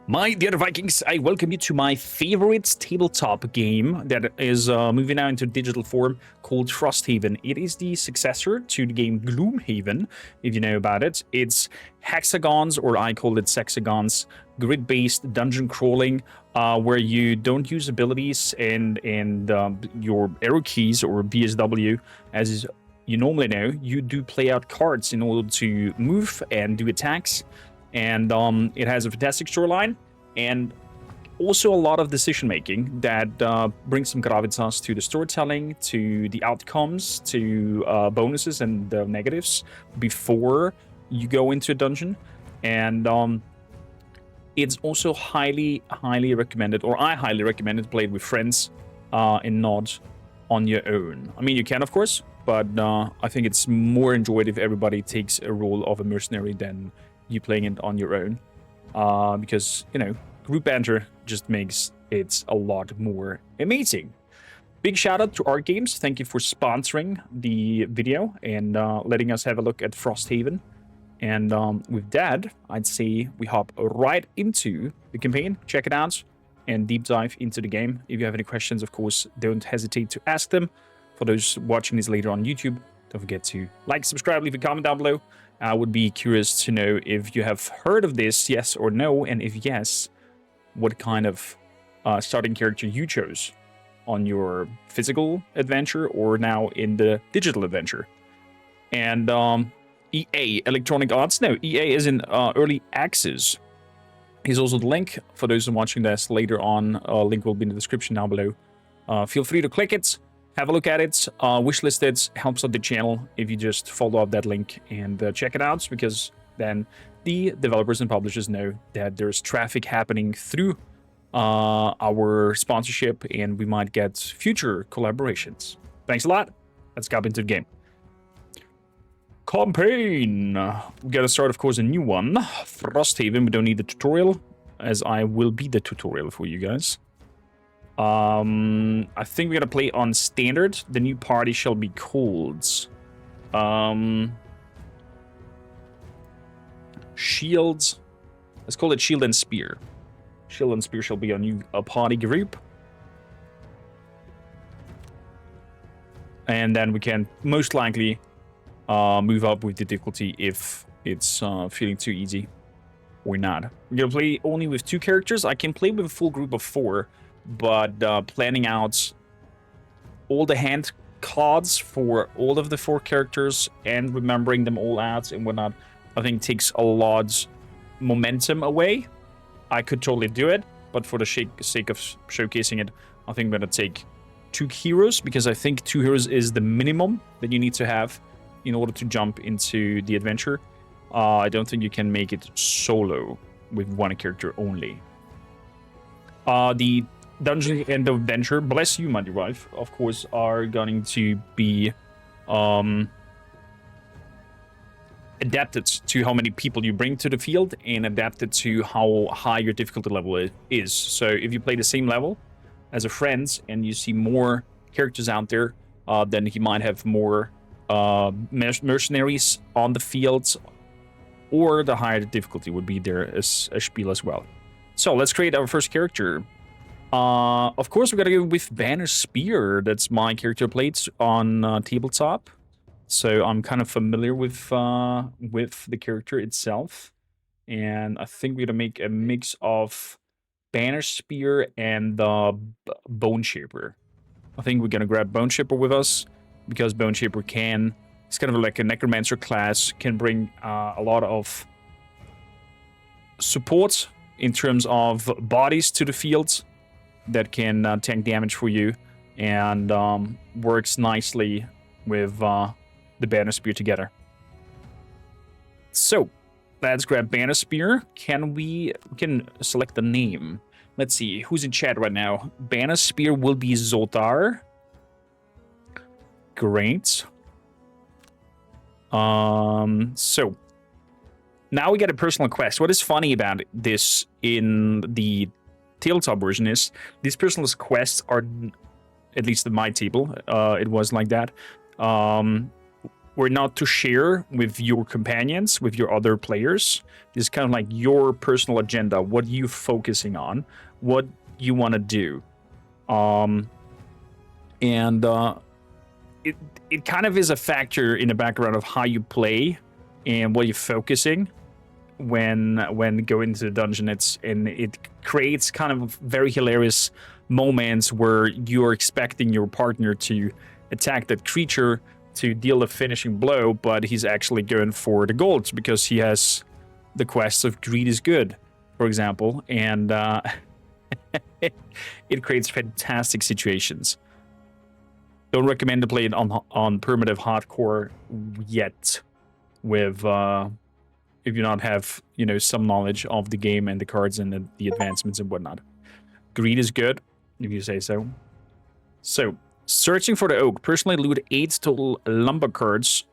My dear Vikings, I welcome you to my favorite tabletop game that is moving now into digital form called Frosthaven. It is the successor to the game Gloomhaven, if you know about it. It's hexagons, or I call it sexagons, grid-based dungeon crawling, where you don't use abilities and your arrow keys or BSW as you normally know. You do play out cards in order to move and do attacks. And it has a fantastic storyline and also a lot of decision making that brings some gravitas to the storytelling, to the outcomes, to bonuses and negatives before you go into a dungeon. And it's also highly recommended, or I highly recommend it, played with friends and not on your own. I mean, you can, of course, but I think it's more enjoyed if everybody takes a role of a mercenary than you playing it on your own, because, you know, group banter just makes it a lot more amazing. Big shout out to Art Games. Thank you for sponsoring the video and letting us have a look at Frosthaven. And with that, I'd say we hop right into the campaign, check it out, and deep dive into the game. If you have any questions, of course, don't hesitate to ask them. For those watching this later on YouTube, don't forget to like, subscribe, leave a comment down below. I would be curious to know if you have heard of this, yes or no, and if yes, what kind of starting character you chose on your physical adventure or now in the digital adventure. And EA, Electronic Arts, no, EA is in early access. Here's also the link for those watching this later on. Link will be in the description down below. Feel free to click it. Have a look at it, wishlist it, helps out the channel if you just follow up that link and check it out, because then the developers and publishers know that there's traffic happening through our sponsorship and we might get future collaborations. Thanks a lot. Let's get into the game. Campaign. We gotta start, of course, a new one. Frosthaven. We don't need the tutorial, as I will be the tutorial for you guys. I think we're gonna play on standard. The new party shall be called Shields. Let's call it Shield and Spear. Shield and Spear shall be our new party group. And then we can most likely move up with the difficulty if it's feeling too easy or not. We're gonna play only with 2 characters. I can play with a full group of 4. But planning out all the hand cards for all of the 4 characters and remembering them all out and whatnot, I think takes a lot momentum away. I could totally do it, but for the sake of showcasing it, I think I'm going to take 2 heroes, because I think 2 heroes is the minimum that you need to have in order to jump into the adventure. I don't think you can make it solo with 1 character only. The dungeon and adventure, bless you, my dear wife, of course, are going to be adapted to how many people you bring to the field and adapted to how high your difficulty level is. So if you play the same level as a friend and you see more characters out there, then he might have more mercenaries on the field, or the higher the difficulty would be there as a spiel as well. So let's create our first character. Of course, we gotta go with Banner Spear. That's my character played on tabletop, so I'm kind of familiar with the character itself. And I think we're gonna make a mix of Banner Spear and Bone Shaper. I think we're gonna grab Bone Shaper with us, because Bone Shaper it's kind of like a necromancer class, can bring a lot of support in terms of bodies to the field that can tank damage for you, and works nicely with the Banner Spear together. So let's grab Banner Spear. We can select the name. Let's see who's in chat right now. Banner Spear will be Zotar. Great. So now we get a personal quest. What is funny about this in the tabletop version is these personal quests are, at least in my table, it was like that. were not to share with your companions, with your other players. This is kind of like your personal agenda, what you're focusing on, what you want to do. It kind of is a factor in the background of how you play and what you're focusing when going to the dungeon. It creates kind of very hilarious moments where you're expecting your partner to attack that creature to deal a finishing blow, but he's actually going for the gold because he has the quest of greed is good, for example, and it creates fantastic situations. Don't recommend to play it on primitive hardcore yet, with if you not have some knowledge of the game and the cards and the advancements and whatnot. Greed is good, if you say so. So, searching for the oak. Personally loot 8 total lumber cards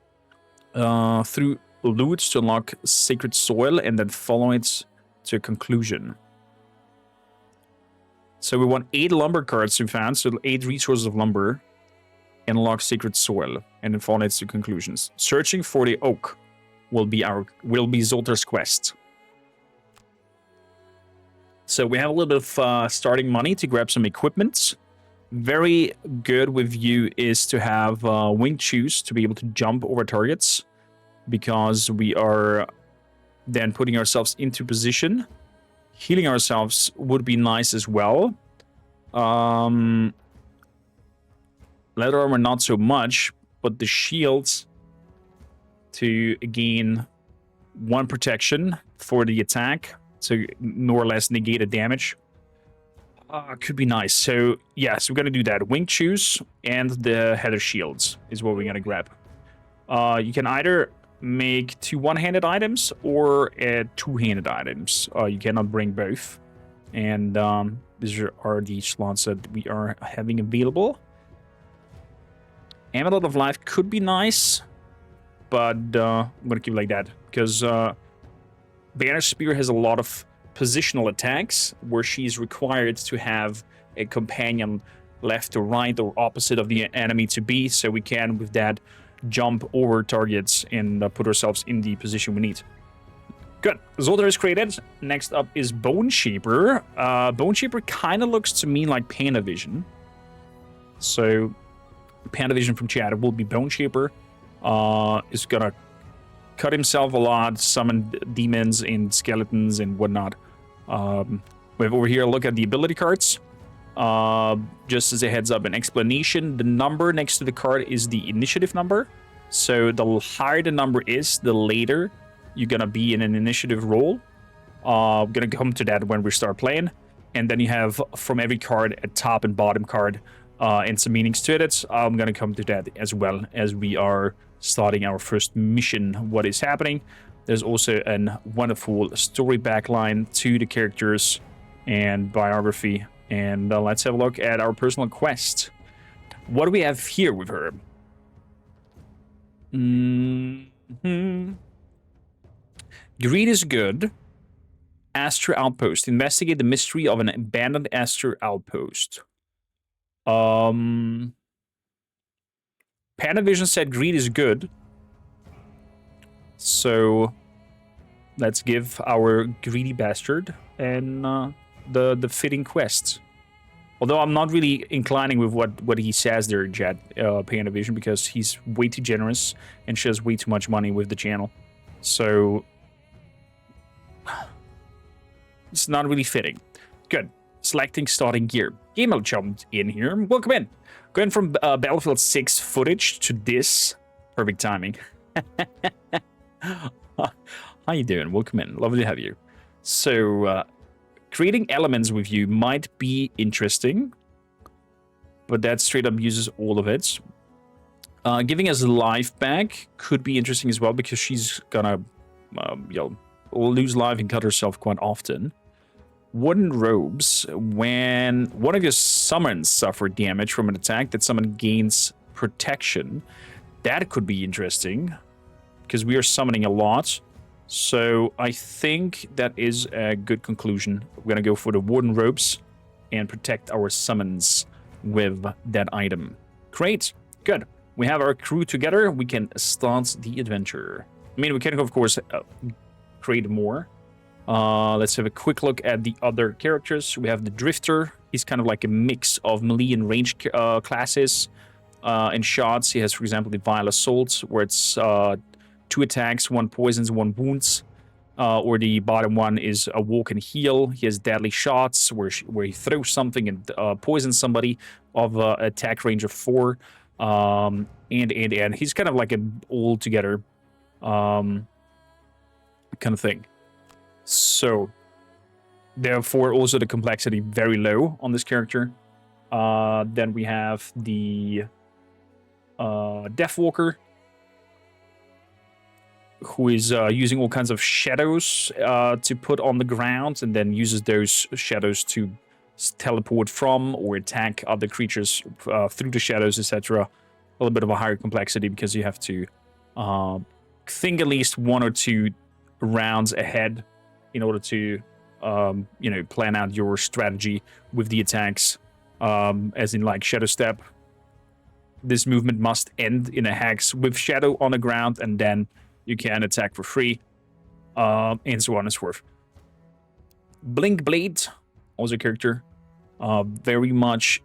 through loot to unlock sacred soil and then follow it to a conclusion. So we want 8 lumber cards we found, so 8 resources of lumber, and unlock sacred soil, and then follow it to conclusions. Searching for the oak will be Zoltar's quest. So we have a little bit of starting money to grab some equipment. Very good with you is to have winged shoes to be able to jump over targets, because we are then putting ourselves into position. Healing ourselves would be nice as well. Leather armor not so much, but the shields to gain 1 protection for the attack, so more or less negate the damage. Could be nice. So yes, we're gonna do that. Winged shoes and the heather shields is what we're gonna grab. You can either make 2 one-handed items or 2-handed items. You cannot bring both, and these are the slots that we are having available. Amulet of Life could be nice, but I'm gonna keep it like that because Banner Spear has a lot of positional attacks where she's required to have a companion left or right or opposite of the enemy to be, so we can with that jump over targets and put ourselves in the position we need. Good. Zoltar is created. Next up is Bone Shaper. Bone Shaper kind of looks to me like Panavision. So Panavision from chat will be Bone Shaper. Is gonna cut himself a lot, summon demons and skeletons and whatnot. We have over here a look at the ability cards. Just as a heads up, an explanation, the number next to the card is the initiative number. So the higher the number is, the later you're gonna be in an initiative roll. I'm gonna come to that when we start playing. And then you have from every card a top and bottom card and some meanings to it. I'm gonna come to that as well as we are starting our first mission. What is happening? There's also a wonderful story backline to the characters and biography. And let's have a look at our personal quest. What do we have here with her? Greed is good. Aster Outpost. Investigate the mystery of an abandoned Aster Outpost. Panavision said greed is good. So let's give our greedy bastard and the fitting quest. Although I'm not really inclining with what he says there, Panavision, because he's way too generous and shares way too much money with the channel. So it's not really fitting. Good. Selecting starting gear. Gamer jumped in here. Welcome in. Going from Battlefield 6 footage to this. Perfect timing. How you doing? Welcome in. Lovely to have you. So, creating elements with you might be interesting, but that straight up uses all of it. Giving us life back could be interesting as well, because she's gonna lose life and cut herself quite often. Wooden robes. When one of your summons suffer damage from an attack, that summon gains protection. That could be interesting, because we are summoning a lot. So I think that is a good conclusion. We're gonna go for the wooden robes and protect our summons with that item. Great. Good. we have our crew together, we can start the adventure. I mean, we can, of course, create more. Let's have a quick look at the other characters. We have the Drifter. He's kind of like a mix of melee and range classes. In shots, he has, for example, the Vile Assault, where it's 2 attacks, 1 poisons, 1 wounds. Or the bottom one is a Walk and Heal. He has Deadly Shots, where he throws something and poisons somebody of attack range of 4. And he's kind of like an all-together kind of thing. So, therefore, also the complexity very low on this character. Then we have the Deathwalker, who is using all kinds of shadows to put on the ground, and then uses those shadows to teleport from or attack other creatures through the shadows, etc. A little bit of a higher complexity because you have to think at least 1 or 2 rounds ahead in order to plan out your strategy with the attacks. As in, like, Shadow Step, this movement must end in a hex with shadow on the ground, and then you can attack for free, and so on and so forth. Blink Blade, also a character, very much.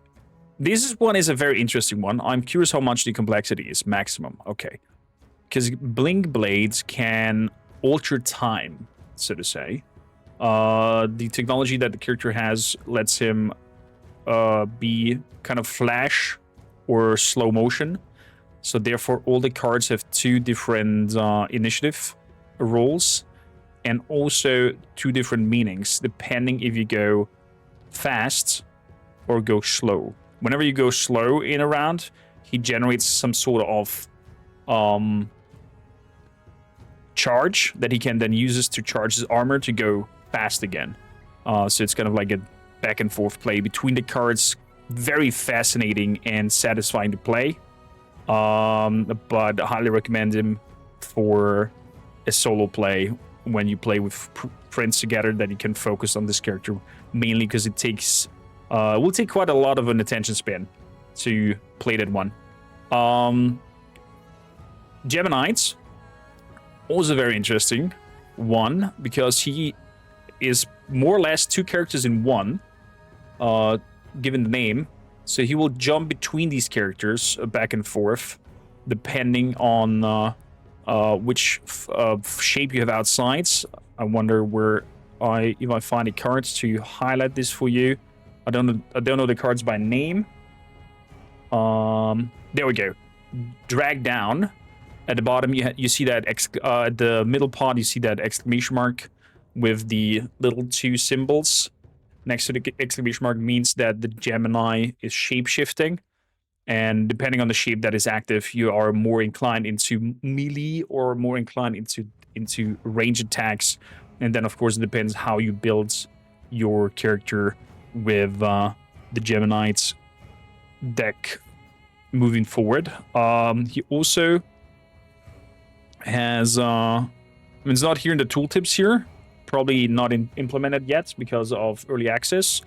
This one is a very interesting one. I'm curious how much the complexity is. Maximum, okay. Because Blink Blades can alter time, so to say. The technology that the character has lets him be kind of flash or slow motion. So therefore, all the cards have 2 different initiative roles, and also 2 different meanings, depending if you go fast or go slow. Whenever you go slow in a round, he generates some sort of charge that he can then uses to charge his armor to go fast again. So it's kind of like a back and forth play between the cards. Very fascinating and satisfying to play. But I highly recommend him for a solo play when you play with friends together, that you can focus on this character, mainly because it takes will take quite a lot of an attention span to play that one. Geminites, also very interesting one, because he is more or less 2 characters in one, given the name. So he will jump between these characters back and forth, depending on which shape you have outside. I wonder where if I find the cards to highlight this for you. I don't know the cards by name. There we go. Drag down. At the bottom, you see that at the middle part, you see that exclamation mark with the little 2 symbols next to the exclamation mark. Means that the Gemini is shape-shifting, and depending on the shape that is active, you are more inclined into melee or more inclined into range attacks. And then, of course, it depends how you build your character with the Geminites deck moving forward. He also has, it's not here in the tooltips here, probably not implemented yet because of early access.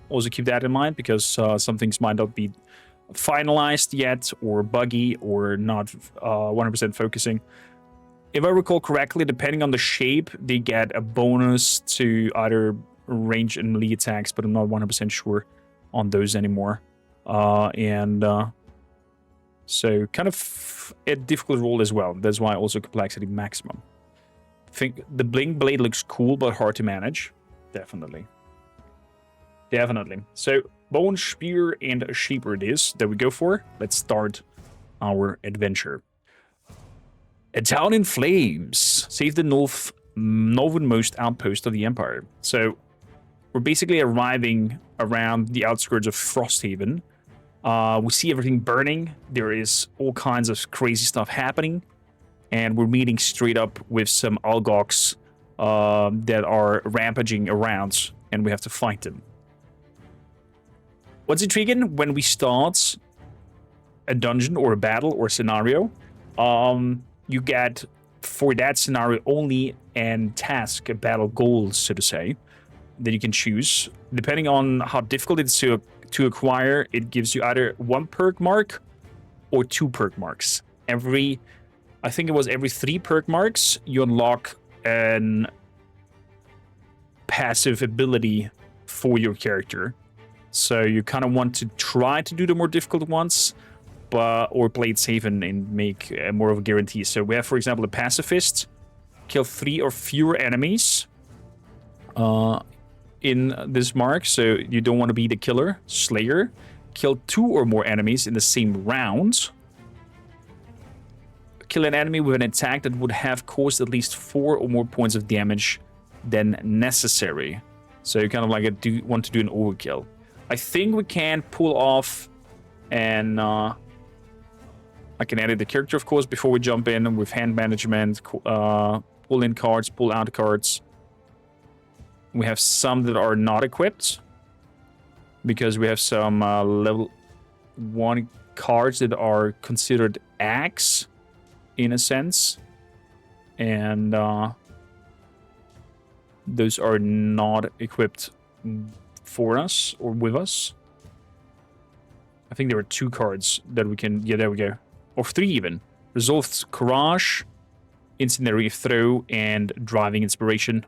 Also keep that in mind, because some things might not be finalized yet, or buggy, or not 100% focusing. If I recall correctly, depending on the shape, they get a bonus to either range and melee attacks, but I'm not 100% sure on those anymore. So kind of a difficult role as well. That's why also complexity maximum. I think the Blink Blade looks cool, but hard to manage. Definitely. So Bone, Spear, and Sheeper it is that we go for. Let's start our adventure. A town in flames. Save the northernmost outpost of the Empire. So we're basically arriving around the outskirts of Frosthaven. We see everything burning. There is all kinds of crazy stuff happening. And we're meeting straight up with some Algocs that are rampaging around, and we have to fight them. What's intriguing, when we start a dungeon or a battle or scenario, you get, for that scenario only, and task battle goals, so to say, that you can choose. Depending on how difficult it is to acquire, it gives you either 1 perk mark or 2 perk marks. I think it was every 3 perk marks, you unlock an passive ability for your character. So you kind of want to try to do the more difficult ones, or play it safe and make more of a guarantee. So we have, for example, a pacifist. Kill 3 or fewer enemies in this mark, so you don't want to be the killer. Slayer. Kill 2 or more enemies in the same round. Kill an enemy with an attack that would have caused at least 4 or more points of damage than necessary. So you kind of like want to do an overkill. I think we can pull off, and I can edit the character, of course, before we jump in with hand management, pull in cards, pull out cards. We have some that are not equipped, because we have some level 1 cards that are considered axe, in a sense. And those are not equipped for us, or with us. I think there are 2 cards that we can... Yeah, there we go. Or 3 even. Resolved Courage, Incendiary Throw, and Driving Inspiration.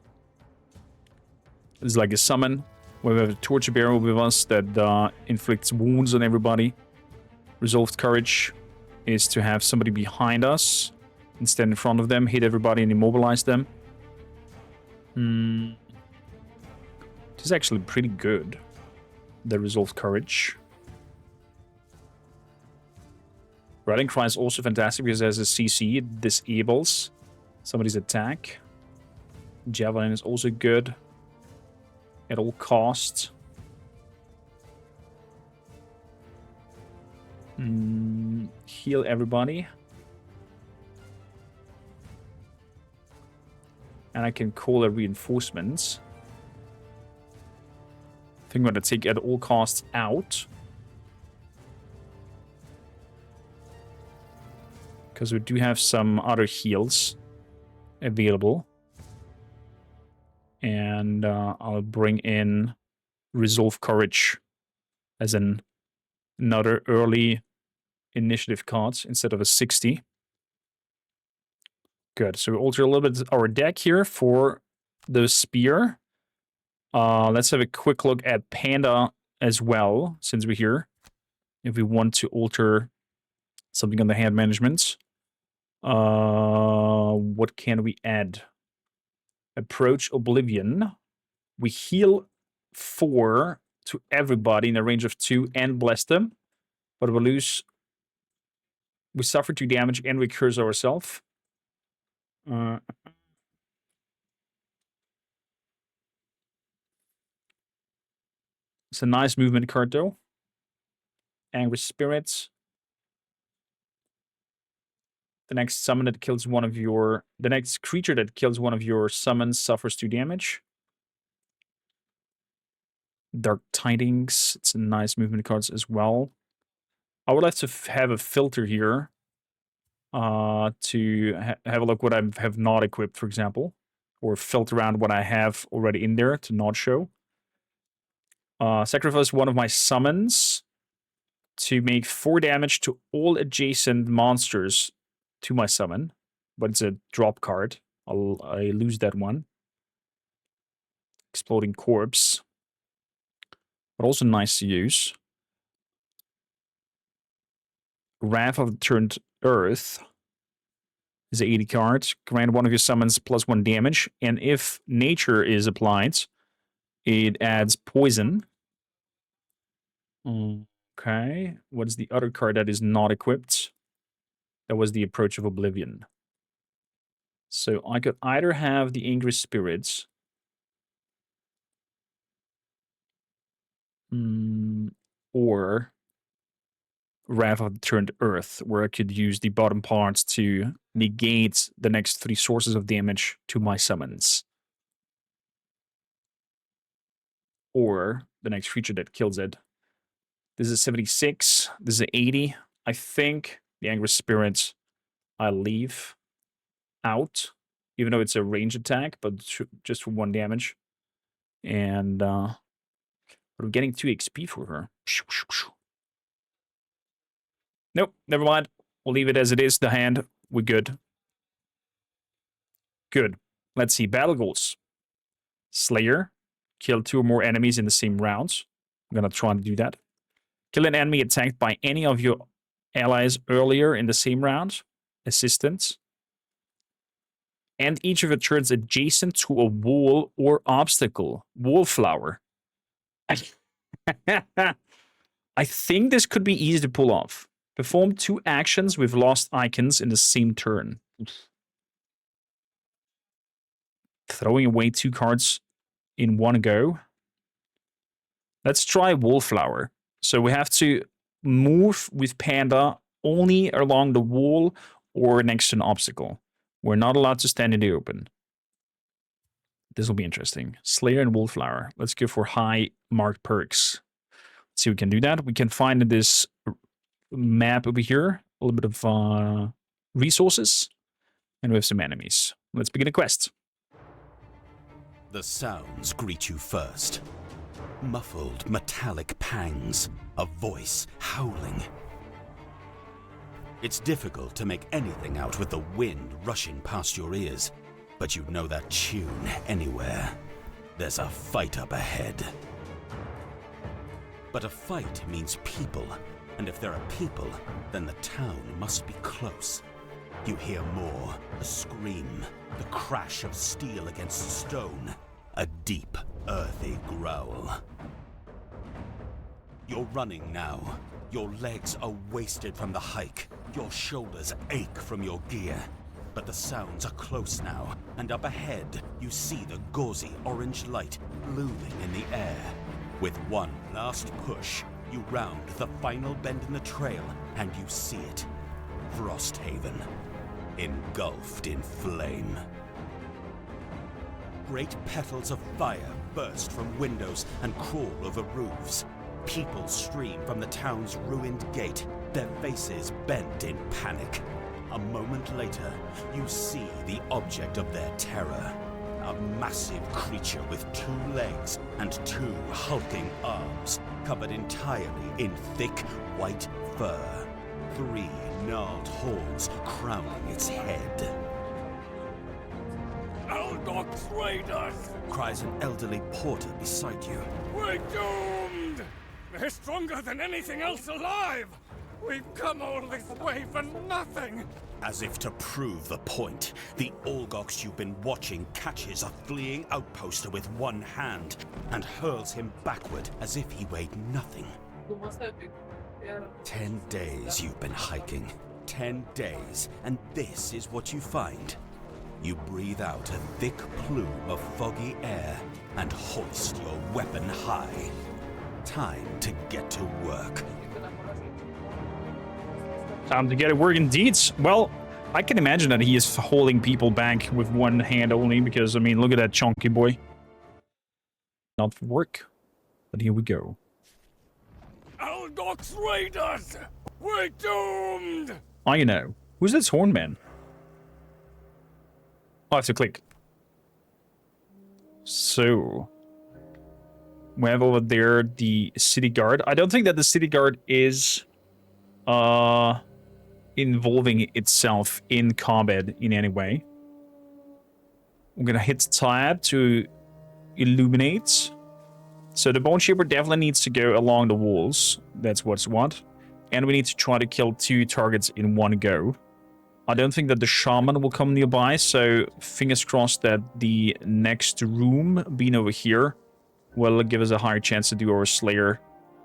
It's like a summon. We have a Torchbearer with us that inflicts wounds on everybody. Resolved Courage is to have somebody behind us and stand in front of them, hit everybody, and immobilize them. This is actually pretty good, the Resolved Courage. Rallying Cry is also fantastic because as a CC, it disables somebody's attack. Javelin is also good at all costs. Heal everybody. And I can call a reinforcements. I think I'm going to take at all costs out. Because we do have some other heals available. And I'll bring in Resolve Courage as another early initiative card instead of a 60. Good. So we alter a little bit our deck here for the Spear. Let's have a quick look at Panda as well, since we're here. If we want to alter something on the hand management. What can we add? Approach Oblivion. We heal 4 to everybody in a range of 2 and bless them. But we suffer 2 damage and we curse ourselves. It's a nice movement card, though. Angry Spirits. The next summon that kills one of your... The next creature that kills one of your summons suffers 2 damage. Dark Tidings. It's a nice movement cards as well. I would like to have a filter here. To have a look what I have not equipped, for example. Or filter around what I have already in there to not show. Sacrifice one of my summons to make 4 damage to all adjacent monsters to my summon. But it's a drop card. I lose that one. Exploding Corpse. But also nice to use. Wrath of the Turned Earth is an 80 card. Grant one of your summons plus 1 damage. And if nature is applied, it adds poison. Okay. What is the other card that is not equipped? That was the Approach of Oblivion. So I could either have the Angry Spirits. Or Wrath of the Turned Earth, where I could use the bottom parts to negate the next 3 sources of damage to my summons. Or the next creature that kills it. This is 76. This is 80. I think the Angry Spirit I leave out, even though it's a range attack, but just for 1 damage. And we're getting 2 XP for her. Nope, never mind. We'll leave it as it is. The hand. We're good. Good. Let's see. Battle goals. Slayer. Kill 2 or more enemies in the same rounds. I'm gonna try to do that. Kill an enemy attacked by any of your allies earlier in the same round. Assistance. And each of your turns adjacent to a wall or obstacle. Wallflower. I think this could be easy to pull off. Perform 2 actions with lost icons in the same turn. Throwing away 2 cards in one go. Let's try Wallflower. So we have to move with Panda only along the wall or next to an obstacle. We're not allowed to stand in the open. This will be interesting. Slayer and Wallflower. Let's go for high marked perks. Let's see if we can do that. We can find this map over here a little bit of resources. And we have some enemies. Let's begin a quest. The sounds greet you first. Muffled metallic pangs, a voice howling. It's difficult to make anything out with the wind rushing past your ears, but you know that tune anywhere. There's a fight up ahead. But a fight means people, and if there are people, then the town must be close. You hear more, a scream, the crash of steel against stone, a deep, earthy growl. You're running now. Your legs are wasted from the hike. Your shoulders ache from your gear. But the sounds are close now, and up ahead, you see the gauzy orange light looming in the air. With one last push, you round the final bend in the trail, and you see it. Frosthaven, engulfed in flame. Great petals of fire burst from windows and crawl over roofs. People stream from the town's ruined gate, their faces bent in panic. A moment later, you see the object of their terror. A massive creature with 2 legs and 2 hulking arms, covered entirely in thick white fur. 3 gnarled horns crowning its head. Eldok's raiders! Cries an elderly porter beside you. We're doomed! They're stronger than anything else alive! We've come all this way for nothing! As if to prove the point, the Olgox you've been watching catches a fleeing outposter with one hand and hurls him backward as if he weighed nothing. 10 days you've been hiking. 10 days, and this is what you find. You breathe out a thick plume of foggy air and hoist your weapon high. Time to get to work. Time to get to work indeed. Well, I can imagine that he is holding people back with one hand only because, I mean, look at that chunky boy. Not for work, but here we go. Eldok's raiders! We're doomed! I know. Who's this horn man? Oh, I have to click. So, we have over there the city guard. I don't think that the city guard is involving itself in combat in any way. I'm gonna hit tab to illuminate. So the bone shaper definitely needs to go along the walls. That's what's what. And we need to try to kill 2 targets in one go. I don't think that the shaman will come nearby, so fingers crossed that the next room, being over here, will give us a higher chance to do our Slayer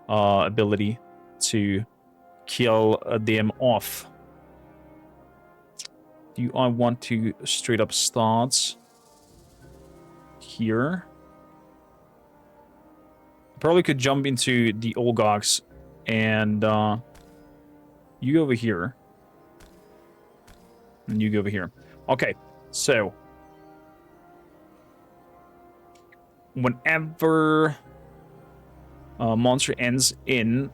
ability to kill them off. Do I want to straight up start here? Probably could jump into the Olgox and you go over here. And you go over here. Okay, so whenever a monster ends in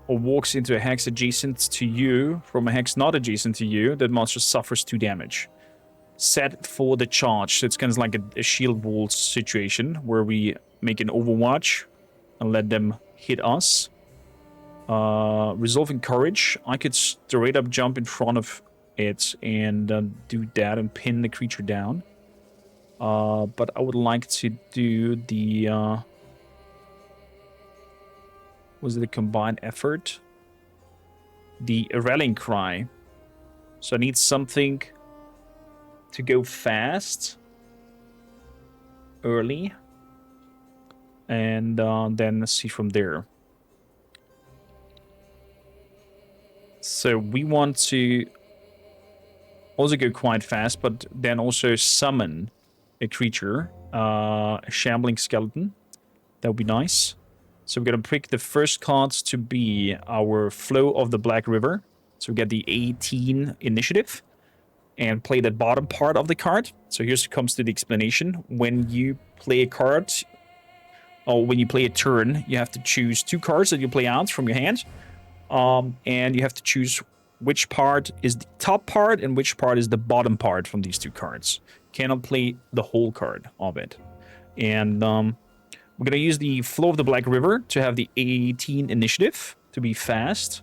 or walks into a hex adjacent to you from a hex not adjacent to you, that monster suffers 2 damage. Set for the charge. So it's kind of like a shield wall situation where we make an overwatch and let them hit us. Resolving Courage. I could straight up jump in front of it and do that and pin the creature down. But I would like to do the... was it a combined effort? The rallying cry. So I need something to go fast early, and then see from there. So we want to also go quite fast, but then also summon a creature, a shambling skeleton. That would be nice. So we're going to pick the first cards to be our Flow of the Black River. So we get the 18 initiative and play the bottom part of the card. So here comes to the explanation. When you play a card, or when you play a turn, you have to choose 2 cards that you play out from your hand. And you have to choose which part is the top part and which part is the bottom part from these 2 cards. Cannot play the whole card of it. And we're going to use the Flow of the Black River to have the 18 initiative to be fast.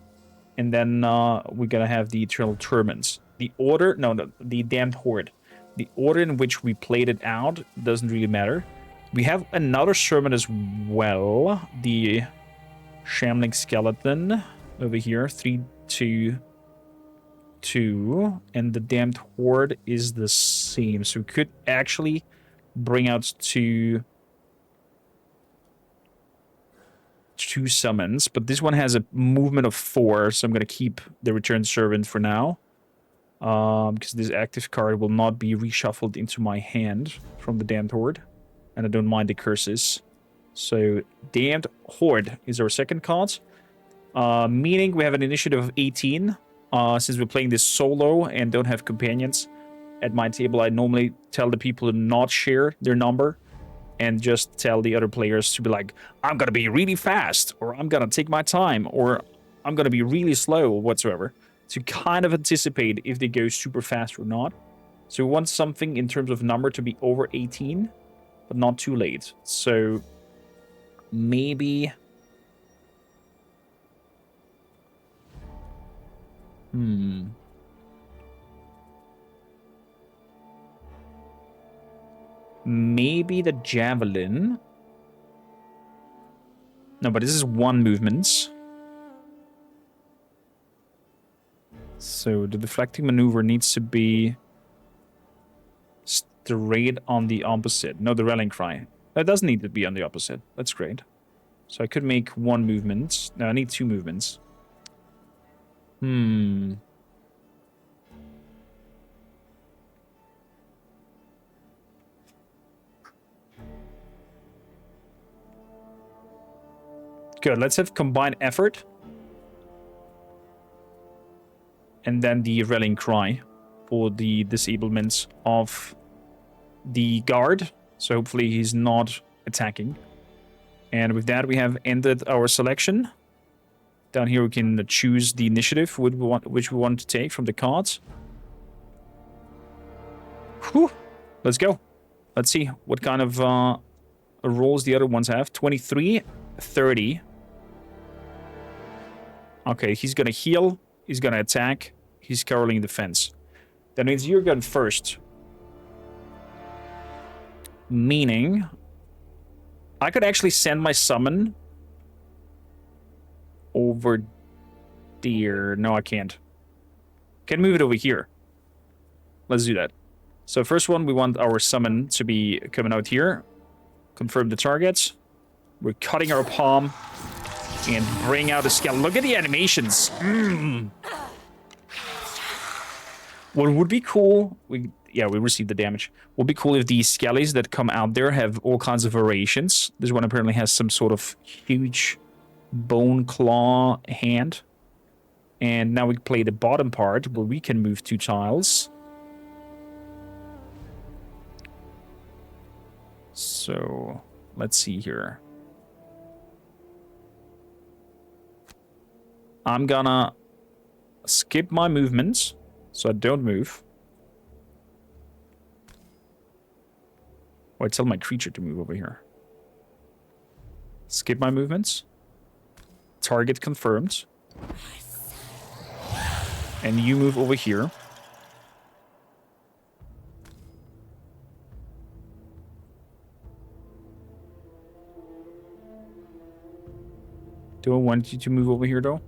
And then we're going to have the Eternal Torments. The order, no, the Damned Horde. The order in which we played it out doesn't really matter. We have another sermon as well. The Shambling Skeleton over here. 3, 2, 2. And the Damned Horde is the same. So we could actually bring out two summons, but this one has a movement of 4, so I'm going to keep the Return Servant for now. Because this active card will not be reshuffled into my hand from the Damned Horde. And I don't mind the curses. So, Damned Horde is our second card. Meaning we have an initiative of 18. Since we're playing this solo and don't have companions at my table, I normally tell the people to not share their number. And just tell the other players to be like, I'm going to be really fast, or I'm going to take my time, or I'm going to be really slow, or whatsoever. To kind of anticipate if they go super fast or not. So we want something in terms of number to be over 18, but not too late. So maybe... Maybe the Javelin. No, but this is 1 movement. So the deflecting maneuver needs to be straight on the opposite. No, the rallying cry. That doesn't need to be on the opposite. That's great. So I could make 1 movement. No, I need 2 movements. Good, let's have combined effort. And then the rallying cry for the disablements of the guard. So hopefully he's not attacking. And with that, we have ended our selection. Down here, we can choose the initiative which we want to take from the cards. Whew. Let's go. Let's see what kind of rolls the other ones have. 23, 30. Okay, he's gonna heal. He's gonna attack. He's cowering defense. That means you're going first. Meaning, I could actually send my summon over there. No, I can't. Can move it over here. Let's do that. So first one, we want our summon to be coming out here. Confirm the targets. We're cutting our palm. And bring out a skeleton. Look at the animations. What would be cool... we received the damage. Would be cool if these skellies that come out there have all kinds of variations. This one apparently has some sort of huge bone claw hand. And now we play the bottom part where we can move 2 tiles. So, let's see here. I'm gonna skip my movements, so I don't move. Or I tell my creature to move over here. Skip my movements. target confirmed. And you move over here. Do I want you to move over here, though?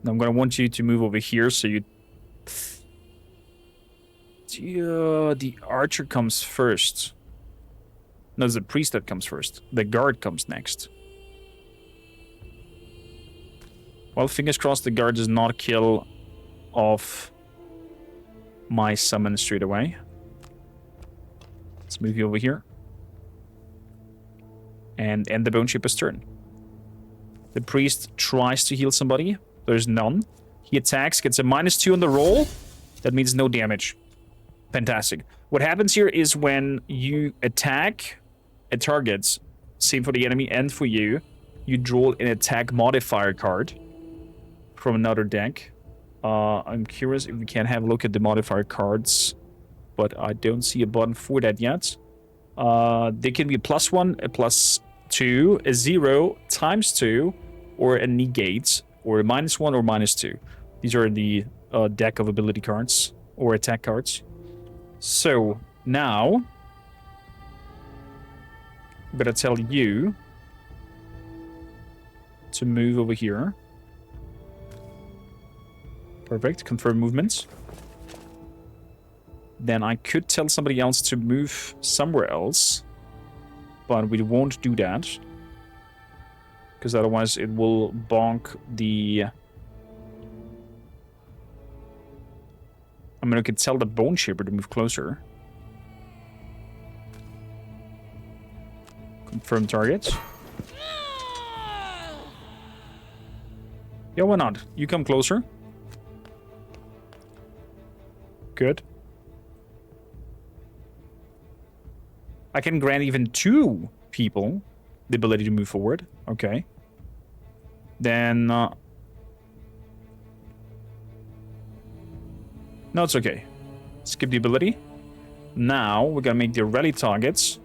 No, I'm gonna want you to move over here, so you... the archer comes first. No, it's the priest that comes first. The guard comes next. Well, fingers crossed the guard does not kill off my summon straight away. Let's move you over here. And end the Bone Shaper's turn. The priest tries to heal somebody. There's none. He attacks, gets a -2 on the roll. That means no damage. Fantastic. What happens here is when you attack a target, same for the enemy and for you, you draw an attack modifier card from another deck. I'm curious if we can have a look at the modifier cards, but I don't see a button for that yet. They can be a +1, a +2, a 0, ×2, or a negate, or a -1 or -2. These are the deck of ability cards, or attack cards. So, now, I'm gonna tell you to move over here. Perfect, confirm movements. Then I could tell somebody else to move somewhere else, but we won't do that, because otherwise it will bonk the... I mean, I could tell the Bone Shaper to move closer. Confirm target. Yeah, why not? You come closer. Good. I can grant even 2 people the ability to move forward. Okay. Then... no, it's okay. Skip the ability. Now, we're gonna make the rally targets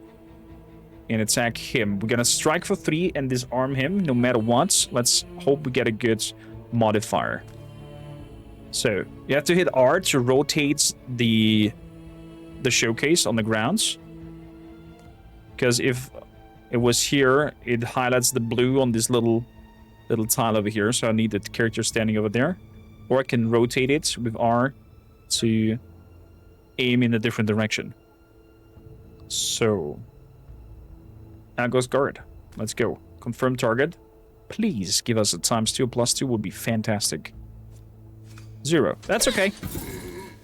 and attack him. We're gonna strike for 3 and disarm him no matter what. Let's hope we get a good modifier. So, you have to hit R to rotate the showcase on the grounds. Because if it was here, it highlights the blue on this little tile over here. So I need the character standing over there. Or I can rotate it with R to aim in a different direction. So, now goes guard. Let's go. Confirm target. Please give us a ×2 or +2 would be fantastic. 0. That's okay.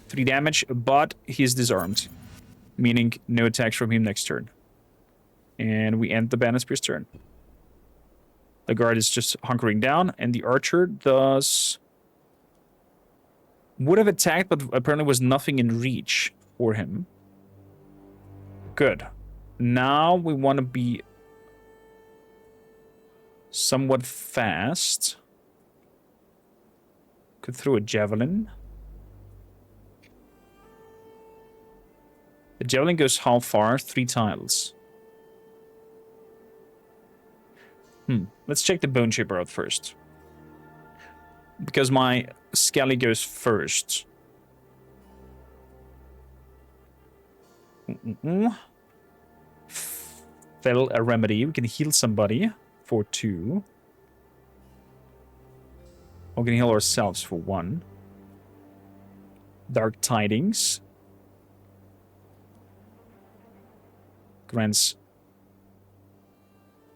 3 damage, but he's disarmed. Meaning no attacks from him next turn. And we end the Speer's turn. The guard is just hunkering down, and the archer does... would have attacked, but apparently was nothing in reach for him. Good. Now we want to be somewhat fast. Could throw a javelin. The javelin goes how far? 3 tiles. Let's check the Bone Shaper out first. Because my Skelly goes first. Fell a remedy. We can heal somebody for 2. We can heal ourselves for 1. Dark Tidings. Grants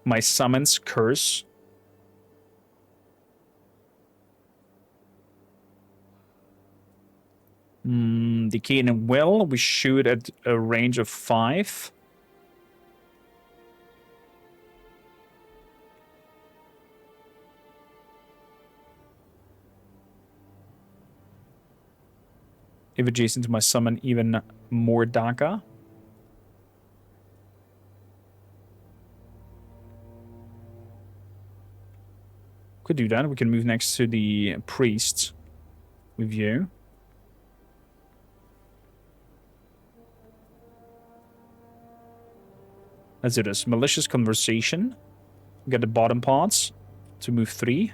my summons curse. Decay and Will. We shoot at a range of 5. If adjacent to my summon, even more Daka. Could do that. We can move next to the priest with you. Let's do this. Malicious conversation. Get the bottom parts to move 3.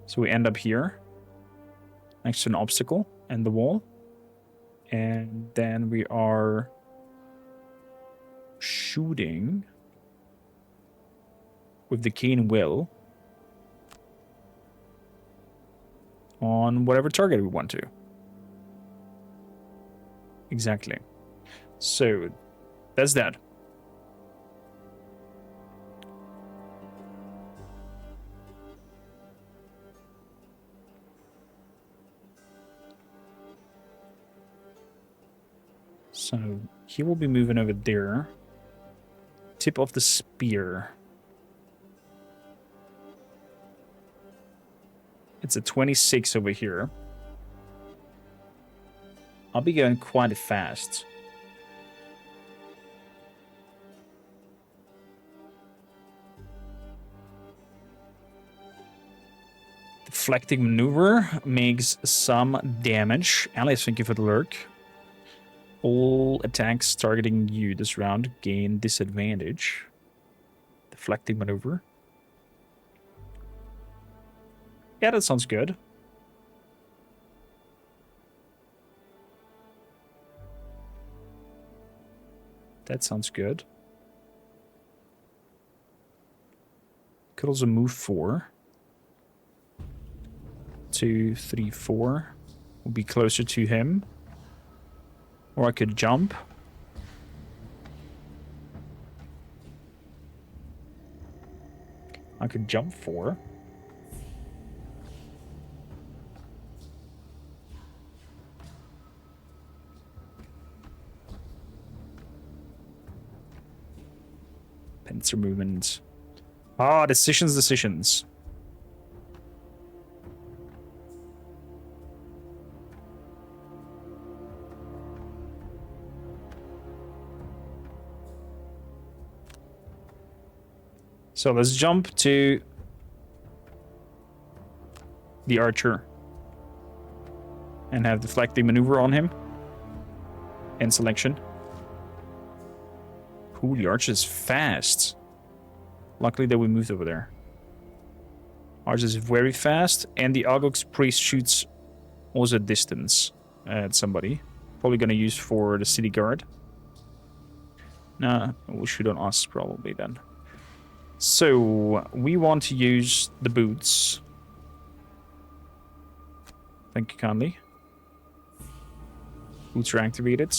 So we end up here. Next to an obstacle and the wall. And then we are shooting with the cane will on whatever target we want to. Exactly. So that's that. So he will be moving over there. Tip of the spear. It's a 26 over here. I'll be going quite fast. Deflecting maneuver makes some damage. Alice, thank you for the lurk. All attacks targeting you this round gain disadvantage. Deflecting maneuver. Yeah, that sounds good. That sounds good. Could also move 4. 2, 3, 4. Will be closer to him. Or I could jump. I could jump 4. Pincer movement. Ah, decisions. So let's jump to the archer and have deflecting maneuver on him and selection. Ooh, the archer is fast. Luckily that we moved over there. Archer is very fast, and the Argox priest shoots also at distance at somebody. Probably gonna use for the city guard. Nah, we'll shoot on us probably then. So, we want to use the boots. Thank you kindly. Boots are activated.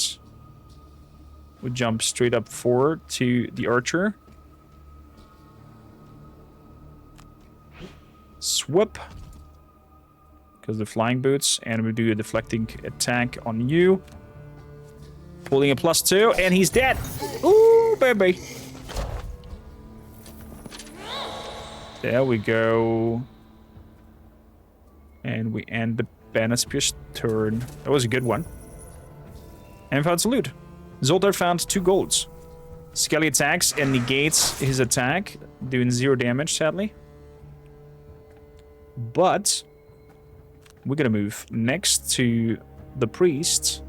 We jump straight up forward to the archer. Swoop. Because the flying boots. And we do a deflecting attack on you. Pulling a +2. And he's dead. Ooh, baby. There we go. And we end the Banaspear's turn. That was a good one. And found some loot. Zoltar found 2 golds. Skelly attacks and negates his attack, doing 0 damage, sadly. But we're gonna move next to the priest.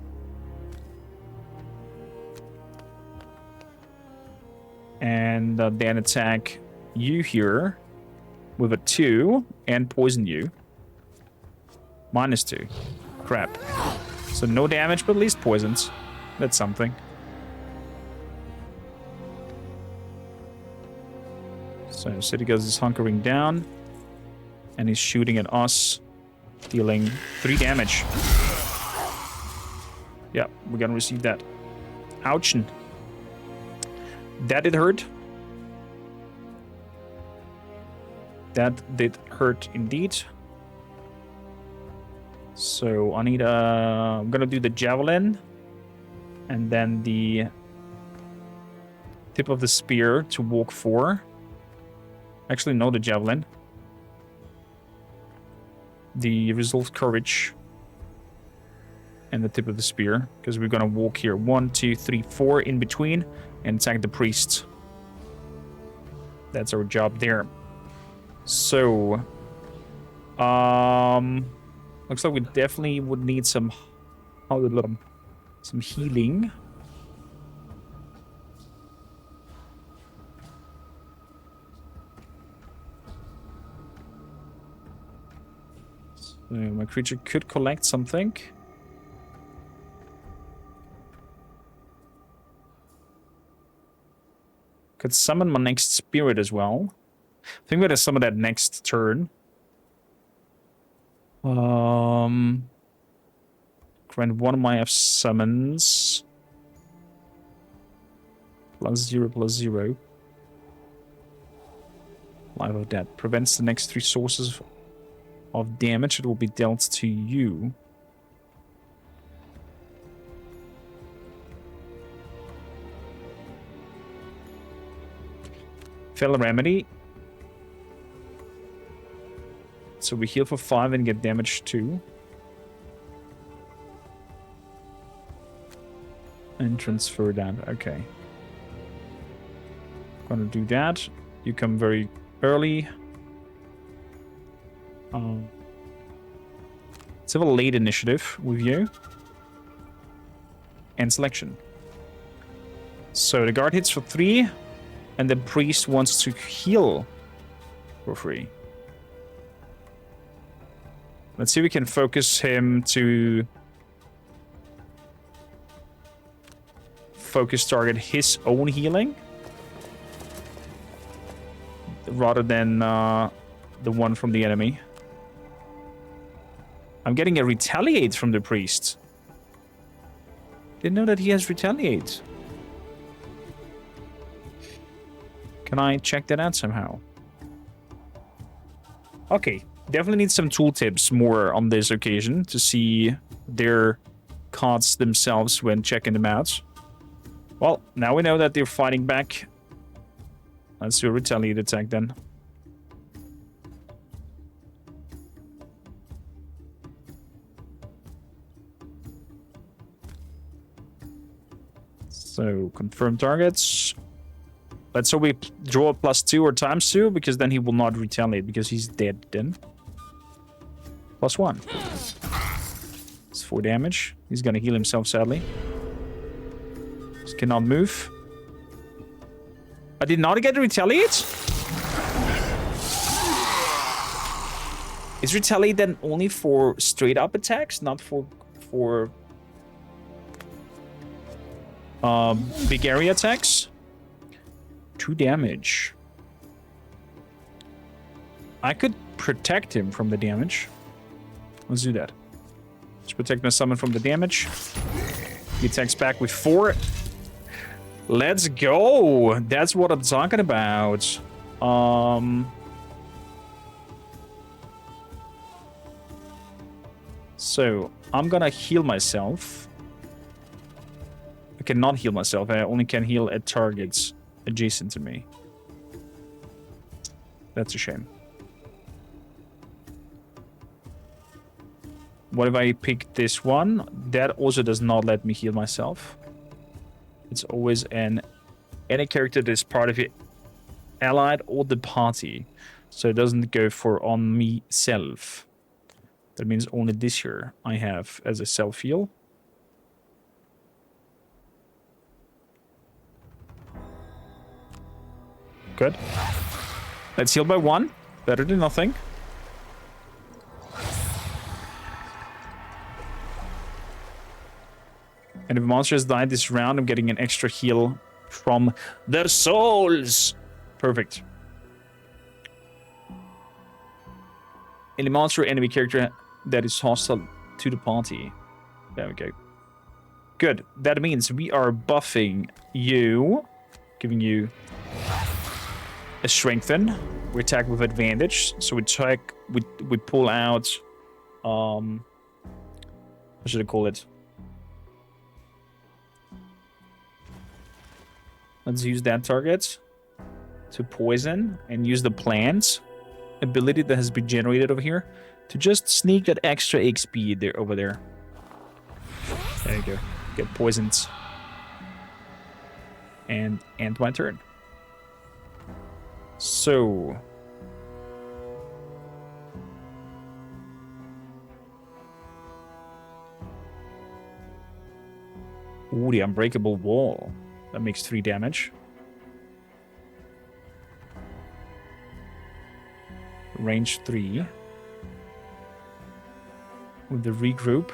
And then attack you here with a 2 and poison you. -2. Crap. So no damage, but at least poisons. That's something. So Citiguz is hunkering down. And he's shooting at us. Dealing 3 damage. Yeah, we're gonna receive that. Ouchin. That did hurt. That did hurt indeed. So I need I'm gonna do the javelin. And then the tip of the spear to walk 4. Actually, no, the javelin. The resolved courage. And the tip of the spear. Because we're gonna walk here 1, 2, 3, 4 in between. And attack the priest. That's our job there. So. Looks like we definitely would need some healing. My creature could collect something. Could summon my next spirit as well. I think we're gonna summon that next turn. Grant one of my F summons. +0/+0. Life of Death. Prevents the next 3 sources of damage that will be dealt to you. Fell Remedy. So we heal for 5 and get damage 2. And transfer that. Okay. Gonna do that. You come very early. Let's have a late initiative with you. And selection. So the guard hits for 3. And the priest wants to heal for 3. Let's see if we can focus him to focus target his own healing rather than the one from the enemy. I'm getting a retaliate from the priest. Didn't know that he has retaliate. Can I check that out somehow? Okay, definitely need some tooltips more on this occasion to see their cards themselves when checking them out. Well, now we know that they're fighting back. Let's do a retaliate attack then. So, confirm targets. Let's hope we draw a +2 or ×2, because then he will not retaliate, because he's dead then. +1. It's 4 damage. He's gonna heal himself, sadly. Just cannot move. I did not get to retaliate? Is retaliate then only for straight up attacks, not for big area attacks? 2 damage. I could protect him from the damage. Let's do that. Let's protect my summon from the damage. He attacks back with 4. Let's go! That's what I'm talking about. So, I'm gonna heal myself. I cannot heal myself. I only can heal at targets adjacent to me. That's a shame. What if I pick this one? That also does not let me heal myself. It's always any character that is part of your allied or the party. So it doesn't go for on me self. That means only this here I have as a self heal. Good. Let's heal by 1. Better than nothing. And if a monster has died this round, I'm getting an extra heal from their souls. Perfect. Any monster or enemy character that is hostile to the party. There we go. Good. That means we are buffing you. Giving you a strengthen. We attack with advantage. So we attack, we pull out, what should I call it? Let's use that target to poison and use the plant ability that has been generated over here to just sneak that extra XP there over there. There you go. Get poisoned. And end my turn. So ooh, the unbreakable wall. That makes 3 damage. Range 3. with the regroup.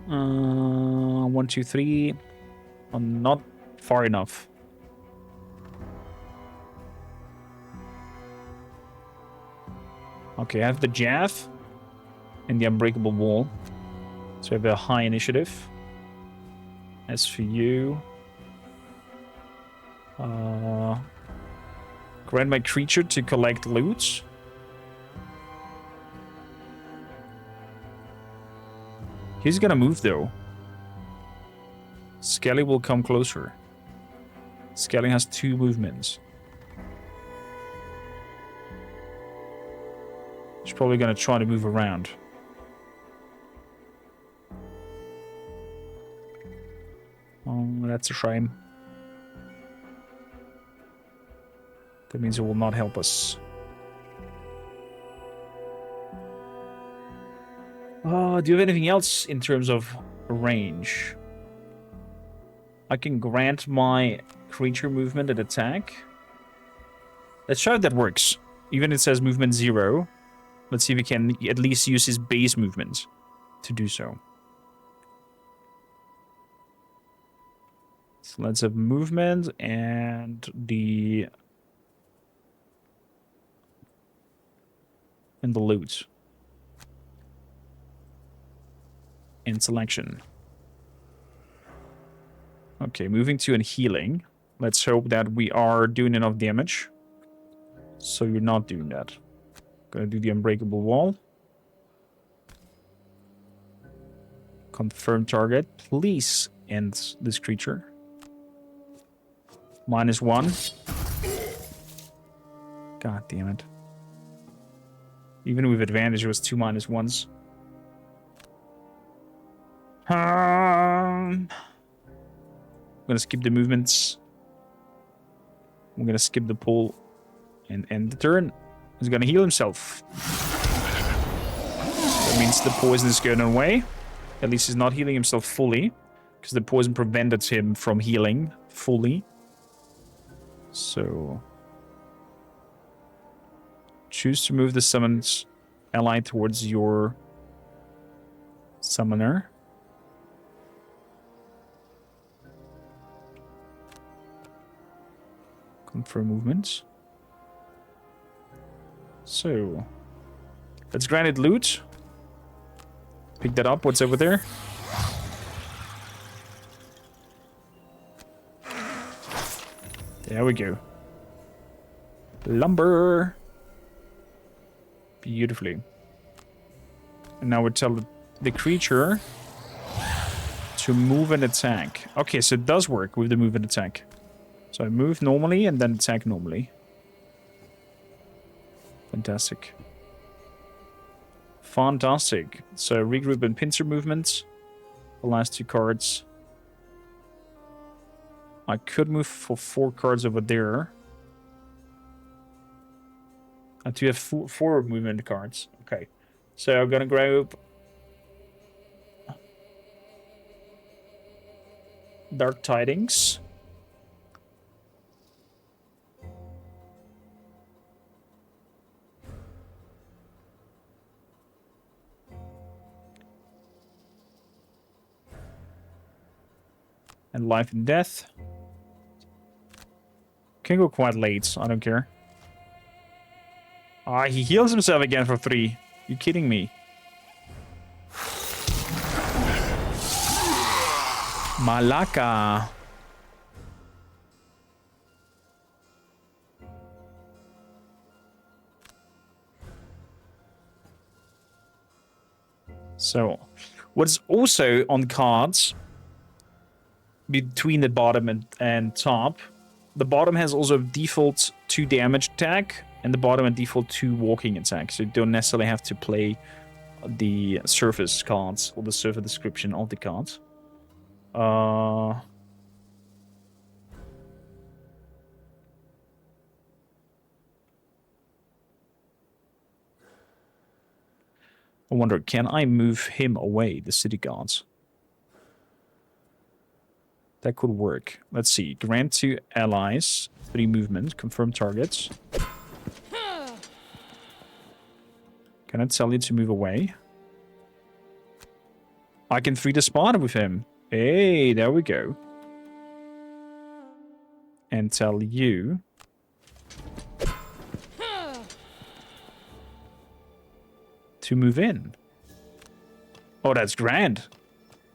1, 2, 3. Oh, not far enough. Okay, I have the Jav and the Unbreakable Wall. So I have a high initiative. As for you... grant my creature to collect loot. He's gonna move, though. Skelly will come closer. Skelly has 2 movements. He's probably gonna try to move around. Oh, that's a shame. That means it will not help us. Do you have anything else in terms of range? I can grant my creature movement and attack. Let's try if that works. Even it says movement 0. Let's see if we can at least use his base movement to do so. So let's have movement and the loot. And selection. Okay, moving to and healing. Let's hope that we are doing enough damage. So you're not doing that. Gonna do the Unbreakable Wall. Confirm target. Please end this creature. -1. God damn it. Even with advantage, it was 2 -1s. I'm gonna skip the movements. I'm gonna skip the pull and end the turn. He's gonna heal himself. That means the poison is going away. At least he's not healing himself fully, because the poison prevented him from healing fully. So choose to move the summoned ally towards your summoner. Confirm movements. So let's grant it loot. Pick that up. What's over there? There we go. Lumber. Beautifully. And now we tell the creature to move and attack. Okay, so it does work with the move and attack. So I move normally and then attack normally. Fantastic. Fantastic. So regroup and pincer movements. The last 2 cards. I could move for 4 cards over there. I do have 4 movement cards. Okay. So I'm gonna grab Dark Tidings. And Life and Death. Can go quite late, I don't care. Ah, he heals himself again for 3. You kidding me? Malaka. So, what's also on cards between the bottom and top, the bottom has also default 2 damage attack, and the bottom and default 2 walking attack. So you don't necessarily have to play the surface cards or the surface description of the cards. I wonder, can I move him away, the city guards? That could work. Let's see. Grant to allies 3 movement. Confirm targets. Can I tell you to move away? I can free the spot with him. Hey, there we go. And tell you... to move in. Oh, that's grand.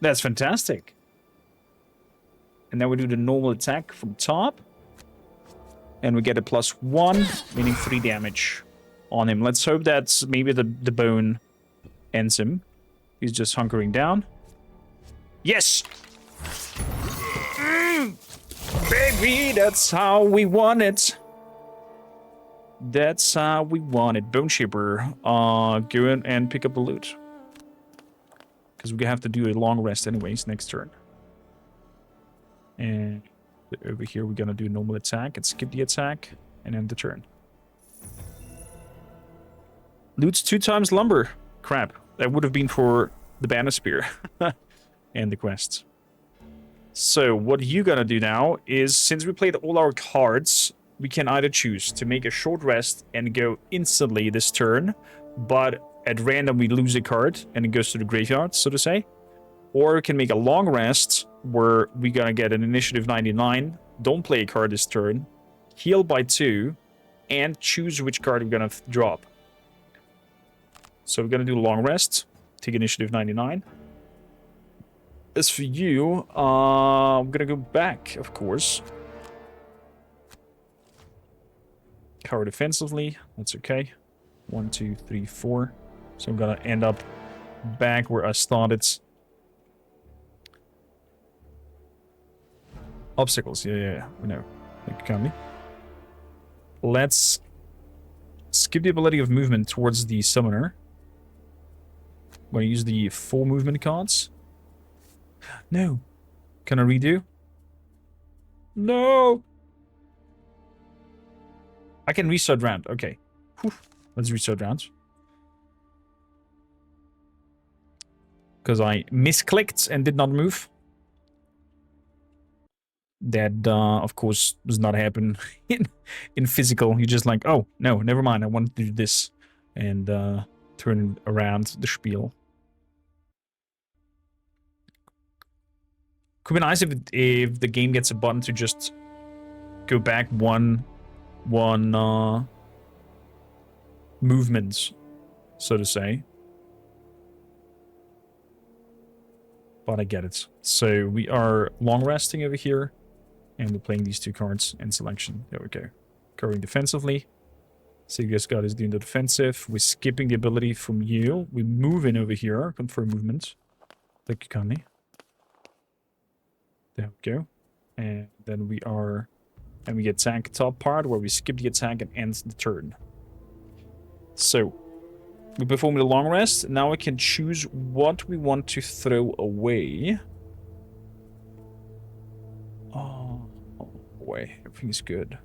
That's fantastic. And then we do the normal attack from top. And we get a +1, meaning 3 damage on him. Let's hope that maybe the bone ends him. He's just hunkering down. Yes! Baby, that's how we want it. That's how we want it. Bone Shipper, go in and pick up the loot. Because we have to do a long rest anyways next turn. And over here we're gonna do a normal attack and skip the attack and end the turn. Loots 2 times lumber. Crap. That would have been for the banner spear and the quests. So what you're gonna do now is, since we played all our cards, we can either choose to make a short rest and go instantly this turn, but at random we lose a card and it goes to the graveyard, so to say. Or we can make a long rest where we're gonna get an initiative 99, don't play a card this turn, heal by 2, and choose which card we're gonna drop. So we're gonna do a long rest, take initiative 99. As for you, I'm gonna go back, of course. Cover defensively, that's okay. 1, 2, 3, 4. So I'm gonna end up back where I started. Obstacles, yeah, we know. Thank you kindly. Let's skip the ability of movement towards the summoner. I'm gonna use the 4 movement cards. No. Can I redo? No! I can restart round. Okay. Whew. Let's restart round. Because I misclicked and did not move. That, of course, does not happen in physical. You're just like, oh, no, never mind. I want to do this. And turn around the spiel. Could be nice if the game gets a button to just go back one movement, so to say. But I get it. So we are long resting over here, and we're playing these 2 cards in selection. There we go. Covering defensively. So this guy is doing the defensive. We're skipping the ability from you. We move in over here. Confirm movement. Thank you kindly. There we go. And then we are... And we attack top part where we skip the attack and end the turn. So, we perform the long rest. Now we can choose what we want to throw away. Oh boy, everything's good.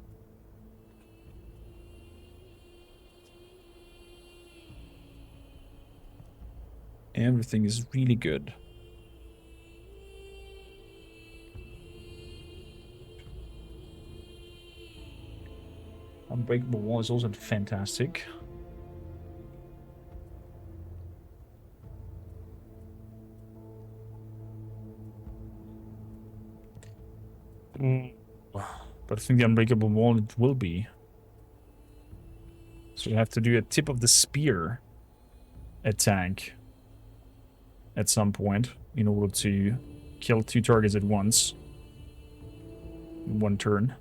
Everything is really good. Unbreakable Wall is also fantastic. But I think the Unbreakable Wall it will be. So you have to do a tip of the spear attack at some point in order to kill 2 targets at once in 1 turn.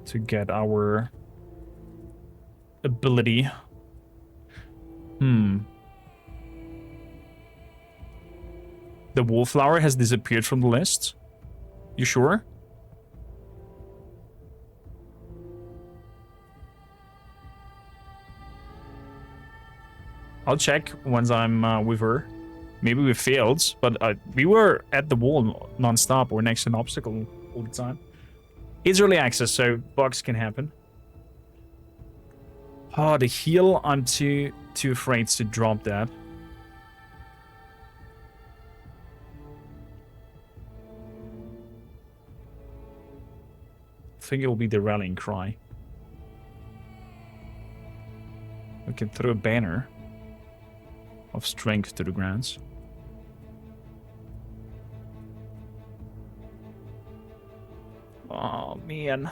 To get our ability. The wallflower has disappeared from the list. You sure? I'll check once I'm with her. Maybe we failed, but we were at the wall non-stop or next to an obstacle all the time. It's early access, so bugs can happen. Oh, the heal, I'm too afraid to drop that. I think it will be the rallying cry. can throw a banner of strength to the grounds. Oh, man.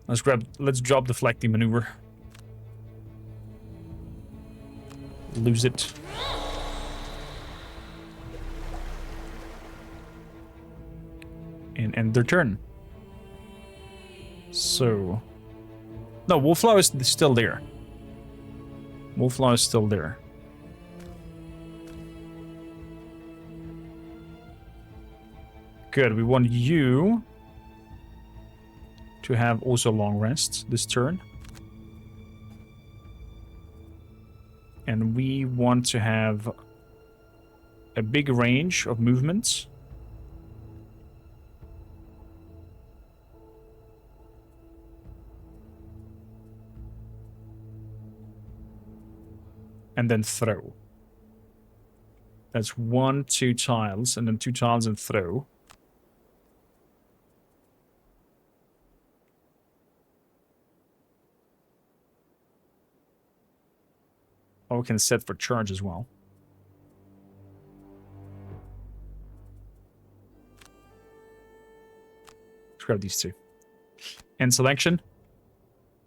Let's drop deflecting maneuver. Lose it. And end their turn. So... No, Wallflower is still there. Wallflower is still there. Good, we want you to have also long rests this turn. And we want to have a big range of movements. And then throw. That's 1, 2 tiles, and then 2 tiles and throw. Oh, we can set for charge as well. Let's grab these two. End selection.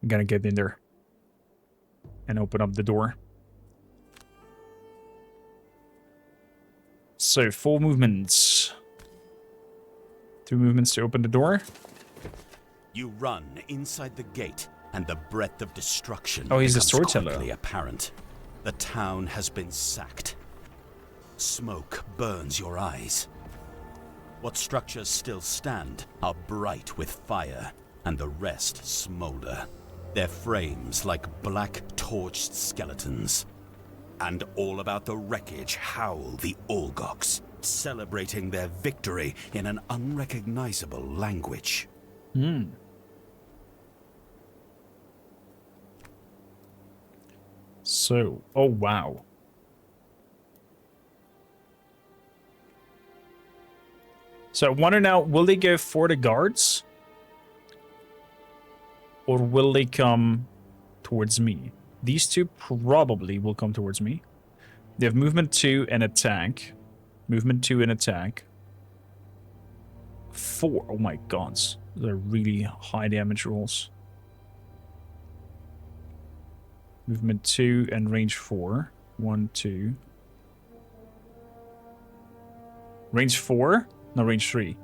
I'm gonna get in there and open up the door. So, 4 movements. 2 movements to open the door. You run inside the gate, and the breadth of destruction Oh, he's the becomes storyteller. quickly apparent. The town has been sacked. Smoke burns your eyes. What structures still stand are bright with fire, and the rest smolder. Their frames like black torched skeletons. And all about the wreckage howl the Olgoks, celebrating their victory in an unrecognizable language. So, oh wow. So I wonder now, will they go for the guards? Or will they come towards me? These two probably will come towards me. They have movement 2 and attack. Movement 2 and attack. 4. Oh my god. They're really high damage rolls. Movement 2 and range 4. 1, 2. Range 4? No, range 3.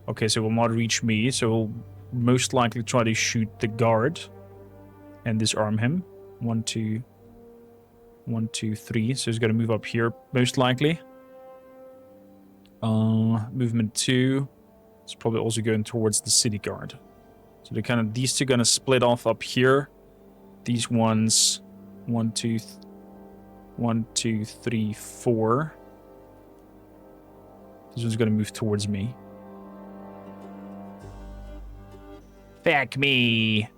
Okay, so it will not reach me, so we'll most likely try to shoot the guard and disarm him. 1, 2. 1, 2, 3. So he's gonna move up here, most likely. Movement 2. It's probably also going towards the city guard. So they're kind of, these two gonna split off up here. These ones, 1, 2, 1, 2, 3, 4. This one's gonna move towards me. Fuck me.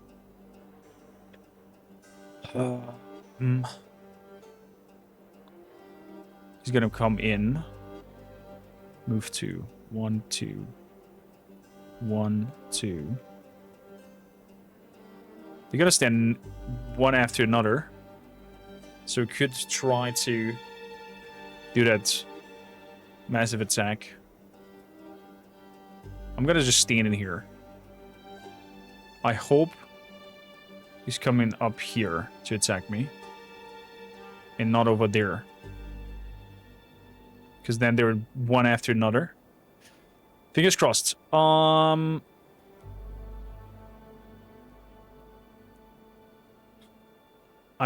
He's gonna come in. Move 2. 1, 2. 1, 2. They're gonna stand one after another. So we could try to do that massive attack. I'm gonna just stand in here. I hope he's coming up here to attack me. And not over there. Because then they're one after another. Fingers crossed. I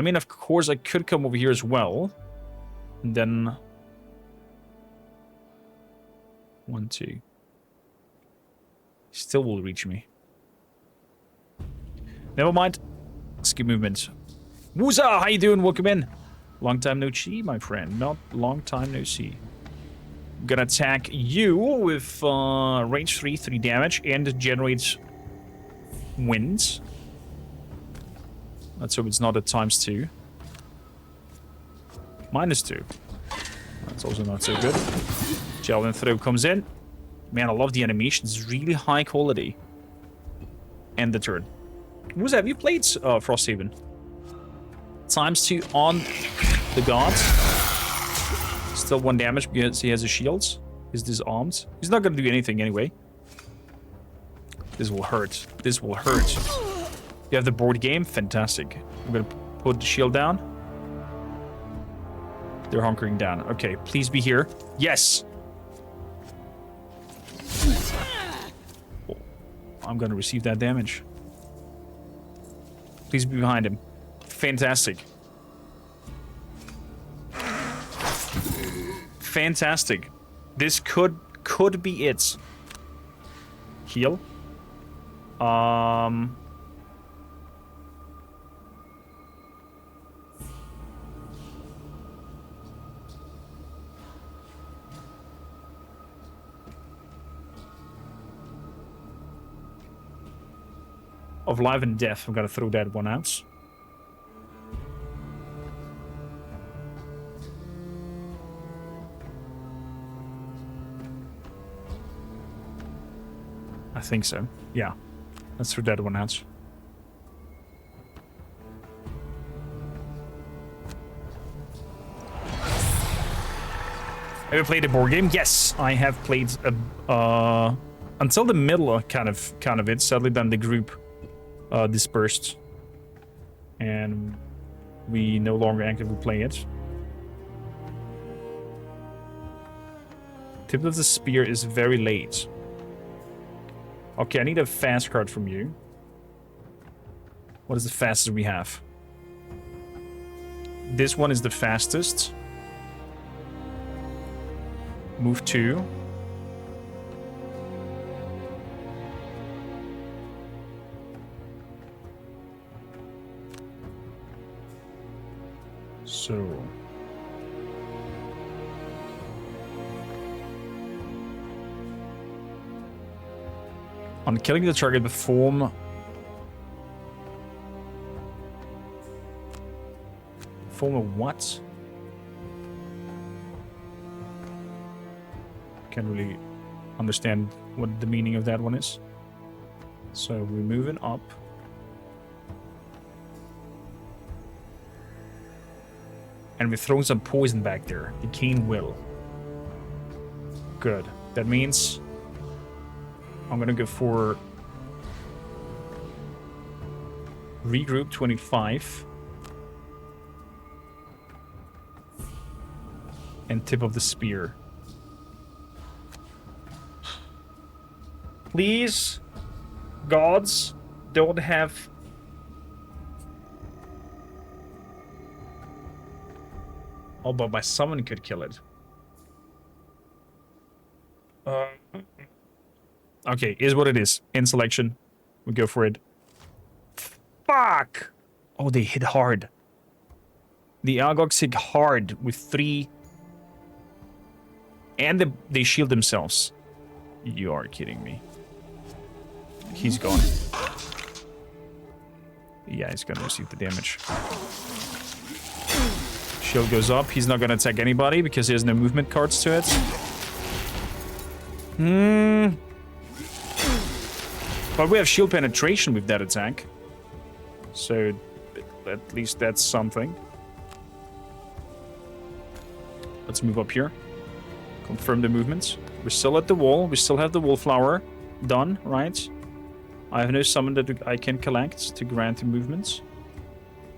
mean, of course, I could come over here as well. And then... 1, 2. Still will reach me. Never mind. Skip movement. Wooza, how you doing? Welcome in. Long time no see, my friend. Not long time no see. Gonna attack you with range 3, 3 damage, and generates winds. Let's hope it's not at ×2. -2. That's also not so good. Javelin throw comes in. Man, I love the animation. It's really high quality. End the turn. Who's have you played Frosthaven? ×2 on the god. Still 1 damage because he has his shields. He's disarmed. He's not gonna do anything anyway. This will hurt. This will hurt. You have the board game? Fantastic. I'm gonna put the shield down. They're hunkering down. Okay, please be here. Yes! Oh, I'm gonna receive that damage. Please be behind him. Fantastic. Fantastic. This could be it. Heal. Of life and death, I'm gonna throw that one out. I think so. Yeah. Let's throw that one out. Have you played a board game? Yes, I have played until the middle kind of it. Sadly, then the group dispersed, and we no longer actively play it. Tip of the Spear is very late. Okay, I need a fast card from you. What is the fastest we have? This one is the fastest. Move 2. So... on killing the target, perform... Form a what? Can't really understand what the meaning of that one is. So we're moving up. And we're throwing some poison back there. The Keen will. Good. That means I'm gonna go for regroup 25 and tip of the spear. Please, gods, don't have... Oh, but my summon could kill it. Okay, is what it is. In selection. We go for it. Fuck! Oh, they hit hard. The Argogs hit hard with 3. And they shield themselves. You are kidding me. He's gone. Yeah, he's gonna receive the damage. Shield goes up. He's not gonna attack anybody because he has no movement cards to it. But we have shield penetration with that attack. So at least that's something. Let's move up here. Confirm the movements. We're still at the wall. We still have the wallflower done, right? I have no summon that I can collect to grant the movements.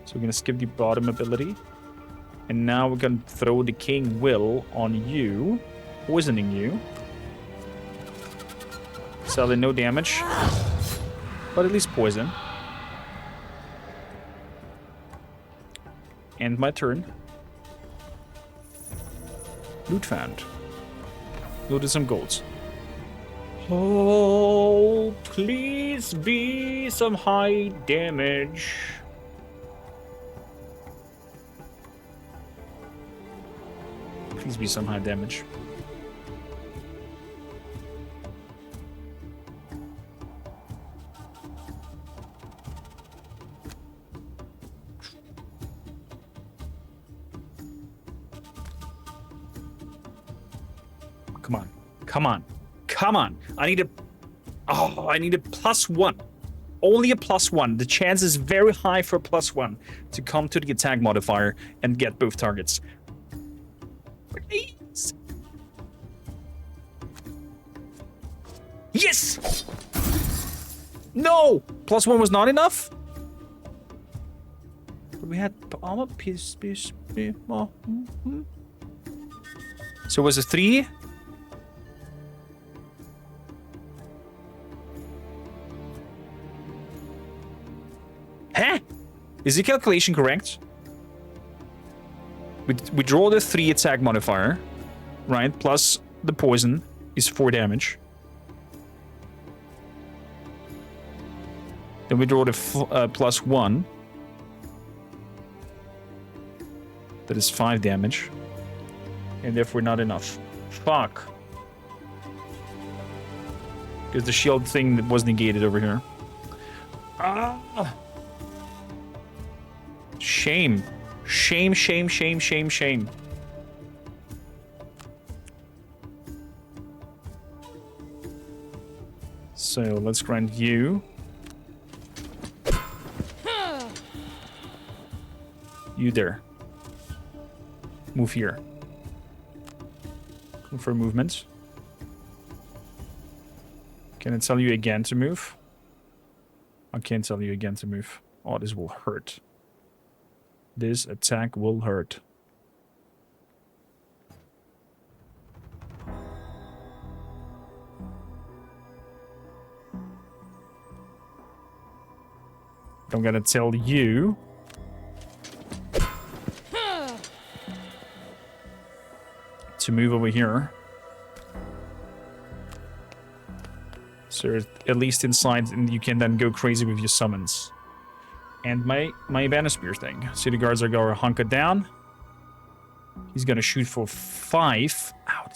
So we're gonna skip the bottom ability. And now we're gonna throw the King Will on you, poisoning you. Sadly, no damage. But at least poison. End my turn. Loot found. Looted some golds. Oh, please be some high damage. Please be some high damage. come on. Come on. Come on. I need a... Oh, I need a +1. Only a +1. The chance is very high for a +1 to come to the attack modifier and get both targets. Please. Yes! No! +1 was not enough? We had armor piece. So it was a 3? Huh? Is the calculation correct? We draw the 3 attack modifier, right? Plus the poison is 4 damage. Then we draw the +1. That is 5 damage. And therefore not enough. Fuck. Because the shield thing was negated over here. Ah. Shame. Shame, shame, shame, shame, shame. So let's grant you. You there. Move here. Confirm movement. Can I tell you again to move? I can't tell you again to move. Oh, this will hurt. This attack will hurt. I'm gonna tell you. To move over here. So at least inside, and you can then go crazy with your summons. And my banner spear thing. See, the guards are going hunkered down. He's gonna shoot for 5. Ow,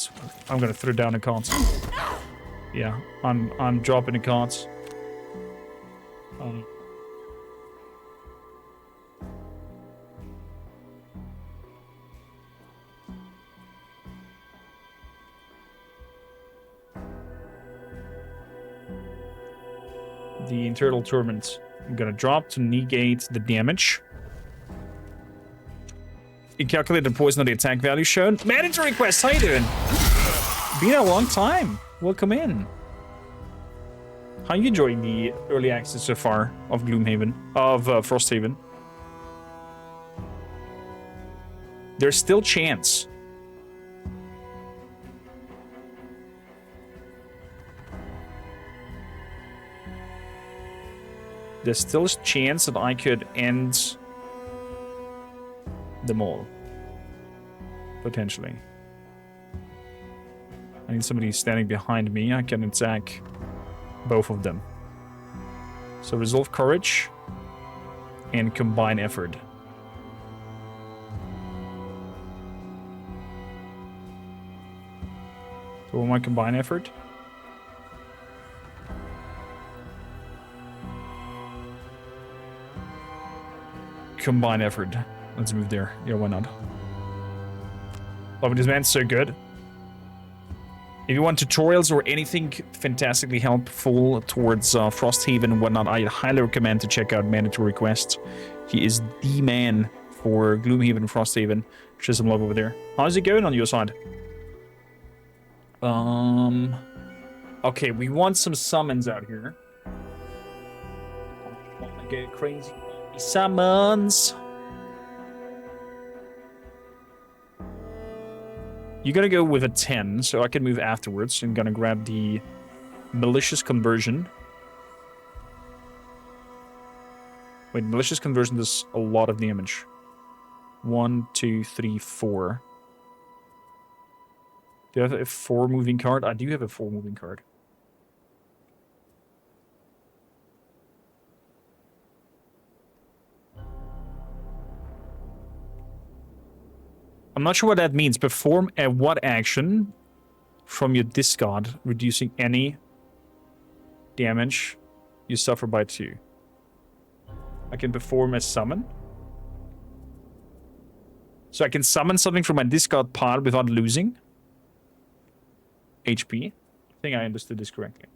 I'm gonna throw down the cards. Yeah, I'm dropping the cards. The Internal Torment. I'm gonna drop to negate the damage. You calculate the poison of the attack value shown. Mandatory quest, how you doing? Been a long time. Welcome in. How you enjoying the early access so far of Gloomhaven, of Frosthaven? There's still chance. There's still a chance that I could end them all. Potentially. I need somebody standing behind me. I can attack both of them. So resolve courage and combine effort. So what my combine effort? Combine effort. Let's move there. Yeah, why not? Oh, but this man's so good. If you want tutorials or anything fantastically helpful towards Frosthaven and whatnot, I highly recommend to check out Mandatory Quest. He is the man for Gloomhaven and Frosthaven. Show some love over there. How's it going on your side? Okay, we want some summons out here. I want to get crazy. Summons. You're gonna go with a 10, so I can move afterwards. I'm gonna grab the malicious conversion. Wait, malicious conversion does a lot of damage. 1, 2, 3, 4. Do I have a 4 moving card? I do have a 4 moving card. I'm not sure what that means. Perform a what action from your discard, reducing any damage you suffer by 2. I can perform a summon. So I can summon something from my discard pile without losing. HP. I think I understood this correctly.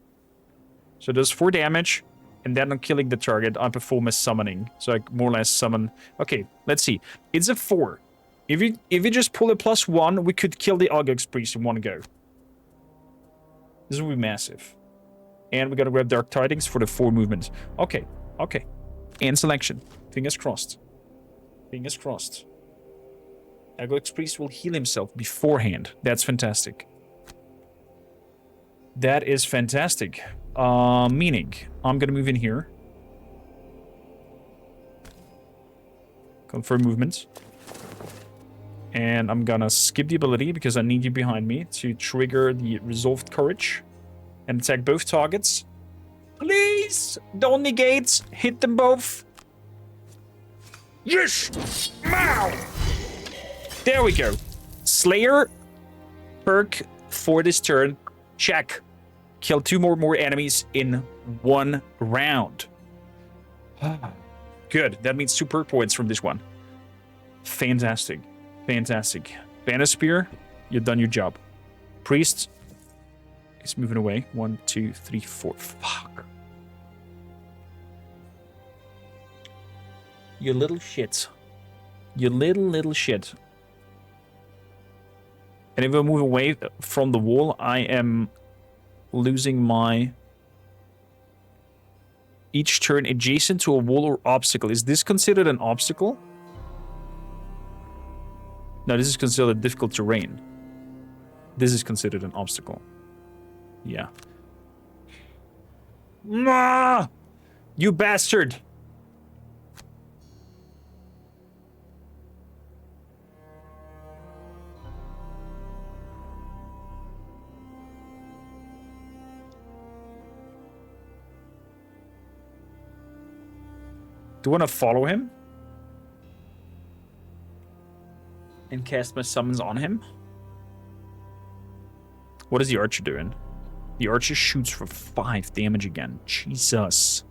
So it does 4 damage, and then on killing the target, I perform a summoning. So I more or less summon... Okay, let's see. It's a 4. If you just pull a +1, we could kill the Ogux Priest in one go. This will be massive. And we gotta grab Dark Tidings for the 4 movements. Okay, okay. And selection. Fingers crossed. Fingers crossed. Ogux Priest will heal himself beforehand. That's fantastic. That is fantastic. Meaning, I'm gonna move in here. Confirm movement. And I'm gonna skip the ability because I need you behind me to trigger the Resolved Courage. And attack both targets. Please! Don't negate. Hit them both. Yes! Wow! There we go. Slayer perk for this turn. Check. Kill 2 more enemies in 1 round. Good. That means 2 perk points from this one. Fantastic. Fantastic. Banner Spear, you've done your job. Priest is moving away. 1, 2, 3, 4. Fuck. You little shit. You little shit. And if I move away from the wall, I am losing my... Each turn adjacent to a wall or obstacle. Is this considered an obstacle? No, this is considered difficult terrain. This is considered an obstacle. Yeah. Nah! You bastard! Do I want to follow him? And cast my summons on him? What is the archer doing? The archer shoots for 5 damage again. Jesus.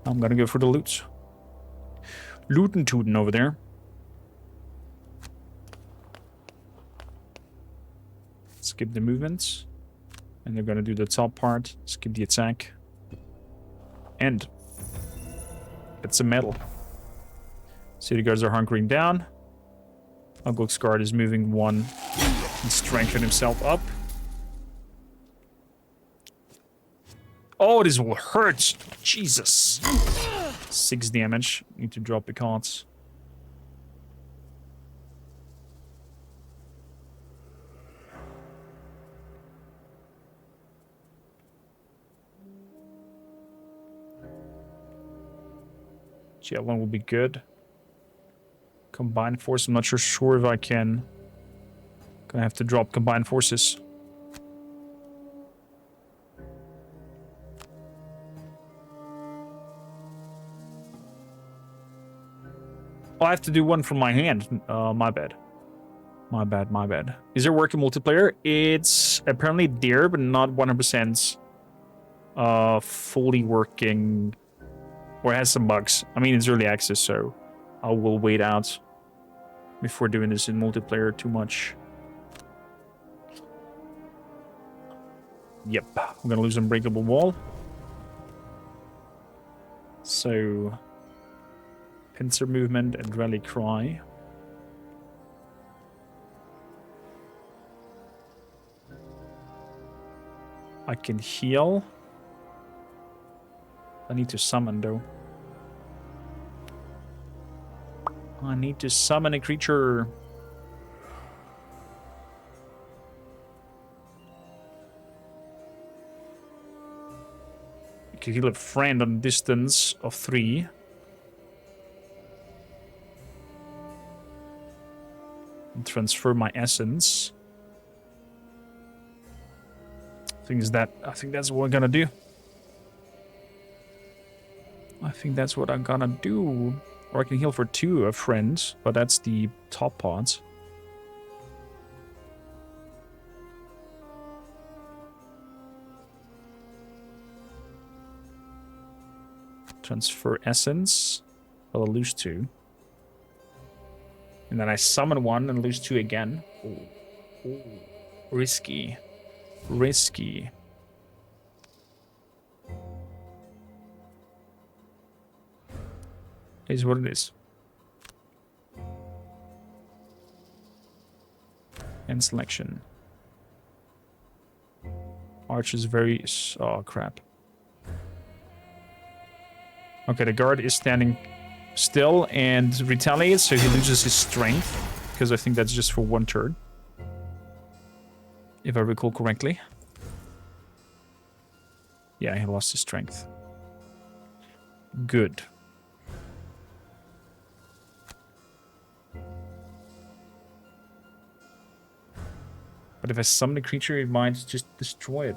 I'm gonna go for the loot. Lootin' tootin' over there. Skip the movements. And they're gonna do the top part. Skip the attack. End. It's a medal. City guards are hunkering down. Ogux guard is moving 1 and strengthen himself up. Oh, this will hurt. Jesus. 6 damage. Need to drop the cards. Javelin will be good. Combined force. I'm not sure if I can. Gonna have to drop combined forces. Oh, I have to do one from my hand. My bad. My bad. Is there working multiplayer? It's apparently there, but not 100% fully working. Or has some bugs. I mean, it's early access, so I will wait out before doing this in multiplayer too much. Yep, I'm gonna lose Unbreakable Wall. So... Pincer movement and rally cry. I can heal. I need to summon though. I need to summon a creature. I can heal a friend on a distance of 3. And transfer my essence. I think that's what I'm gonna do. I think that's what I'm gonna do. Or I can heal for 2 of friends, but that's the top part. Transfer essence. Well, I'll lose 2. And then I summon 1 and lose 2 again. Ooh. Ooh. Risky. Risky. Is what it is. And selection. Arch is very... Oh, crap. Okay, the guard is standing still and retaliates, so he loses his strength. Because I think that's just for 1 turn. If I recall correctly. Yeah, he lost his strength. Good. But if I summon a creature, it might just destroy it.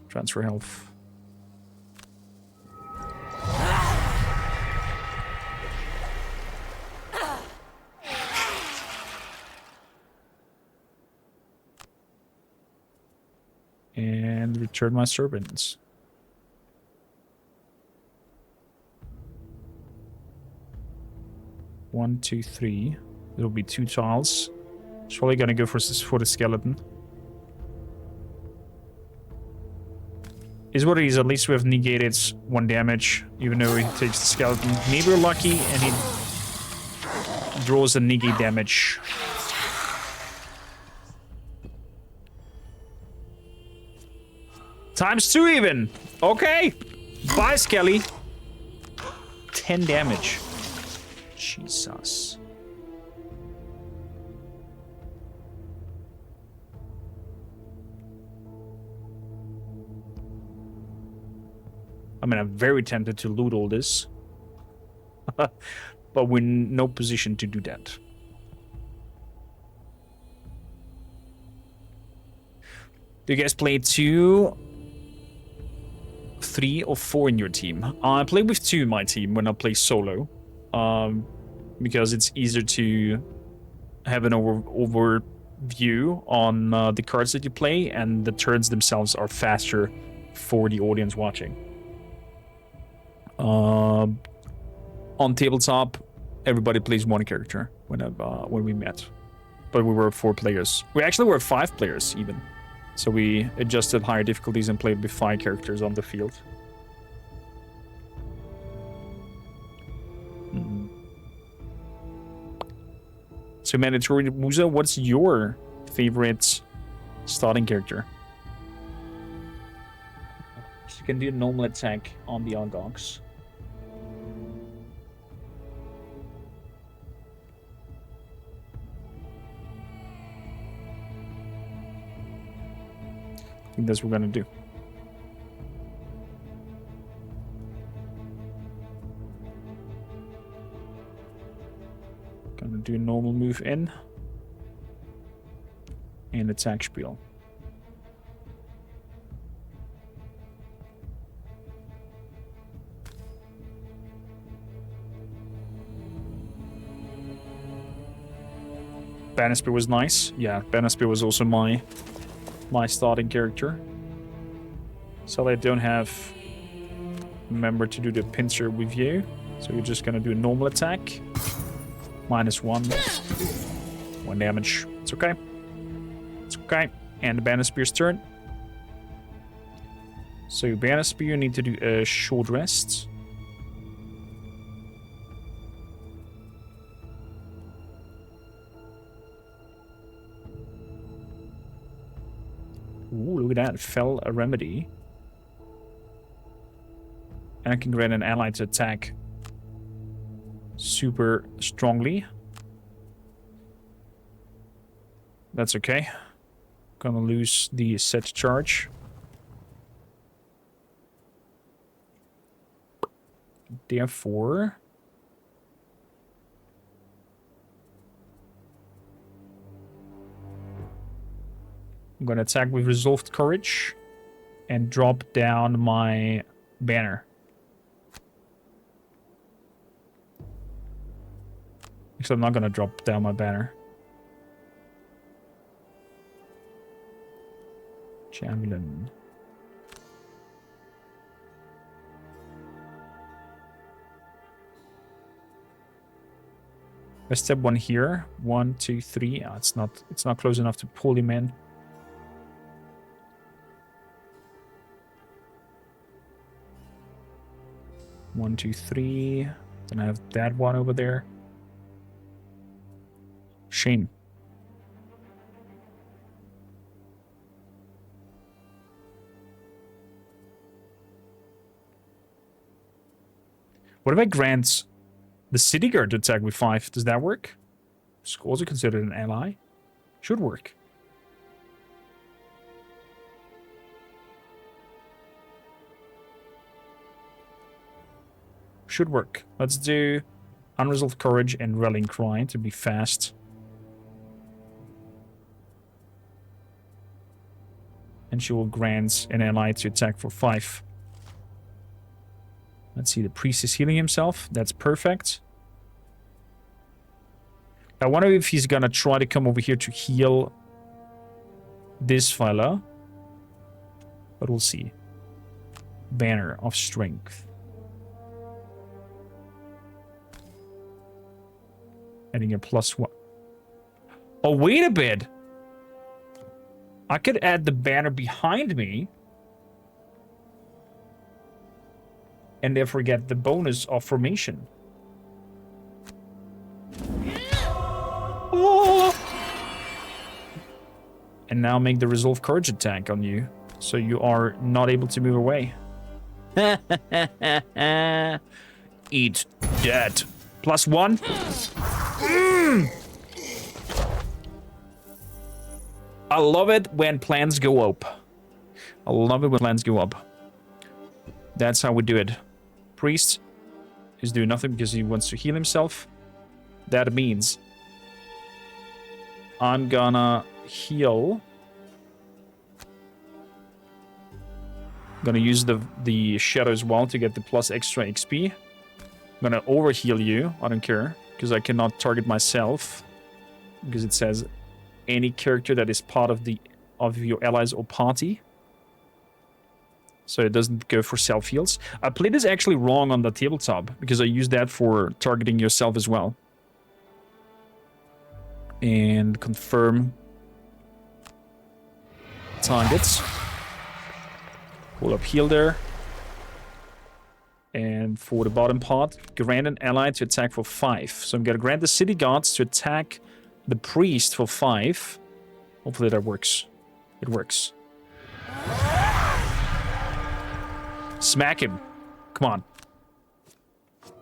Transfer health. And return my servants. One, 2, 3. It'll be 2 tiles. Probably gonna go for the skeleton. Is what it is. At least we have negated 1 damage, even though he takes the skeleton. Maybe we're lucky and he draws a negate damage. ×2 even. Okay. Bye, Skelly. 10 damage. Jesus. I mean, I'm very tempted to loot all this. But we're in no position to do that. Do you guys play 2, 3, or 4 in your team? I play with 2 in my team when I play solo. Because it's easier to have an overview on the cards that you play, and the turns themselves are faster for the audience watching. On tabletop, everybody plays 1 character when we met, but we were 4 players. We actually were 5 players even, so we adjusted higher difficulties and played with 5 characters on the field. So, Mandatory Musa, what's your favorite starting character? So you can do a normal attack on the Argogs. I think that's what we're gonna do. Gonna do a normal move in. And attack spiel. Banner Spear was nice. Yeah, Banner Spear was also my starting character. So I don't have remember to do the pincer with you. So we're just gonna do a normal attack. -1. 1 damage. It's okay. It's okay. And the Banner Spear's turn. So Banner Spear, need to do a short rest. Ooh, look at that. Fell a remedy. And I can grant an ally to attack super strongly. That's okay. Gonna lose the set charge. Therefore, I'm gonna attack with Resolved Courage and drop down my banner. Actually, I'm not gonna drop down my banner. Javelin. Let's step one here. 1, 2, 3. Oh, it's not close enough to pull him in. One, 2, 3. Then I have that one over there. Shame. What if I grant the city guard to attack with 5? Does that work? It's also considered an ally. Should work. Should work. Let's do Unresolved Courage and Rallying Cry to be fast. And she will grant an ally to attack for 5. Let's see, the priest is healing himself. That's perfect. I wonder if he's gonna try to come over here to heal this fella. But we'll see. Banner of Strength. Adding a +1. Oh, wait a bit. I could add the banner behind me. And therefore get the bonus of formation. Oh. And now make the Resolve Courage attack on you. So you are not able to move away. Eat that. +1. I love it when plans go up. I love it when plans go up. That's how we do it. Priest is doing nothing because he wants to heal himself. That means I'm gonna heal. Gonna use the shadow as well to get the plus extra XP. I'm gonna overheal you. I don't care because I cannot target myself because it says any character that is part of your allies or party. So it doesn't go for self heals. I played this actually wrong on the tabletop because I used that for targeting yourself as well. And confirm targets. Pull up heal there. And for the bottom part, grant an ally to attack for 5. So I'm gonna grant the city guards to attack the priest for 5. Hopefully that works. It works. Smack him. Come on.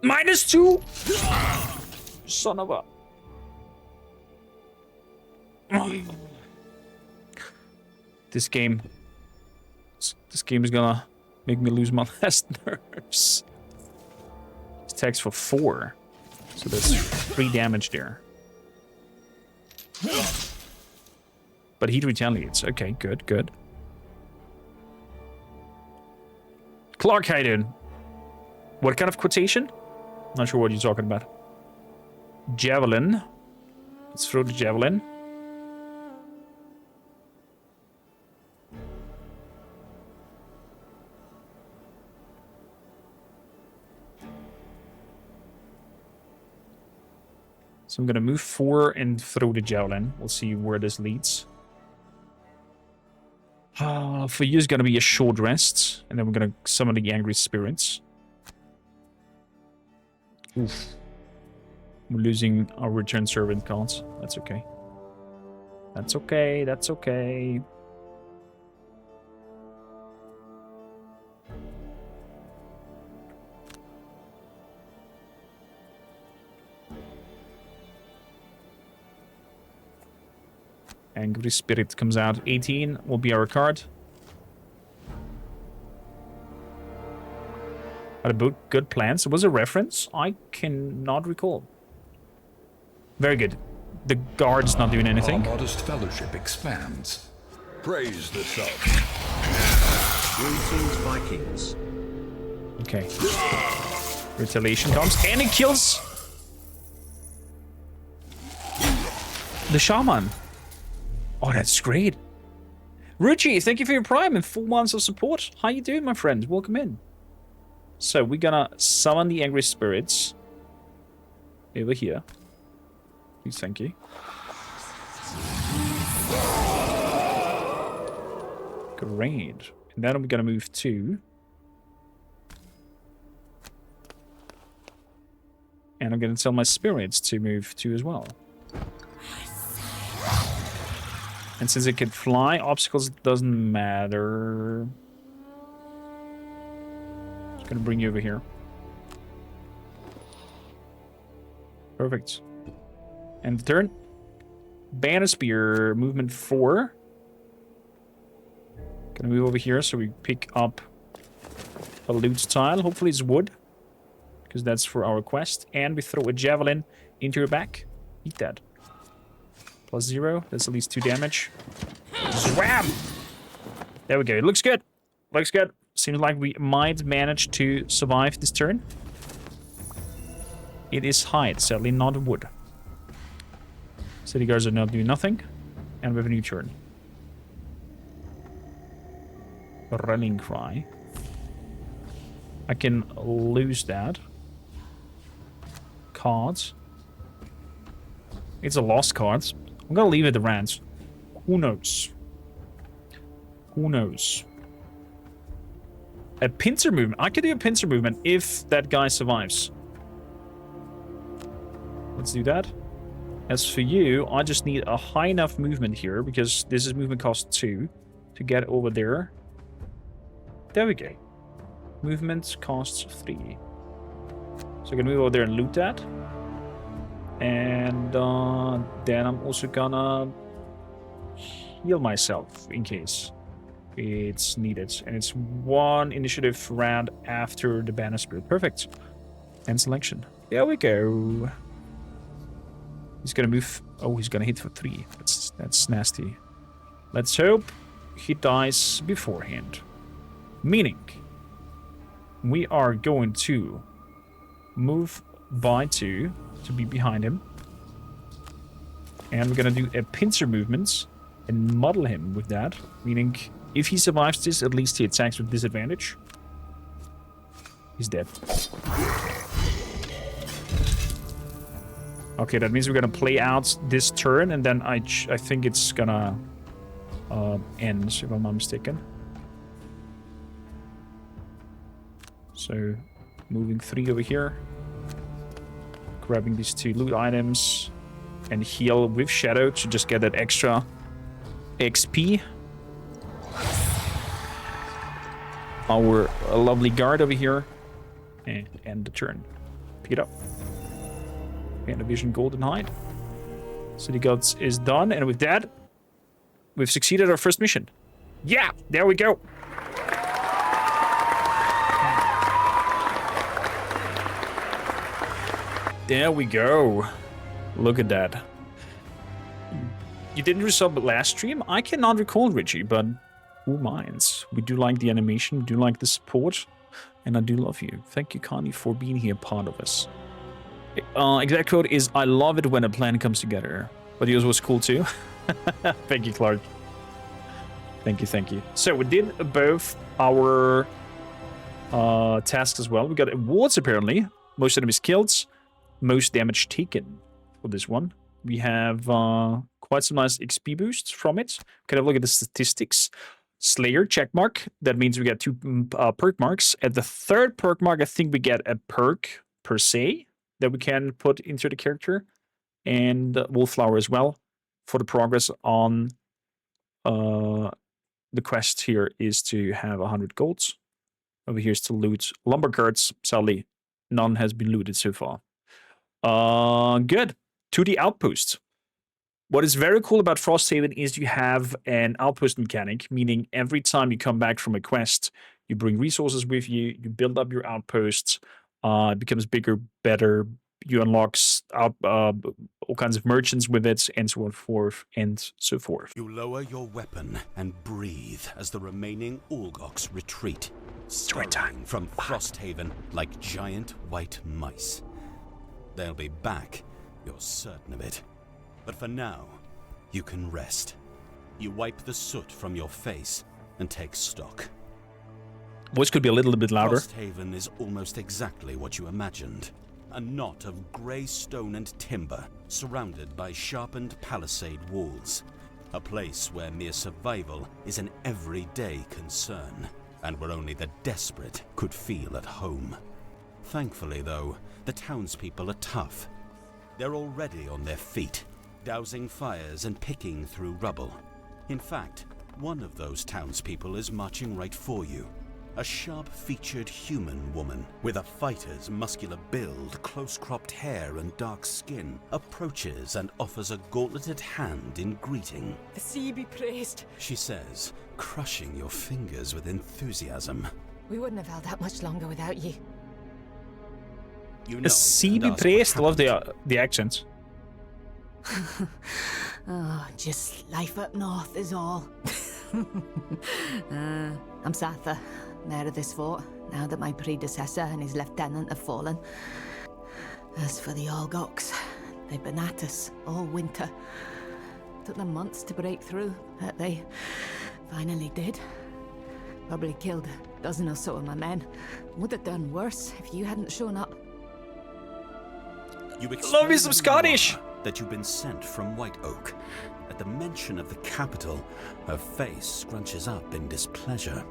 -2. Son of a... This game is gonna make me lose my last nerves. This attacks for 4. So that's 3 damage there. But he retaliates. Okay, good, good. Clark Hayden. What kind of quotation? Not sure what you're talking about. Javelin. Let's throw the javelin. So I'm gonna move 4 and throw the javelin. We'll see where this leads. For you, it's gonna be a short rest, and then we're gonna summon the angry spirits. Oof. We're losing our return servant cards. That's okay. That's okay. That's okay. Angry Spirit comes out. 18 will be our card. Are the good plans? Was a reference? I cannot recall. Very good. The guard's not doing anything. Our modest fellowship expands. Praise the sun. Greetings, Vikings. Okay. Retaliation comes and it kills. The shaman. Oh, that's great. Ruchi, thank you for your prime and 4 months of support. How you doing, my friend? Welcome in. So we're gonna summon the angry spirits over here. Please, thank you. Great. And then we're gonna move 2. And I'm gonna tell my spirits to move 2 as well. And since it can fly, obstacles doesn't matter. Just gonna bring you over here. Perfect. And the turn. Banner Spear, movement 4. Gonna move over here so we pick up a loot tile. Hopefully it's wood, because that's for our quest. And we throw a javelin into your back. Eat that. +0. That's at least 2 damage. Swam! There we go. It looks good. Looks good. Seems like we might manage to survive this turn. It is hide, sadly not wood. City guards are not doing nothing. And we have a new turn. Running cry. I can lose that. Cards. It's a lost card. I'm gonna leave it to Rance. Who knows? Who knows? A pincer movement. I could do a pincer movement if that guy survives. Let's do that. As for you, I just need a high enough movement here, because this is movement cost 2 to get over there. There we go. Movement costs 3. So I can move over there and loot that. And then I'm also gonna heal myself in case it's needed. And it's 1 initiative round after the Banner Spirit. Perfect. And selection. There we go. He's gonna move. Oh, he's gonna hit for 3. That's nasty. Let's hope he dies beforehand. Meaning, we are going to move by 2 to be behind him. And we're gonna do a pincer movement and muddle him with that. Meaning, if he survives this, at least he attacks with disadvantage. He's dead. Okay, that means we're gonna play out this turn, and then I think it's gonna end, if I'm not mistaken. So, moving 3 over here. Grabbing these 2 loot items. And heal with Shadow to just get that extra XP. Our lovely guard over here. And end the turn. Pick it up. And a Vision Golden Hide. City Gods is done. And with that, we've succeeded our first mission. Yeah, there we go. There we go. Look at that. You didn't resub last stream? I cannot recall, Richie, but who minds? We do like the animation, we do like the support, and I do love you. Thank you, Connie, for being here part of us. Exact quote is, I love it when a plan comes together. But yours was cool too. Thank you, Clark. Thank you, thank you. So we did both our tasks as well. We got awards, apparently. Most enemies killed. Most damage taken for this one. We have quite some nice XP boosts from it. Can have a look at the statistics. Slayer, check mark. That means we get 2 perk marks. At the 3rd perk mark, I think we get a perk per se that we can put into the character. And Wolfflower as well. For the progress on the quest here is to have 100 golds. Over here is to loot lumber carts. Sadly, none has been looted so far. Good. To the outpost. What is very cool about Frosthaven is you have an outpost mechanic, meaning every time you come back from a quest, you bring resources with you, you build up your outposts, it becomes bigger, better, you unlock all kinds of merchants with it, and so forth, and so forth. You lower your weapon and breathe as the remaining Orgoks retreat, scurrying from Frosthaven like giant white mice. They'll be back, you're certain of it. But for now, you can rest. You wipe the soot from your face and take stock. Voice could be a little bit louder. Frosthaven is almost exactly what you imagined. A knot of grey stone and timber, surrounded by sharpened palisade walls. A place where mere survival is an everyday concern, and where only the desperate could feel at home. Thankfully, though, the townspeople are tough. They're already on their feet, dousing fires and picking through rubble. In fact, one of those townspeople is marching right for you. A sharp-featured human woman with a fighter's muscular build, close-cropped hair and dark skin approaches and offers a gauntleted hand in greeting. The sea be praised. She says, crushing your fingers with enthusiasm. We wouldn't have held out much longer without you. You know, The sea be praised. I love the accents. Oh, just life up north is all. I'm Satha, mayor of this fort, now that my predecessor and his lieutenant have fallen. As for the Olgoks, they've been at us all winter. Took them months to break through, but they finally did. Probably killed a dozen or so of my men. Would have done worse if you hadn't shown up. You Love me some explain Scottish. that you've been sent from White Oak. At the mention of the capital, her face scrunches up in displeasure.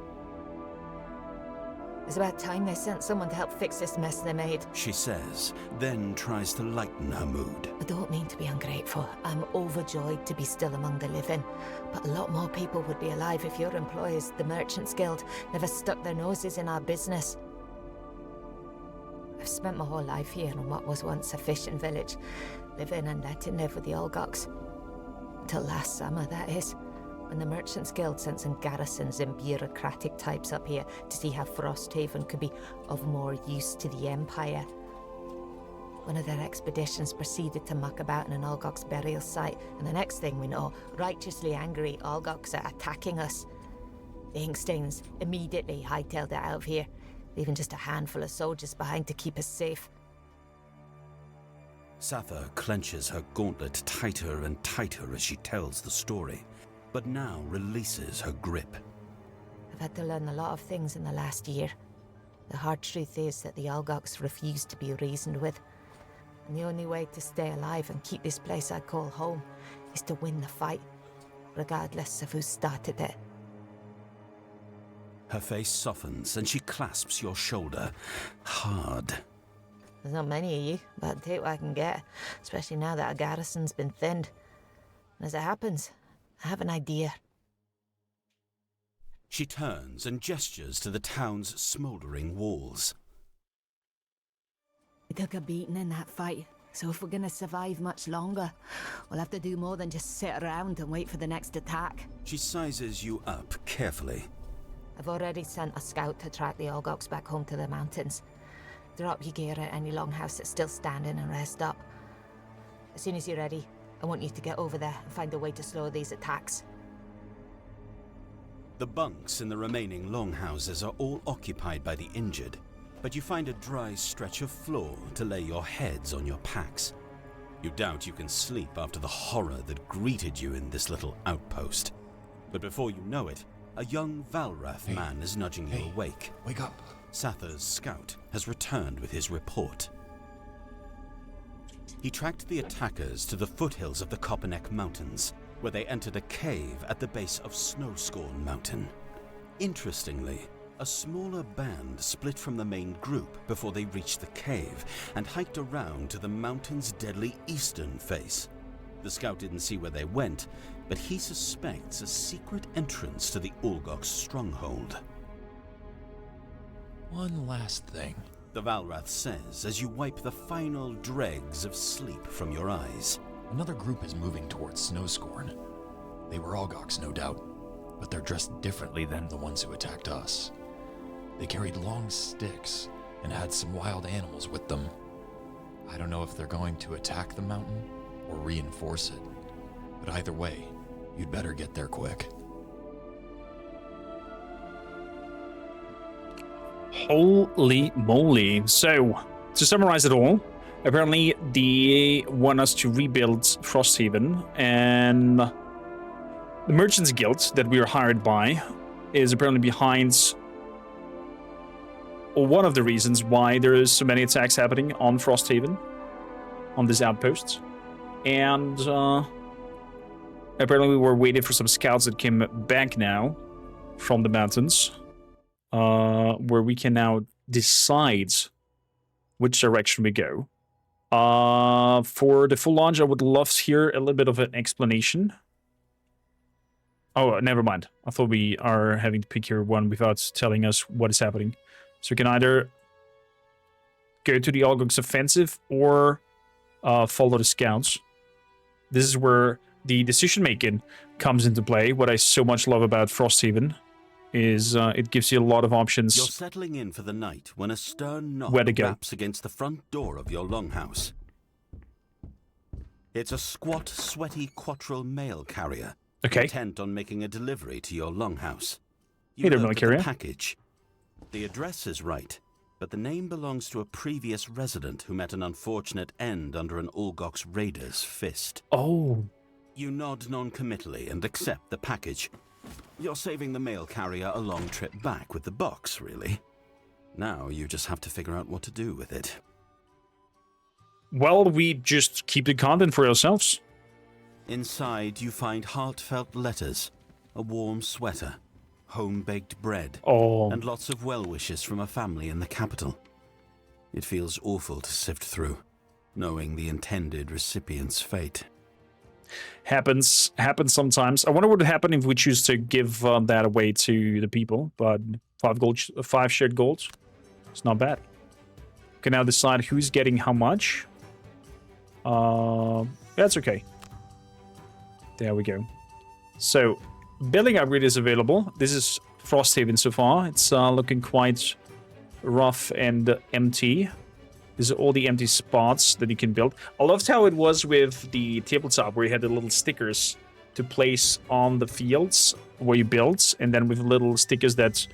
It's about time they sent someone to help fix this mess they made. She says, then tries to lighten her mood. I don't mean to be ungrateful. I'm overjoyed to be still among the living. But a lot more people would be alive if your employers, the Merchants Guild, never stuck their noses in our business. I've spent my whole life here in what was once a fishing village, living and letting live with the Olgoks. Until last summer, that is, when the Merchants Guild sent some garrisons and bureaucratic types up here to see how Frosthaven could be of more use to the Empire. One of their expeditions proceeded to muck about in an Olgok's burial site, and the next thing we know, righteously angry Olgoks are attacking us. The Inkstains immediately hightailed it out of here, leaving just a handful of soldiers behind to keep us safe. Satha clenches her gauntlet tighter and tighter as she tells the story, but now releases her grip. I've had to learn a lot of things in the last year. The hard truth is that the Olgoks refuse to be reasoned with. And the only way to stay alive and keep this place I call home is to win the fight, regardless of who started it. Her face softens and she clasps your shoulder hard. There's not many of you, but I'll take what I can get, especially now that our garrison's been thinned. And as it happens, I have an idea. She turns and gestures to the town's smouldering walls. We took a beating in that fight, so if we're gonna survive much longer, we'll have to do more than just sit around and wait for the next attack. She sizes you up carefully. I've already sent a scout to track the Olgoks back home to the mountains. Drop your gear at any longhouse that's still standing and rest up. As soon as you're ready, I want you to get over there and find a way to slow these attacks. The bunks in the remaining longhouses are all occupied by the injured, but you find a dry stretch of floor to lay your heads on your packs. You doubt you can sleep after the horror that greeted you in this little outpost. But before you know it, a young Valrath man is nudging you awake. Wake up. Satha's scout has returned with his report. He tracked the attackers to the foothills of the Kopanek Mountains, where they entered a cave at the base of Snowscorn Mountain. Interestingly, a smaller band split from the main group before they reached the cave and hiked around to the mountain's deadly eastern face. The scout didn't see where they went, but he suspects a secret entrance to the Olgok's stronghold. One last thing. The Valrath says as you wipe the final dregs of sleep from your eyes. Another group is moving towards Snowscorn. They were Olgoks, no doubt, but they're dressed differently than the ones who attacked us. They carried long sticks and had some wild animals with them. I don't know if they're going to attack the mountain or reinforce it, but either way, you'd better get there quick. Holy moly. So, to summarize it all, Apparently, they want us to rebuild Frosthaven, and the Merchants Guild that we are hired by is apparently behind one of the reasons why there is so many attacks happening on Frosthaven, on this outpost. And apparently we were waiting for some scouts that came back now from the mountains, where we can now decide which direction we go. For the full launch, I would love to hear a little bit of an explanation. Oh, never mind. I thought we are having to pick here one without telling us what is happening. So we can either go to the Algox offensive or follow the scouts. This is where the decision-making comes into play. What I so much love about Frosthaven is it gives you a lot of options. You're settling in for the night when a stern knock Where to go. raps against the front door of your longhouse. It's a squat, sweaty quattro mail carrier, Okay. intent on making a delivery to your longhouse. Hey there, look mail at the carrier. package. The address is right, but the name belongs to a previous resident who met an unfortunate end under an Olgox raider's fist. Oh. You nod non-committally and accept the package. You're saving the mail carrier a long trip back with the box, really. Now you just have to figure out what to do with it. Well, we just keep the content for ourselves. Inside, you find heartfelt letters, a warm sweater, home-baked bread, Oh. and lots of well wishes from a family in the capital. It feels awful to sift through, knowing the intended recipient's fate. Happens sometimes. I wonder what would happen if we choose to give that away to the people. But 5 shared gold. It's not bad. We can now decide who's getting how much. That's okay. There we go. So, building upgrade is available. This is Frosthaven so far. It's looking quite rough and empty. These are all the empty spots that you can build. I loved how it was with the tabletop, where you had the little stickers to place on the fields where you build, and then with little stickers that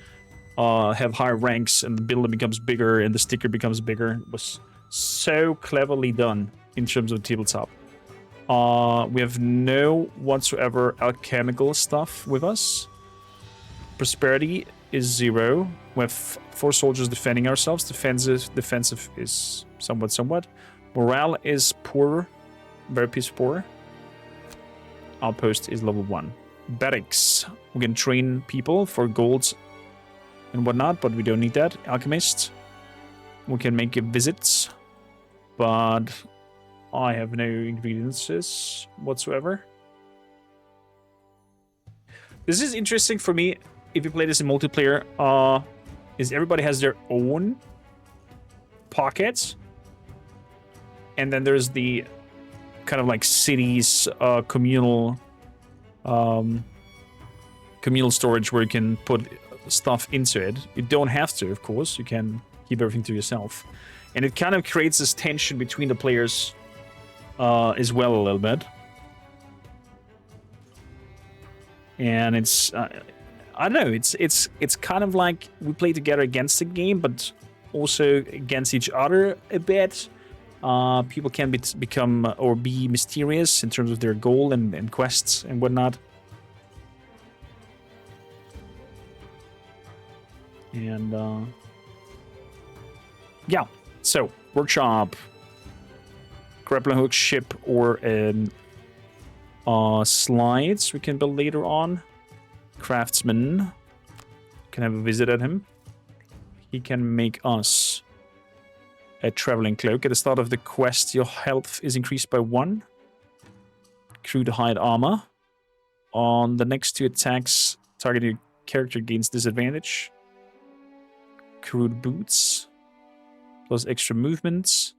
have higher ranks, and the building becomes bigger, and the sticker becomes bigger. It was so cleverly done in terms of tabletop. We have no whatsoever alchemical stuff with us. Prosperity is 0. We have 4 soldiers defending ourselves. Defensive is somewhat. Morale is poor. Very piss poor. Outpost is level 1. Barracks. We can train people for gold and whatnot, but we don't need that. Alchemist. We can make visits, but I have no ingredients whatsoever. This is interesting for me. If you play this in multiplayer, is everybody has their own pockets, and then there's the kind of like cities communal storage where you can put stuff into it. You don't have to, of course. You can keep everything to yourself, and it kind of creates this tension between the players as well a little bit. And it's I don't know, it's kind of like we play together against the game, but also against each other a bit. People can become or be mysterious in terms of their goal and quests and whatnot. And yeah, so workshop, grappling hook, ship, or an slides we can build later on. Craftsman, can have a visit at him. He can make us a traveling cloak. At the start of the quest, your health is increased by 1. Crude hide armor. On the next 2 attacks, targeted character gains disadvantage. Crude boots, plus extra movements.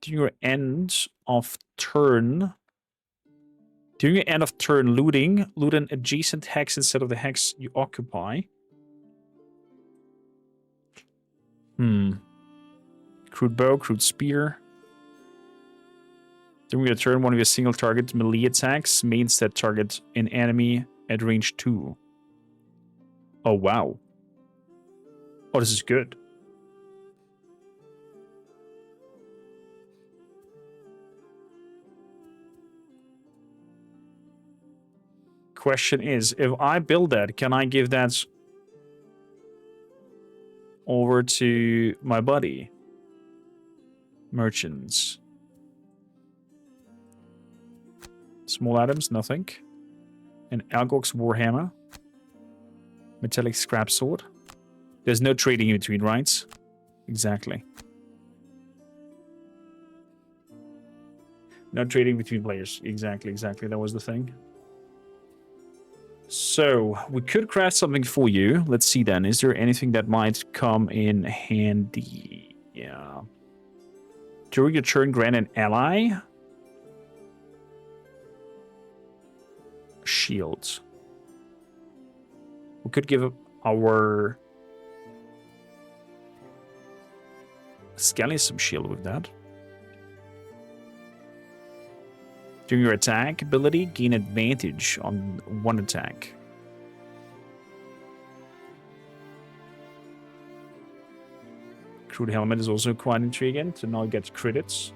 During your end of turn, looting. Loot an adjacent hex instead of the hex you occupy. Crude bow, crude spear. During your turn, one of your single target melee attacks means that target an enemy at range 2. Oh, wow. Oh, this is good. question is, if I build that, can I give that over to my buddy? Merchants. Small items, nothing. An Algok's Warhammer. Metallic scrap sword. There's no trading in between, right? Exactly. No trading between players. Exactly. That was the thing. So, we could craft something for you. Let's see then. Is there anything that might come in handy? Yeah. During your turn, grant an ally. Shields. We could give our Skelly some shield with that. During your attack ability, gain advantage on one attack. Crude helmet is also quite intriguing, so now you get credits.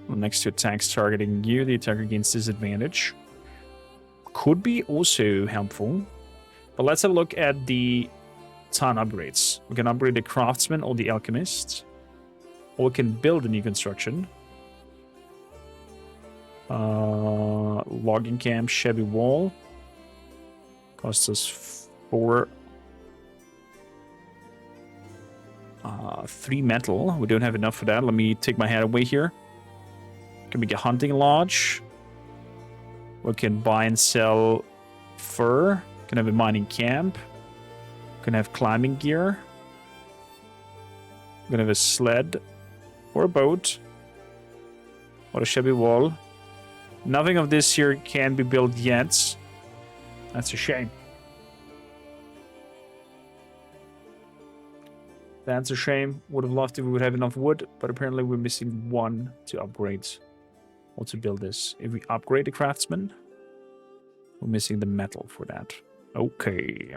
Next to attacks targeting you, the attacker gains disadvantage. Could be also helpful. But let's have a look at the town upgrades. We can upgrade the craftsman or the alchemist. Or we can build a new construction. Logging camp, shabby wall. Costs us 4. 3 metal. We don't have enough for that. Let me take my head away here. Can make a hunting lodge. We can buy and sell fur. Can have a mining camp. Can have climbing gear. We're gonna have a sled or a boat or a shabby wall. Nothing of this here can be built yet. That's a shame. That's a shame. Would have loved if we would have enough wood, but apparently we're missing 1 to upgrade or to build this. If we upgrade the craftsman, we're missing the metal for that. Okay.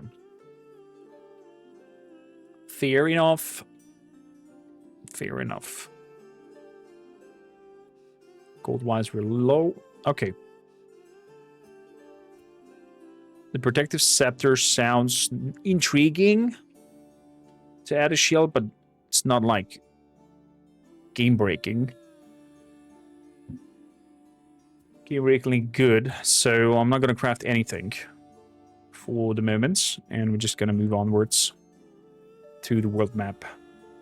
Fair enough. Fair enough. Gold-wise, we're low. Okay. The protective scepter sounds intriguing to add a shield, but it's not like game-breaking. Game-breakingly good, so I'm not going to craft anything for the moment, and we're just going to move onwards to the world map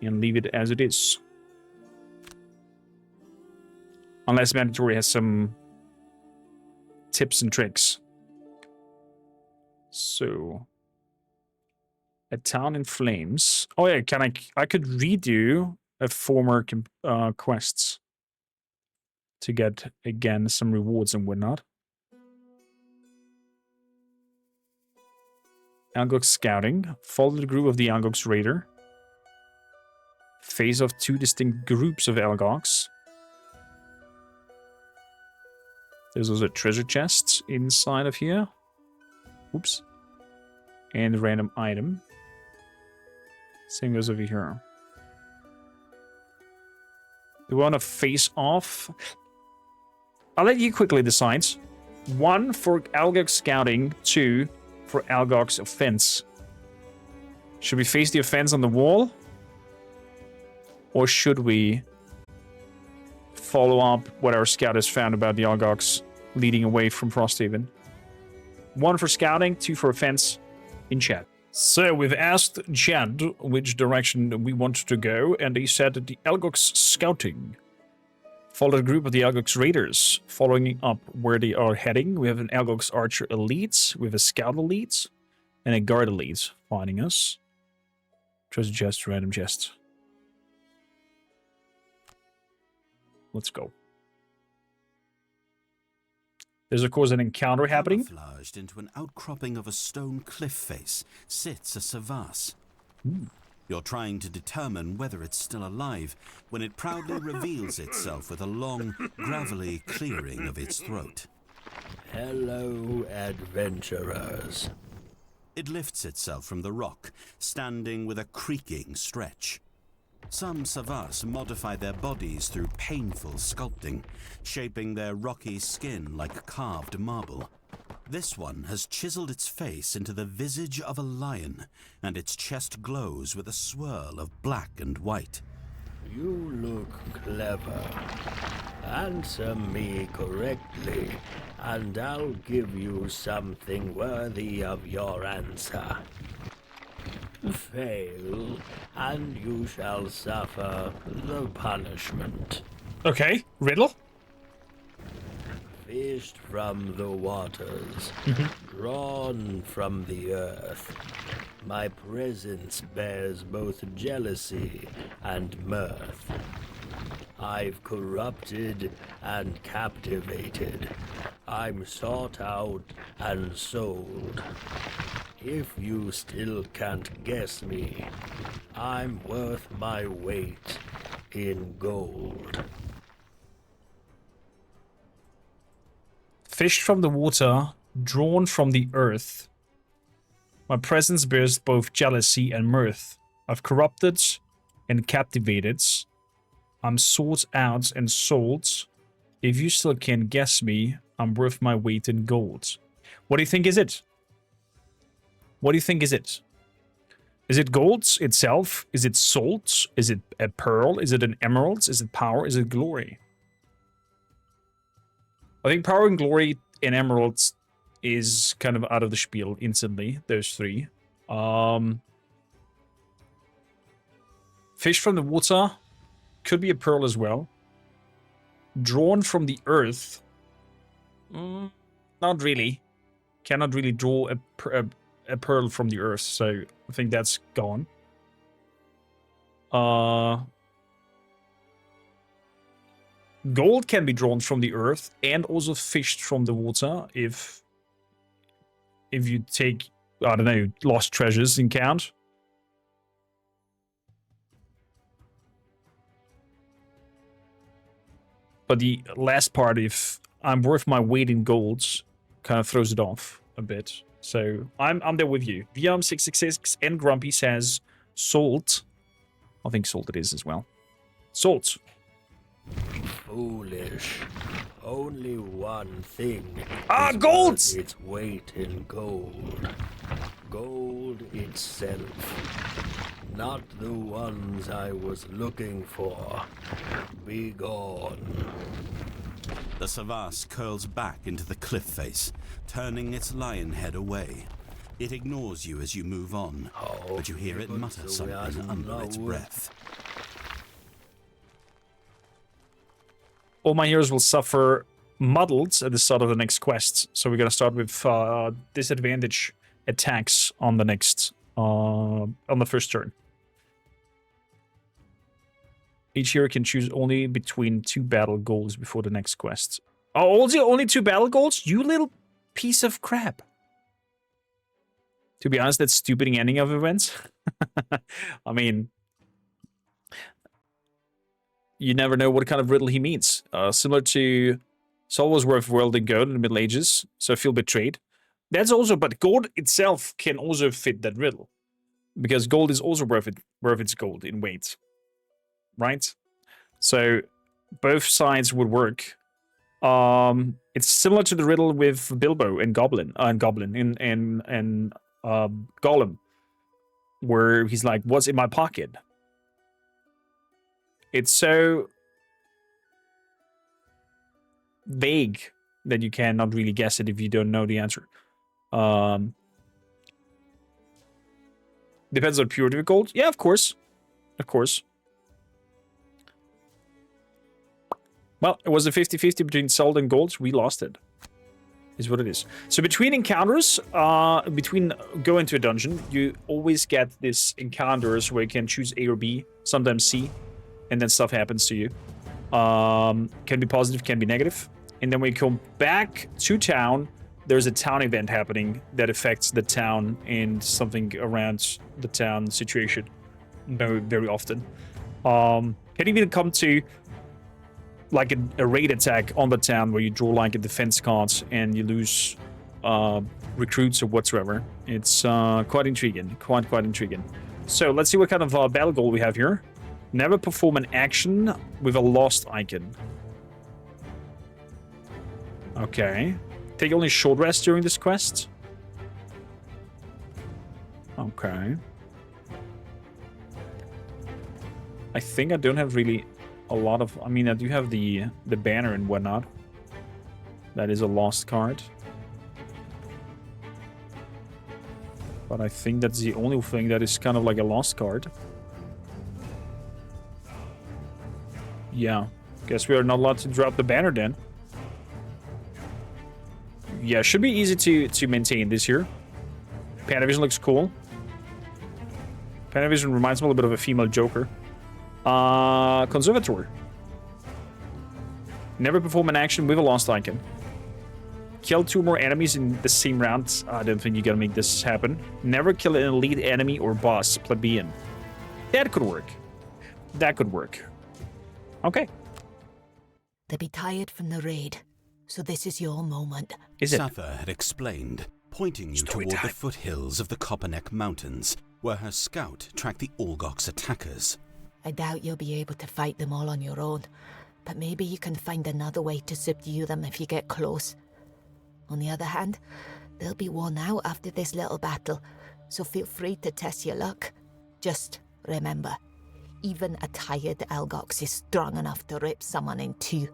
and leave it as it is. Unless Mandatory has some tips and tricks. So, a town in flames. Oh yeah, I could redo a former quests to get again some rewards and whatnot. Algok scouting. Follow the group of the Algok's raider. Face off 2 distinct groups of Algoks. There's also treasure chests inside of here. Oops. And a random item. Same goes over here. Do we want to face off? I'll let you quickly decide. 1 for Algok scouting, 2 for Algok's offense. Should we face the offense on the wall? Or should we follow up what our scout has found about the Algoks leading away from Frosthaven? 1 for scouting, 2 for offense in chat. So we've asked chat which direction we want to go, and they said that the Algoks scouting. Follow the group of the Algoks raiders, following up where they are heading. We have an Algoks archer elite, we have a scout elite, and a guard elite finding us. Treasure chest, random chest. Let's go. There's of course an encounter happening. Camouflaged into an outcropping of a stone cliff face sits a Savas. You're trying to determine whether it's still alive when it proudly reveals itself with a long, gravelly clearing of its throat. Hello, adventurers. It lifts itself from the rock, standing with a creaking stretch. Some Savas modify their bodies through painful sculpting, shaping their rocky skin like carved marble. This one has chiseled its face into the visage of a lion, and its chest glows with a swirl of black and white. You look clever. Answer me correctly, and I'll give you something worthy of your answer. Fail, and you shall suffer the punishment. Okay, riddle? Fished from the waters, drawn from the earth. My presence bears both jealousy and mirth. I've corrupted and captivated. I'm sought out and sold. If you still can't guess me, I'm worth my weight in gold. Fished from the water, drawn from the earth. My presence bears both jealousy and mirth. I've corrupted and captivated. I'm sought out and sold. If you still can't guess me, I'm worth my weight in gold. What do you think is it? What do you think is it? Is it gold itself? Is it salt? Is it a pearl? Is it an emerald? Is it power? Is it glory? I think power and glory and emeralds is kind of out of the spiel instantly. Those three. Fish from the water. Could be a pearl as well. Drawn from the earth. Not really. Cannot really draw a pearl from the earth, so I think that's gone. Gold can be drawn from the earth and also fished from the water if you take, I don't know, lost treasures in count. But the last part, if I'm worth my weight in gold, kind of throws it off a bit. So I'm there with you. VM666 and Grumpy says salt. I think salt it is as well. Salt. Foolish. Only one thing. Gold! Its weight in gold. Gold itself. Not the ones I was looking for. Be gone. The Savas curls back into the cliff face, turning its lion head away. It ignores you as you move on, but you hear it mutter something under its breath. All my heroes will suffer muddled at the start of the next quest. So we're gonna start with disadvantage attacks on the next on the first turn. Each hero can choose only between 2 battle goals before the next quest. Oh, also only 2 battle goals? You little piece of crap. To be honest, that's stupid ending of events. I mean, you never know what kind of riddle he means. Similar to Saul was worth world in gold in the Middle Ages, so I feel betrayed. That's also, but gold itself can also fit that riddle. Because gold is also worth its gold in weight. Right? So both sides would work. It's similar to the riddle with Bilbo and Gollum, where he's like, "What's in my pocket?" It's so vague that you cannot really guess it if you don't know the answer. Depends on purity of gold. Yeah, of course. Of course. Well, it was a 50-50 between salt and gold. We lost it. Is what it is. So between encounters, between go into a dungeon, you always get this encounters where you can choose A or B, sometimes C, and then stuff happens to you. Can be positive, can be negative. And then when you come back to town, there's a town event happening that affects the town and something around the town situation very, very often. Can even come to like a raid attack on the town where you draw like a defense card and you lose recruits or whatsoever. It's quite intriguing. Quite intriguing. So let's see what kind of battle goal we have here. Never perform an action with a lost icon. Okay. Take only short rest during this quest. Okay. I think I don't have really a lot of... I mean, I do have the banner and whatnot. That is a lost card. But I think that's the only thing that is kind of like a lost card. Yeah. Guess we are not allowed to drop the banner then. Yeah, should be easy to maintain this here. Panavision looks cool. Panavision reminds me a little bit of a female Joker. Conservator. Never perform an action with a lost icon. Kill 2 more enemies in the same round. I don't think you're gonna make this happen. Never kill an elite enemy or boss, plebeian. That could work. That could work. Okay. They be tired from the raid, so this is your moment. Is it? Satha had explained, pointing you Story toward time. the foothills of the Copperneck Mountains, where her scout tracked the Olgok's attackers. I doubt you'll be able to fight them all on your own, but maybe you can find another way to subdue them if you get close. On the other hand, they'll be worn out after this little battle, so feel free to test your luck. Just remember, even a tired Algox is strong enough to rip someone in two.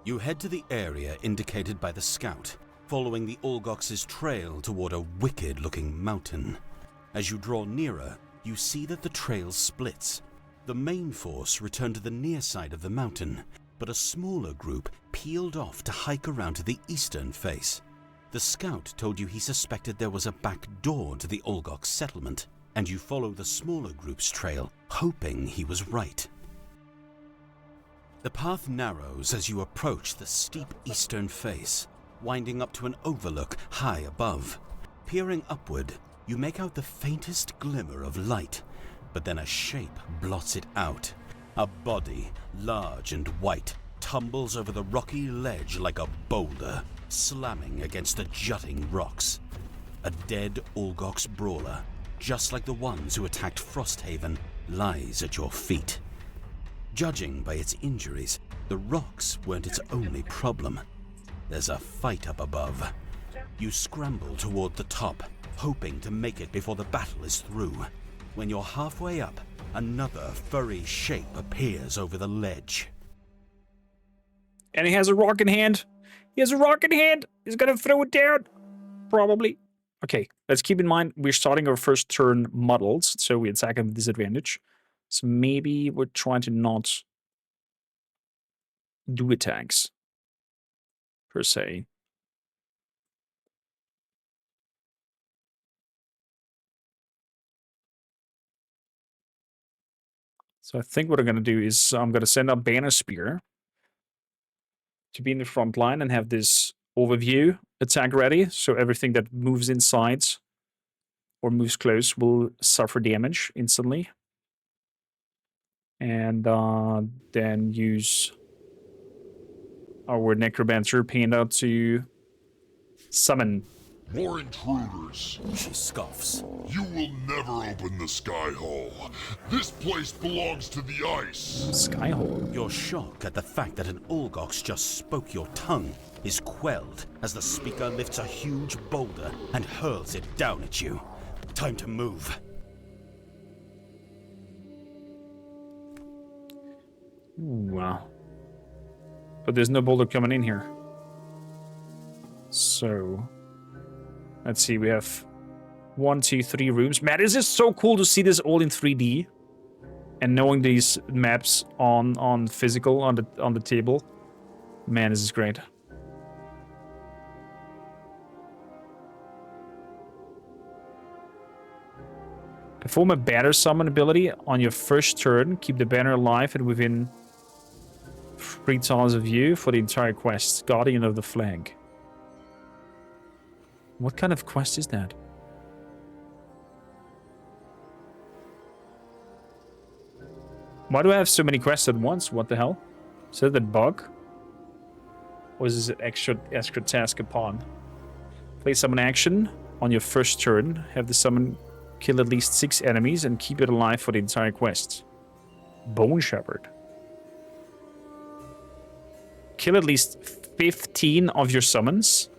You head to the area indicated by the scout, following the Olgox's trail toward a wicked-looking mountain. As you draw nearer, you see that the trail splits. The main force returned to the near side of the mountain, but a smaller group peeled off to hike around to the eastern face. The scout told you he suspected there was a back door to the Olgox settlement, and you follow the smaller group's trail, hoping he was right. The path narrows as you approach the steep eastern face, winding up to an overlook high above. Peering upward, you make out the faintest glimmer of light, but then a shape blots it out. A body, large and white, tumbles over the rocky ledge like a boulder, slamming against the jutting rocks. A dead Olgox brawler, just like the ones who attacked Frosthaven, lies at your feet. Judging by its injuries, the rocks weren't its only problem. There's a fight up above. You scramble toward the top, hoping to make it before the battle is through. When you're halfway up, another furry shape appears over the ledge. And he has a rock in hand. He has a rock in hand. He's gonna throw it down. Probably. Okay, let's keep in mind we're starting our first turn muddled, so we attack at disadvantage. So maybe we're trying to not do attacks, per se. So I think what I'm going to do is I'm going to send up Banner Speer to be in the front line and have this overview attack ready. So everything that moves inside or moves close will suffer damage instantly. And then use our Necromancer Panda to summon. More intruders. She scoffs. You will never open the sky hole. This place belongs to the ice. Skyhole. Your shock at the fact that an Olgox just spoke your tongue is quelled as the speaker lifts a huge boulder and hurls it down at you. Time to move. Ooh, wow. But there's no boulder coming in here. So, let's see, we have 1, 2, 3 rooms. Man, this is so cool to see this all in 3D. And knowing these maps on physical on the table. Man, this is great. Perform a banner summon ability on your first turn. Keep the banner alive and within 3 tiles of view for the entire quest. Guardian of the Flag. What kind of quest is that? Why do I have so many quests at once? What the hell? Is that a bug? Or is this an extra task upon? Play summon action on your first turn. Have the summon kill at least 6 enemies and keep it alive for the entire quest. Bone Shepherd. Kill at least 15 of your summons.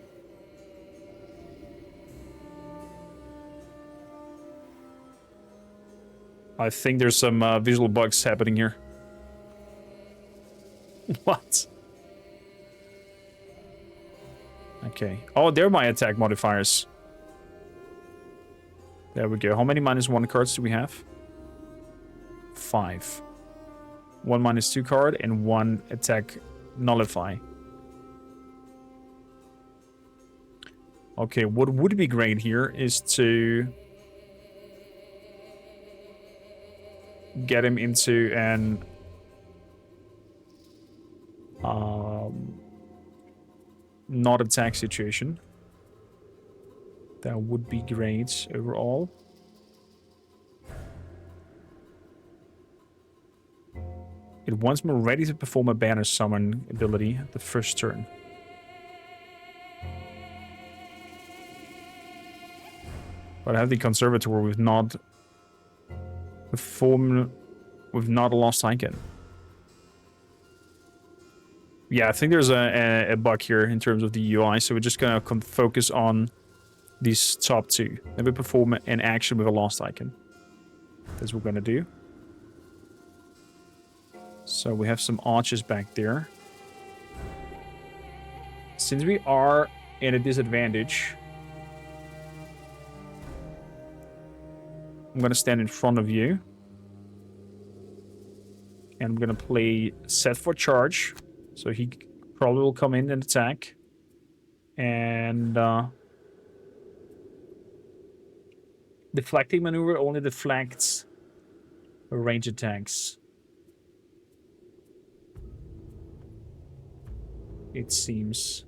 I think there's some visual bugs happening here. What? Okay. Oh, they're my attack modifiers. There we go. How many -1 cards do we have? 5. 1 -2 card and 1 attack nullify. Okay, what would be great here is to get him into an not attack situation. That would be great overall. It wants me ready to perform a banner summon ability the first turn. But I have the conservator with not a lost icon. Yeah, I think there's a bug here in terms of the UI, so we're just gonna focus on these top 2. Maybe perform an action with a lost icon. That's what we're gonna do. So we have some archers back there. Since we are in a disadvantage, I'm gonna stand in front of you. And I'm gonna play set for charge. So he probably will come in and attack. And deflecting maneuver only deflects range attacks. It seems.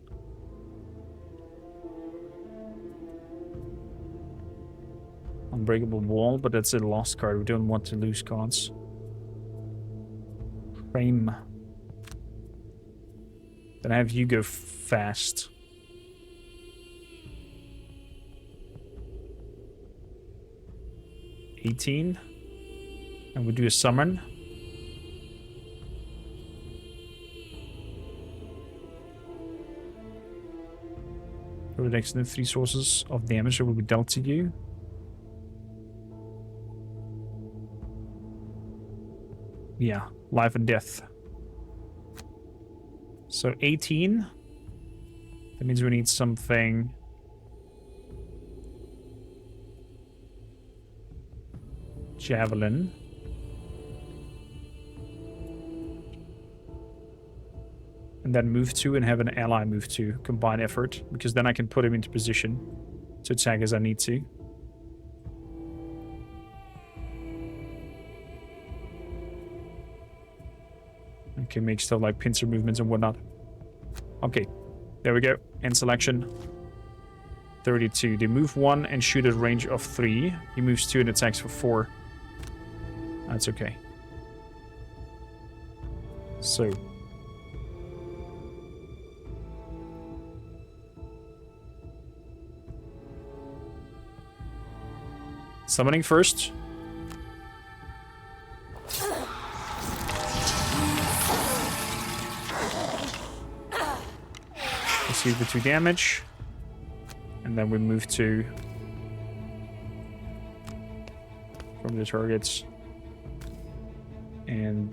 Unbreakable wall, but that's a lost card. We don't want to lose cards. Frame. Then I have you go fast. $18. And we do a summon. For the next 3 sources of damage that will be dealt to you. Yeah, life and death. So 18. That means we need something. Javelin. And then move 2 and have an ally move 2. Combine effort. Because then I can put him into position to attack as I need to. Okay, make stuff like pincer movements and whatnot. Okay, there we go. End selection. 32. They move 1 and shoot at range of 3. He moves 2 and attacks for 4. That's okay. So. Summoning first. Receive the 2 damage. And then we move 2 from the targets. And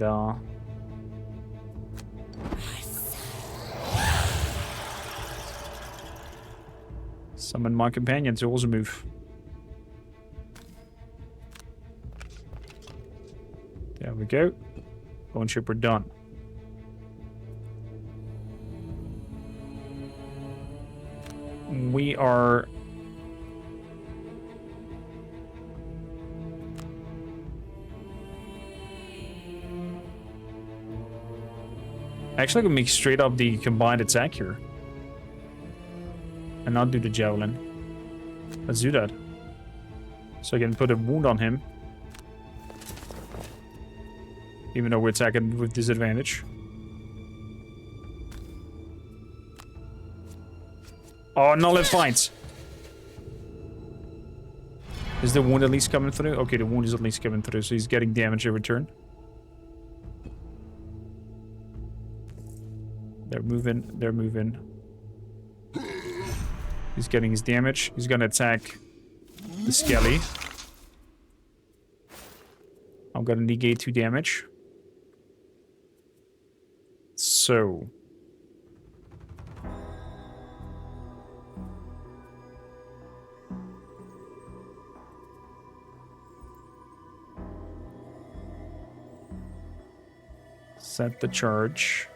summon my companion to also move. There we go. Bone Shepherd done. We are actually gonna make straight up the combined attack here. And not do the javelin. Let's do that. So I can put a wound on him. Even though we're attacking with disadvantage. Oh, nullified. Is the wound at least coming through? Okay, the wound is at least coming through, so he's getting damage in return. They're moving, they're moving. He's getting his damage. He's gonna attack the Skelly. I'm gonna negate 2 damage. So... set the charge.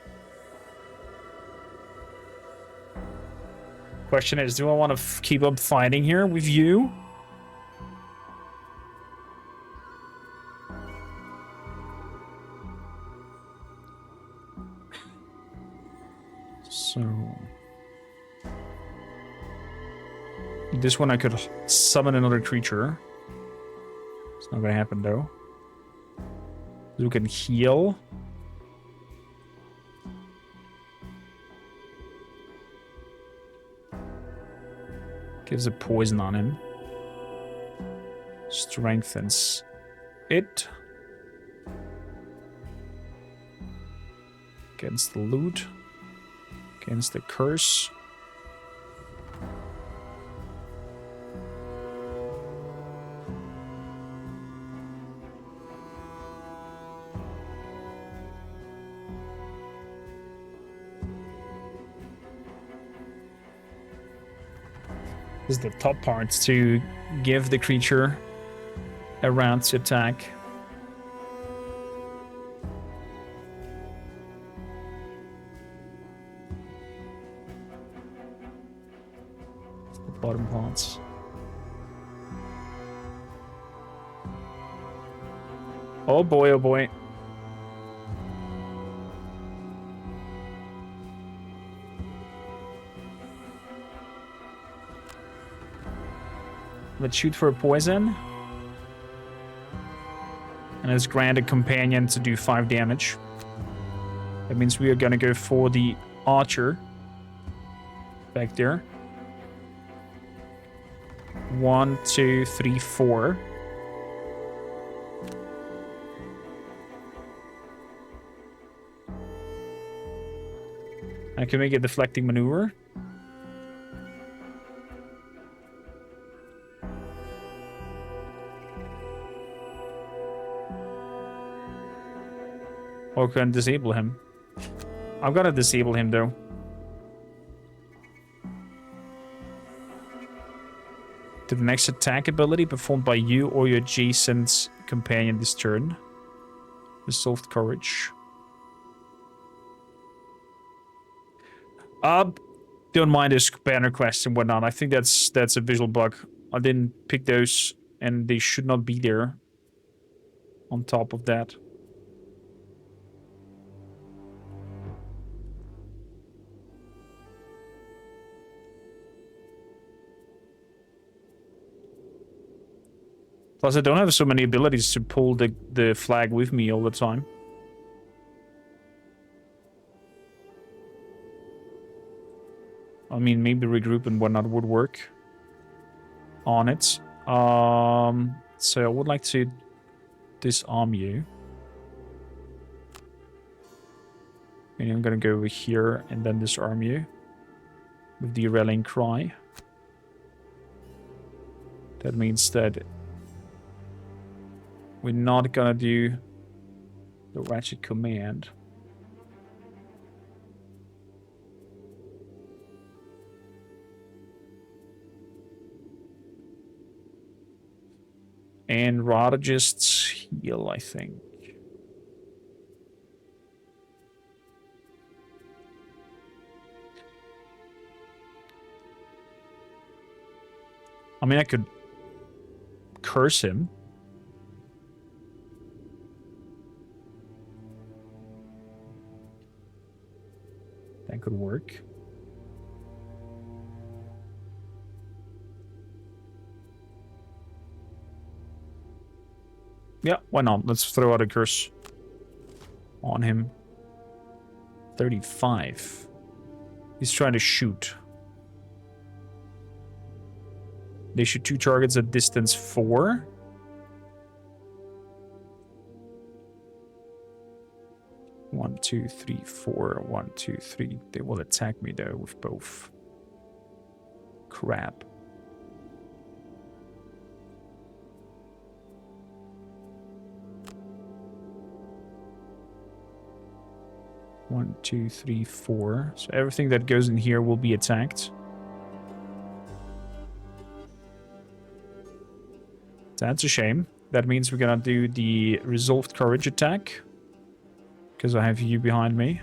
Question is, do I want to keep up fighting here with you? So... this one I could summon another creature. It's not gonna happen though. We can heal. Gives a poison on him. Strengthens it. Against the loot. Against the curse. This is the top part to give the creature a round to attack. It's the bottom parts. Oh boy, oh boy. Let's shoot for a poison. And let's grant a companion to do 5 damage. That means we are gonna go for the archer. Back there. 1, 2, 3, 4. I can make a deflecting maneuver. Or can disable him. I'm gonna disable him though. To the next attack ability performed by you or your adjacent companion this turn. Resolved courage. Don't mind this banner quest and whatnot. I think that's a visual bug. I didn't pick those and they should not be there. On top of that. Plus, I don't have so many abilities to pull the flag with me all the time. I mean, maybe regroup and whatnot would work on it. So I would like to disarm you. And I'm gonna go over here and then disarm you with the rallying cry. That means that we're not gonna do the ratchet command. And rather just heal, I think. I mean, I could curse him. That could work. Yeah, why not? Let's throw out a curse on him. 35. He's trying to shoot. They shoot 2 targets at distance 4. One, two, three, four. 1, 2, 3. They will attack me though with both. Crap. One, two, three, 4. So everything that goes in here will be attacked. That's a shame. That means we're gonna do the resolved courage attack. Because I have you behind me.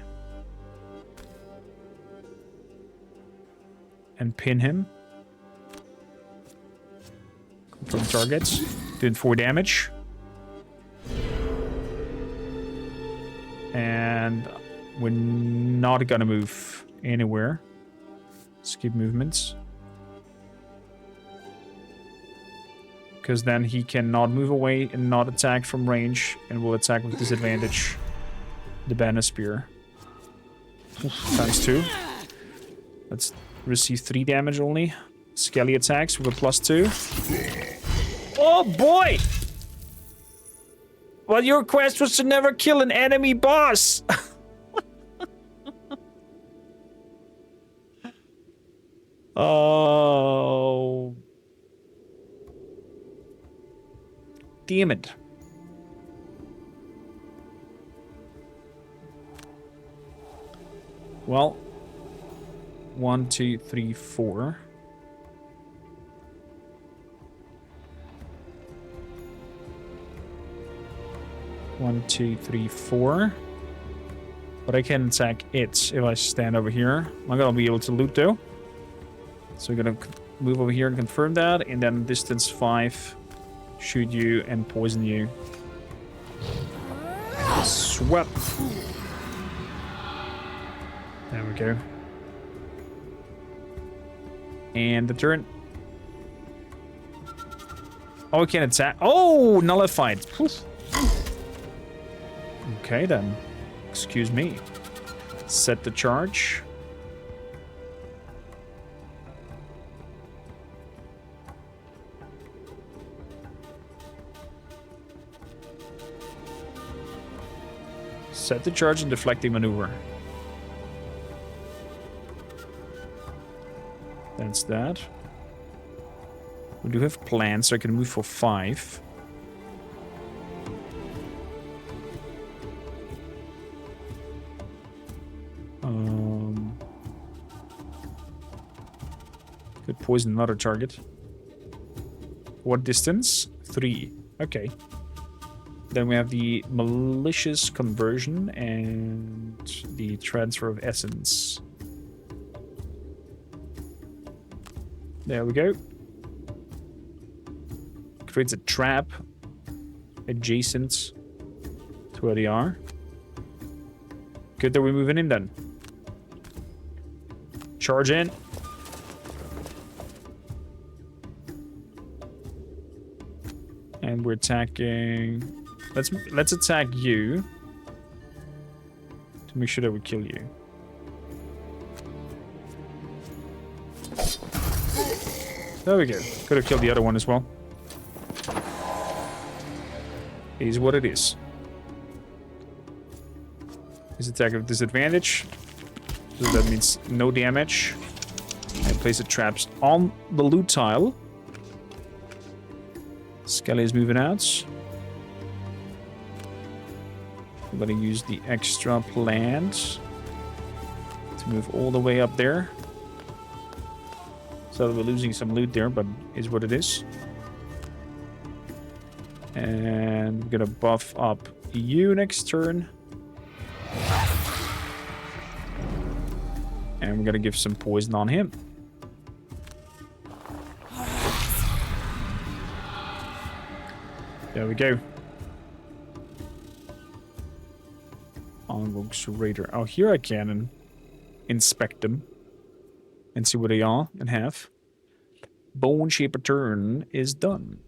And pin him. Confirm targets. Doing 4 damage. And we're not gonna move anywhere. Skip movements. Because then he cannot move away and not attack from range, and will attack with disadvantage. The banner spear. Times 2. Let's receive 3 damage only. Skelly attacks with a +2. Oh boy! Well, your quest was to never kill an enemy boss! Oh. Damn it. Well, 1, 2, 3, 4. One, two, three, 4. But I can attack it if I stand over here. I'm not gonna be able to loot though. So we're gonna move over here and confirm that, and then distance 5, shoot you and poison you. Swap. There we go. And the turn. Oh, we can attack. Oh, nullified. Okay, then. Excuse me. Set the charge. Set the charge and deflecting maneuver. That's that. We do have plans, so I can move for 5. Could poison another target. What distance? 3. Okay. Then we have the malicious conversion and the transfer of essence. There we go. Creates a trap adjacent to where they are. Good that we're moving in then. Charge in. And we're attacking. Let's attack you to make sure that we kill you. There we go. Could have killed the other one as well. It is what it is. His attack of disadvantage. So that means no damage. And place the traps on the loot tile. Skelly is moving out. I'm gonna use the extra plant to move all the way up there. So we're losing some loot there, but is what it is. And I'm gonna buff up you next turn. And we're gonna give some poison on him. There we go. Onrogues Raider. Oh, here I can inspect them and see what they are and have. Bone Shaper turn is done.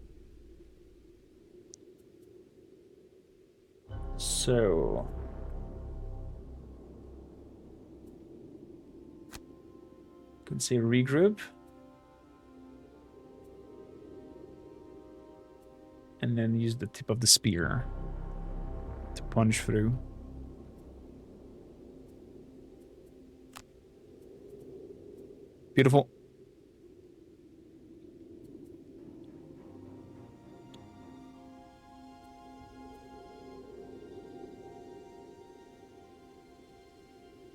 So can say regroup. And then use the tip of the spear to punch through. Beautiful.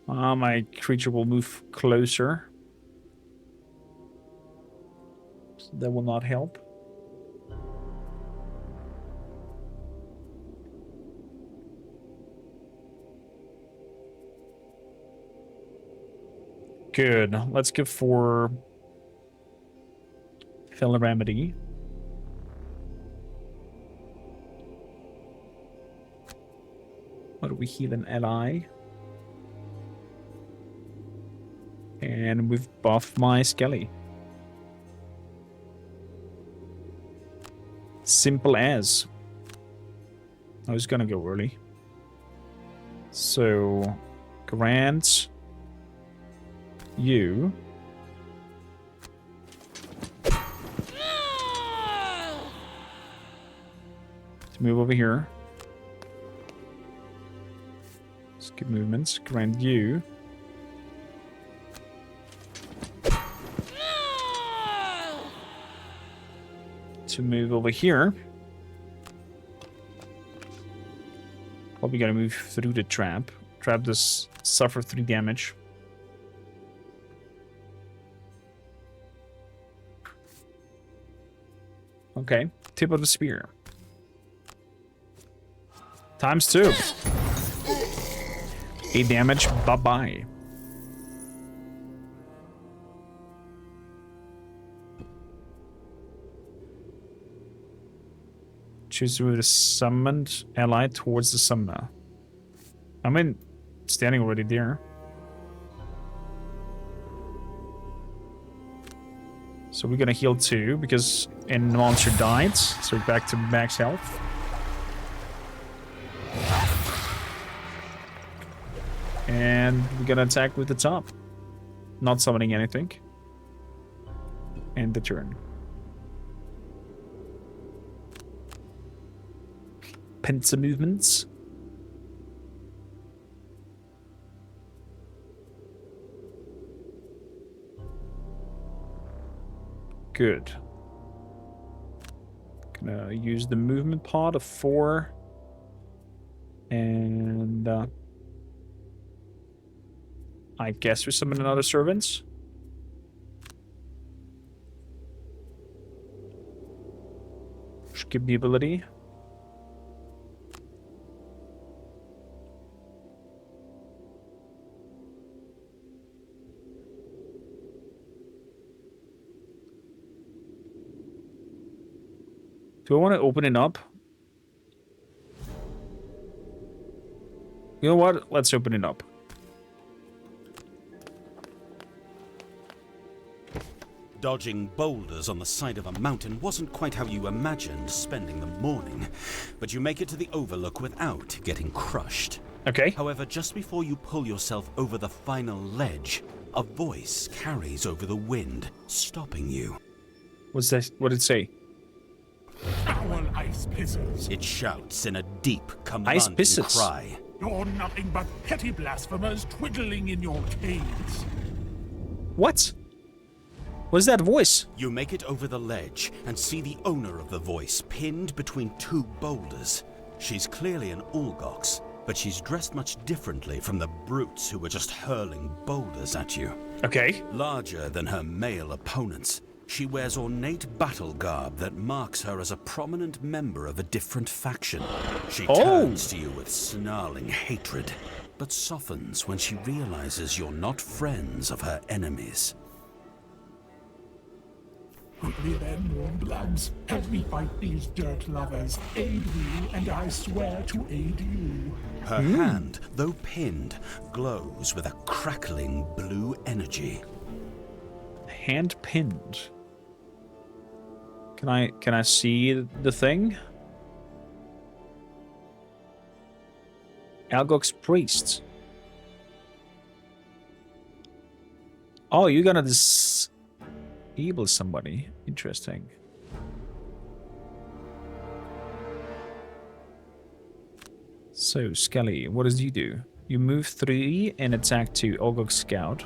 My creature will move closer. So that will not help. Good. Let's go for Fell Remedy. What do we heal an ally? And we've buffed my Skelly. Simple as. I was gonna go early. So, grant you to move over here. Skip movements. Grant you to move over here. Probably gotta move through the trap. Trap does suffer 3 damage. Okay, tip of the spear. ×2. 8 damage, bye-bye. Choose to move the summoned ally towards the summoner. I mean, standing already there. So we're gonna heal 2 because a monster died. So we're back to max health. And we're gonna attack with the top. Not summoning anything. End the turn. Pincer movements. Good. Gonna use the movement pod of 4. And I guess we summon another servant. Skip the ability. Do I want to open it up? You know what? Let's open it up. Dodging boulders on the side of a mountain wasn't quite how you imagined spending the morning, but you make it to the overlook without getting crushed. Okay. However, just before you pull yourself over the final ledge, a voice carries over the wind, stopping you. What's that? What did it say? Foul ice pizzers. It shouts in a deep, commanding pizzas. cry. You're nothing but petty blasphemers twiddling in your caves. What? What's that voice? You make it over the ledge and see the owner of the voice pinned between 2 boulders. She's clearly an Olgox, but she's dressed much differently from the brutes who were just hurling boulders at you. Okay. Larger than her male opponents, she wears ornate battle garb that marks her as a prominent member of a different faction. She turns to you with snarling hatred, but softens when she realizes you're not friends of her enemies. Quickly then, warm bloods, help me fight these dirt lovers. Aid me, and I swear to aid you. Her hand, though pinned, glows with a crackling blue energy. Hand pinned. Can I see the thing? Algok's priest. Oh, you're gonna disable somebody. Interesting. So, Skelly, what does you do? You move 3 and attack 2. Ogog Scout.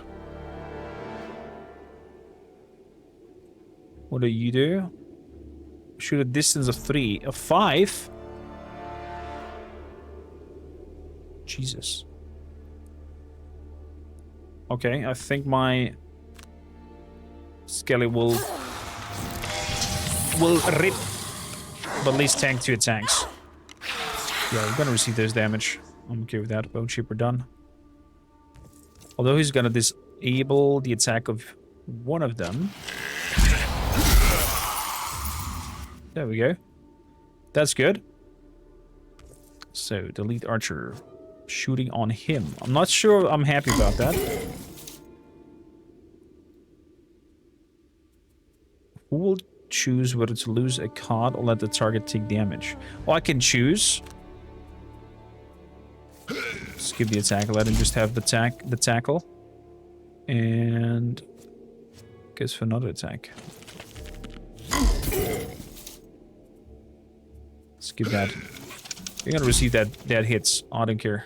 What do you do? Shoot a distance of 3. Of 5? Jesus. Okay, I think my Skelly will rip, but at least tank 2 attacks. Yeah, we're gonna receive those damage. I'm okay with that. Bone Chipper done. Although he's gonna disable the attack of one of them. There we go. That's good. So, the lead archer shooting on him. I'm not sure I'm happy about that. Who will choose whether to lose a card or let the target take damage? Oh, I can choose. Skip the attack. Let him just have the tackle. And goes for another attack. Skip that. You're gonna receive that hits. I don't care.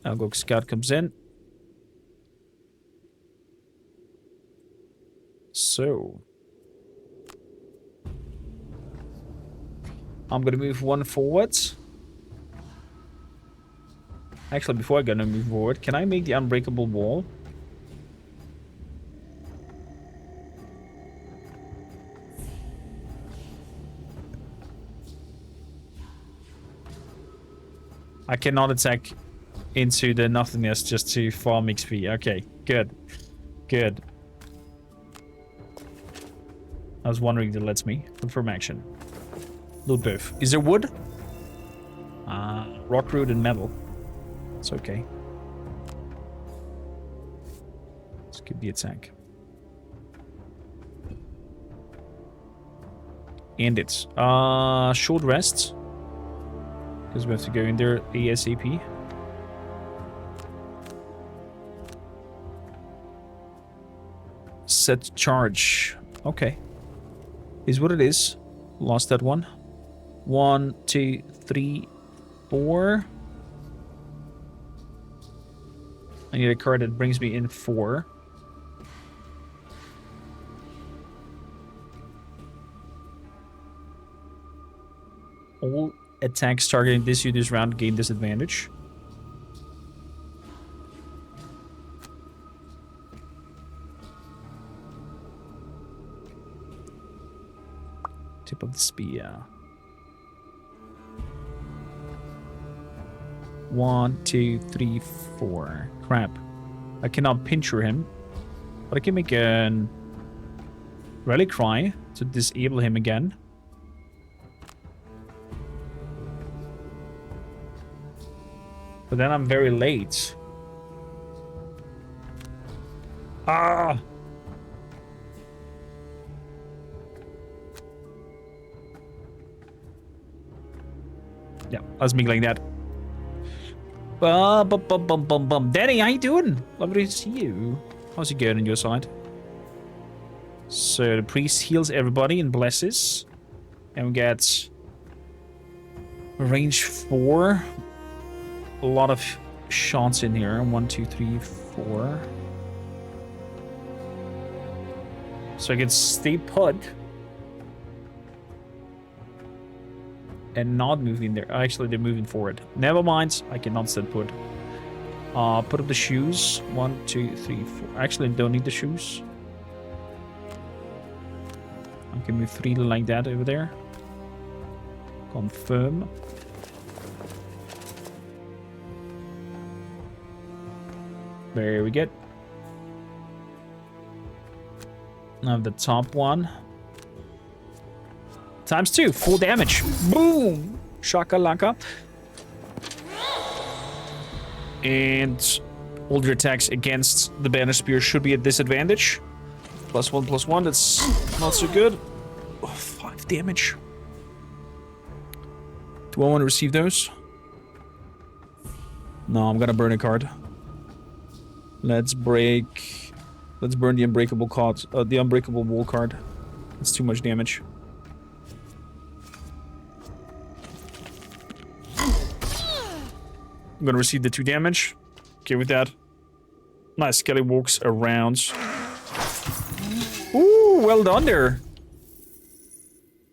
Ogog Scout comes in. So I'm gonna move 1 forward. Actually, before I gonna move forward, can I make the unbreakable wall? I cannot attack into the nothingness just to farm XP. Okay, good. Good. I was wondering if it lets me. Confirm action. Loot both. Is there wood? Rock root and metal. It's okay. Skip the attack. And it's short rest. Because we have to go in there ASAP. Set charge. Okay. Is what it is. Lost that one. 1, 2, 3, 4. I need a card that brings me in 4. All attacks targeting this unit this round gain disadvantage. Tip of the spear. 1, 2, 3, 4. Crap. I cannot pincher him. But I can make an rally cry to disable him again. But then I'm very late. Ah! Yeah, let's make like that. Danny, how you doing? Lovely to see you. How's it going on your side? So the priest heals everybody and blesses. And we get range 4. A lot of shots in here. 1, 2, 3, 4. So I can stay put. And not move in there. Actually, they're moving forward. Never mind. I cannot stay put. Put up the shoes. 1, 2, 3, 4. Actually, I don't need the shoes. I can move 3 like that over there. Confirm. There we go. Now the top one. Times 2, full damage. Boom! Shakalaka. And all your attacks against the banner spear should be at disadvantage. +1/+1, that's not so good. Oh, 5 damage. Do I want to receive those? No, I'm gonna burn a card. Let's burn the unbreakable card, the unbreakable wall card. It's too much damage. I'm gonna receive the 2 damage. Okay with that. Nice, Skelly walks around. Ooh, well done there,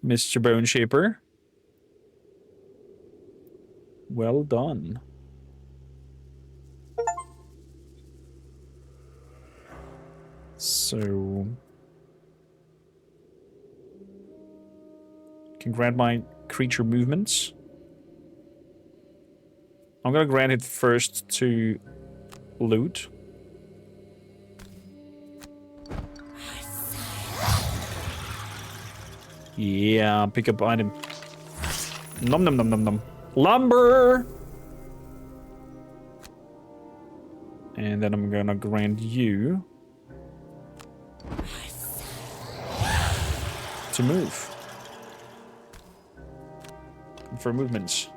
Mr. Bone Shaper. Well done. So... can grant my creature movements. I'm gonna grant it first to loot. Yeah, pick up item. Nom nom nom nom nom. Lumber! And then I'm gonna grant you to move. For movements.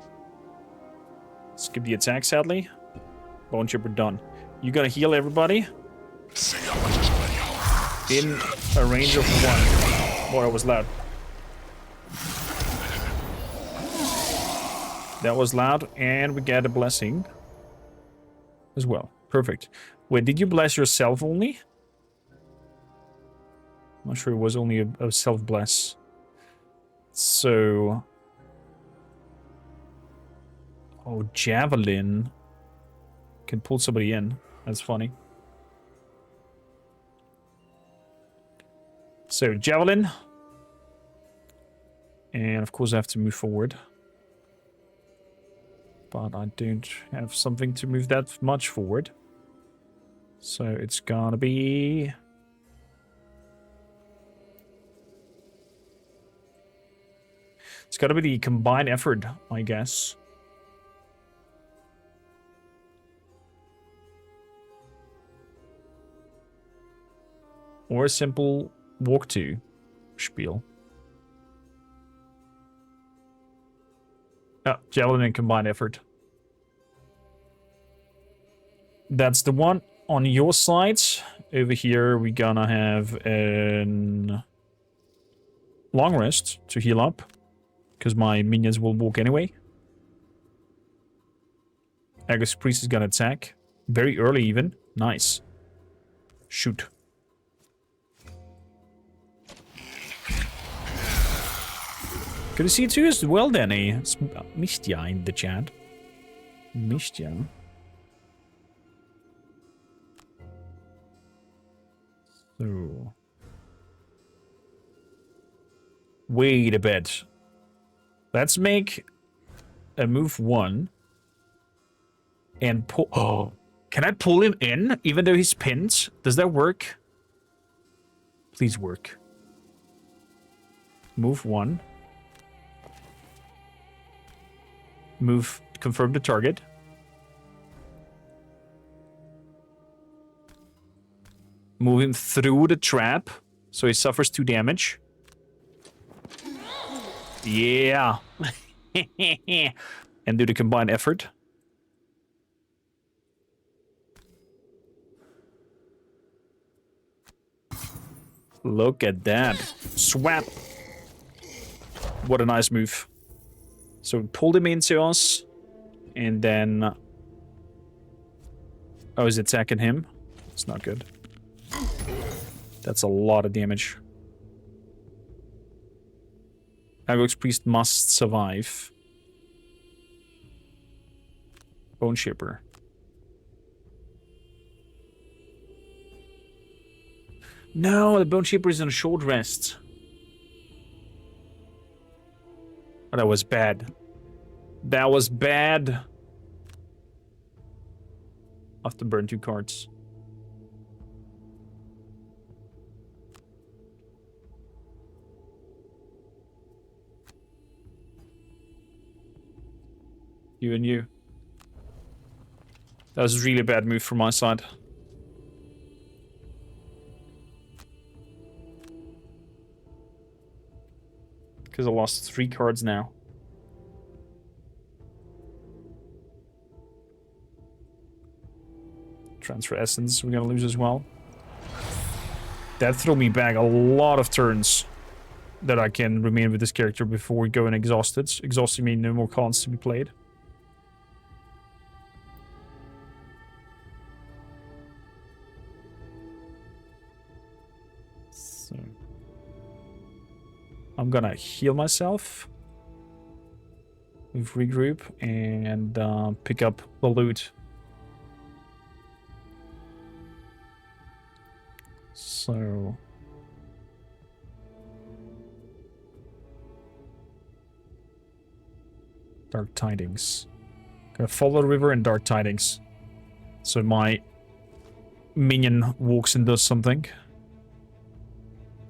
Skip the attack, sadly. Bone Chipper done. You gotta heal everybody. In a range of 1. Boy, that was loud. That was loud, and we get a blessing as well. Perfect. Wait, did you bless yourself only? I'm not sure it was only a self-bless. So... oh, Javelin can pull somebody in. That's funny. So, Javelin. And of course I have to move forward. But I don't have something to move that much forward. So it's gonna be... it's gotta be the combined effort, I guess. Or a simple walk to spiel. Oh, Javelin and combined effort. That's the one. On your side, over here, we're gonna have an long rest to heal up. Because my minions will walk anyway. Agus Priest is gonna attack. Very early even. Nice. Shoot. Good to see you too as well, Danny. Missed ya in the chat. Missed ya. So... wait a bit. Let's make a move 1. And pull... oh. Can I pull him in even though he's pinned? Does that work? Please work. Move 1. Move, confirm the target. Move him through the trap, so he suffers 2 damage. Yeah. And do the combined effort. Look at that. Swap. What a nice move. So we pulled him into us, and then... oh, he's attacking him. It's not good. That's a lot of damage. Agog's Priest must survive. Bone Shipper. No, the Bone Shipper is on a short rest. Oh, that was bad. That was bad. I have to burn 2 cards. You and you. That was a really bad move from my side. Because I lost 3 cards now. Transfer Essence we're gonna lose as well. That threw me back a lot of turns that I can remain with this character before we go and exhausted. Exhausting me, no more cards to be played. I'm gonna heal myself. We've regroup and pick up the loot. So... Dark Tidings. Gonna follow the river and Dark Tidings. So my minion walks and does something.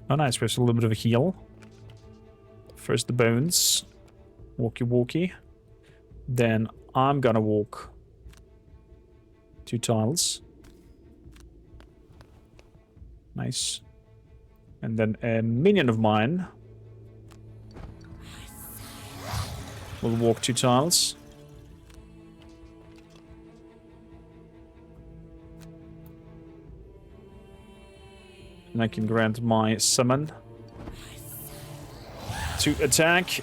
Oh nice, there's a little bit of a heal. First the bones. Walkie. Then I'm gonna walk 2 tiles. Nice. And then a minion of mine will walk 2 tiles. And I can grant my summon to attack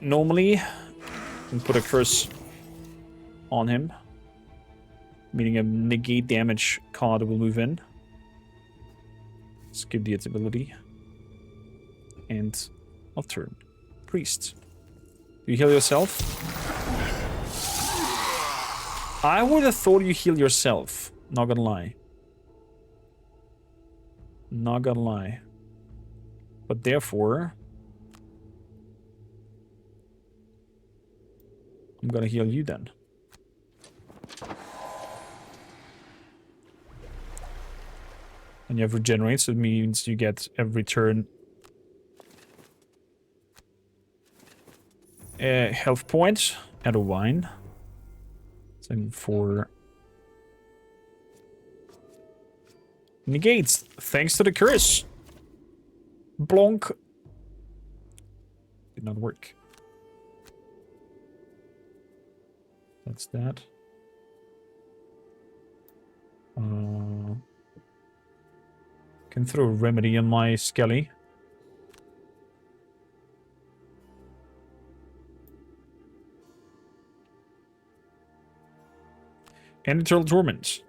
normally and put a curse on him, meaning a negate damage card will move in. Skip the ability. And off turn. Priest. Do you heal yourself? I would have thought you heal yourself. Not gonna lie. Not gonna lie. But therefore... I'm gonna heal you then. And you have regenerate, so it means you get every turn a health point and a wine. And for negates, thanks to the curse. Blonk. Did not work. That's that. Can throw a remedy on my Skelly. And Eternal Torment.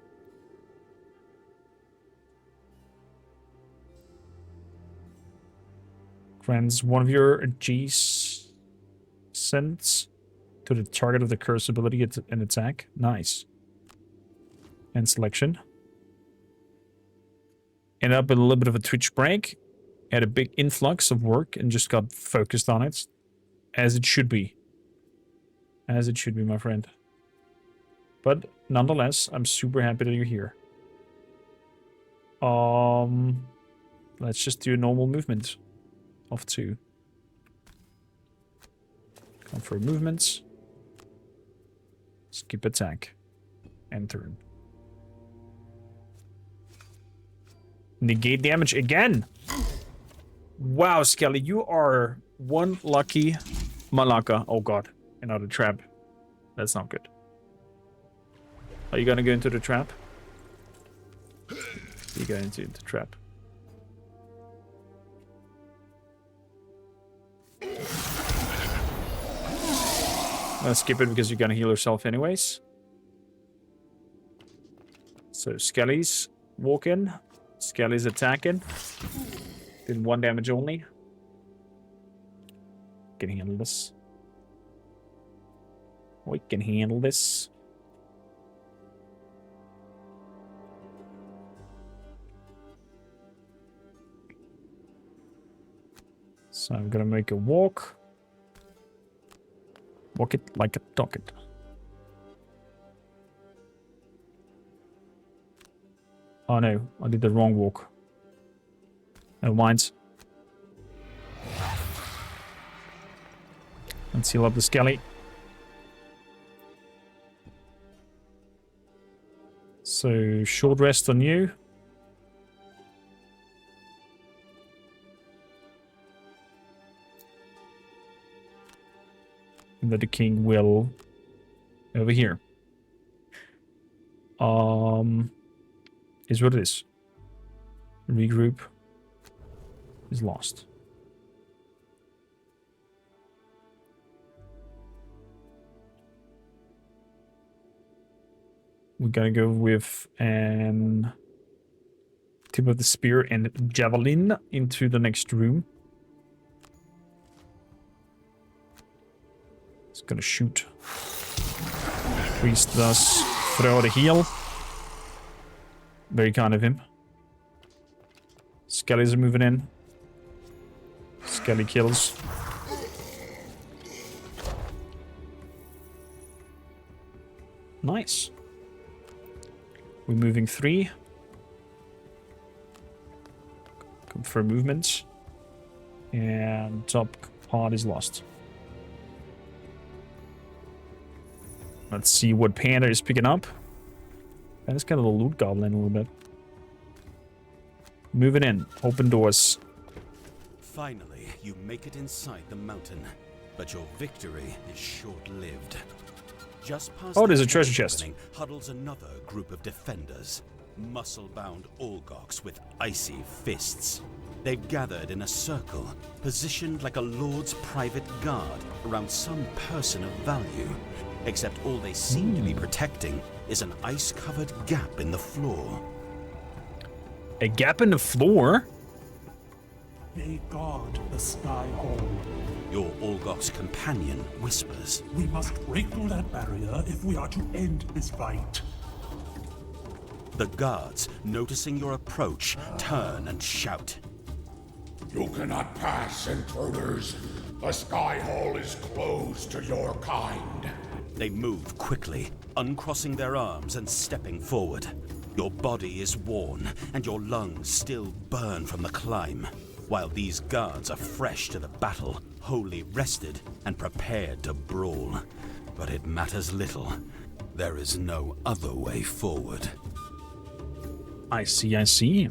Grants one of your adjacents to the target of the curse ability and attack. Nice. And selection. Ended up with a little bit of a Twitch break. Had a big influx of work and just got focused on it. As it should be. As it should be, my friend. But nonetheless, I'm super happy that you're here. Let's just do a normal movement of 2. Come for movements. Skip attack. And turn. Negate damage again! Wow, Skelly, you are one lucky malaka. Oh god, another trap. That's not good. Are you gonna go into the trap? You go into the trap. Let's skip it because you're gonna heal yourself anyways. So Skelly's walking. Skelly's attacking. Did 1 damage only. Can handle this. We can handle this. So I'm gonna make a walk. Walk it like a talk it. Oh no, I did the wrong walk. Never mind. Let's heal up the Skelly. So, short rest on you. And that the king will over here. Is what it is. Regroup is lost. We're gonna go with an tip of the spear and javelin into the next room. He's gonna shoot. Priest does throw the heal. Very kind of him. Skellies are moving in. Skelly kills. Nice. We're moving 3. Confirm movements. And top part is lost. Let's see what Panda is picking up. And it's kind of a loot goblin a little bit. Moving in. Open doors. Finally, you make it inside the mountain, but your victory is short-lived. Just past Oh, there's the a treasure cave chest. opening huddles another group of defenders, muscle-bound Olgoks with icy fists. They've gathered in a circle, positioned like a lord's private guard around some person of value. Except all they seem to be protecting is an ice-covered gap in the floor. A gap in the floor? They guard the Sky Hall. Your Olgok's companion whispers. We must break through that barrier if we are to end this fight. The guards, noticing your approach, turn and shout. You cannot pass, intruders. The Sky Hall is closed to your kind. They move quickly, uncrossing their arms and stepping forward. Your body is worn, and your lungs still burn from the climb, while these guards are fresh to the battle, wholly rested and prepared to brawl. But it matters little. There is no other way forward. I see, I see.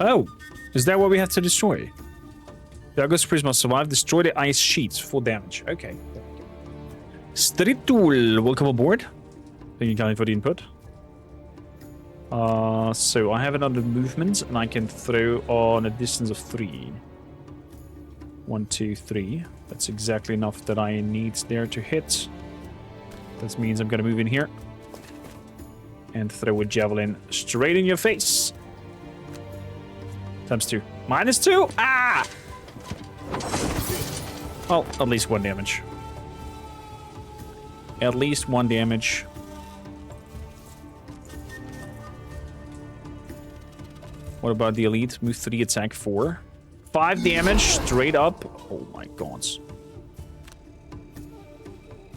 Oh, is that what we have to destroy? The August Priest must survive. Destroy the ice sheets. Full damage. Okay. Stritul, welcome aboard. Thank you kindly for the input. So I have another movement, and I can throw on a distance of 3. 1, 2, 3. That's exactly enough that I need there to hit. That means I'm gonna move in here and throw a javelin straight in your face. Times 2. -2. Ah! Well, at least 1 damage. At least 1 damage. What about the elite? Move 3, attack 4. 5 damage straight up. Oh my god.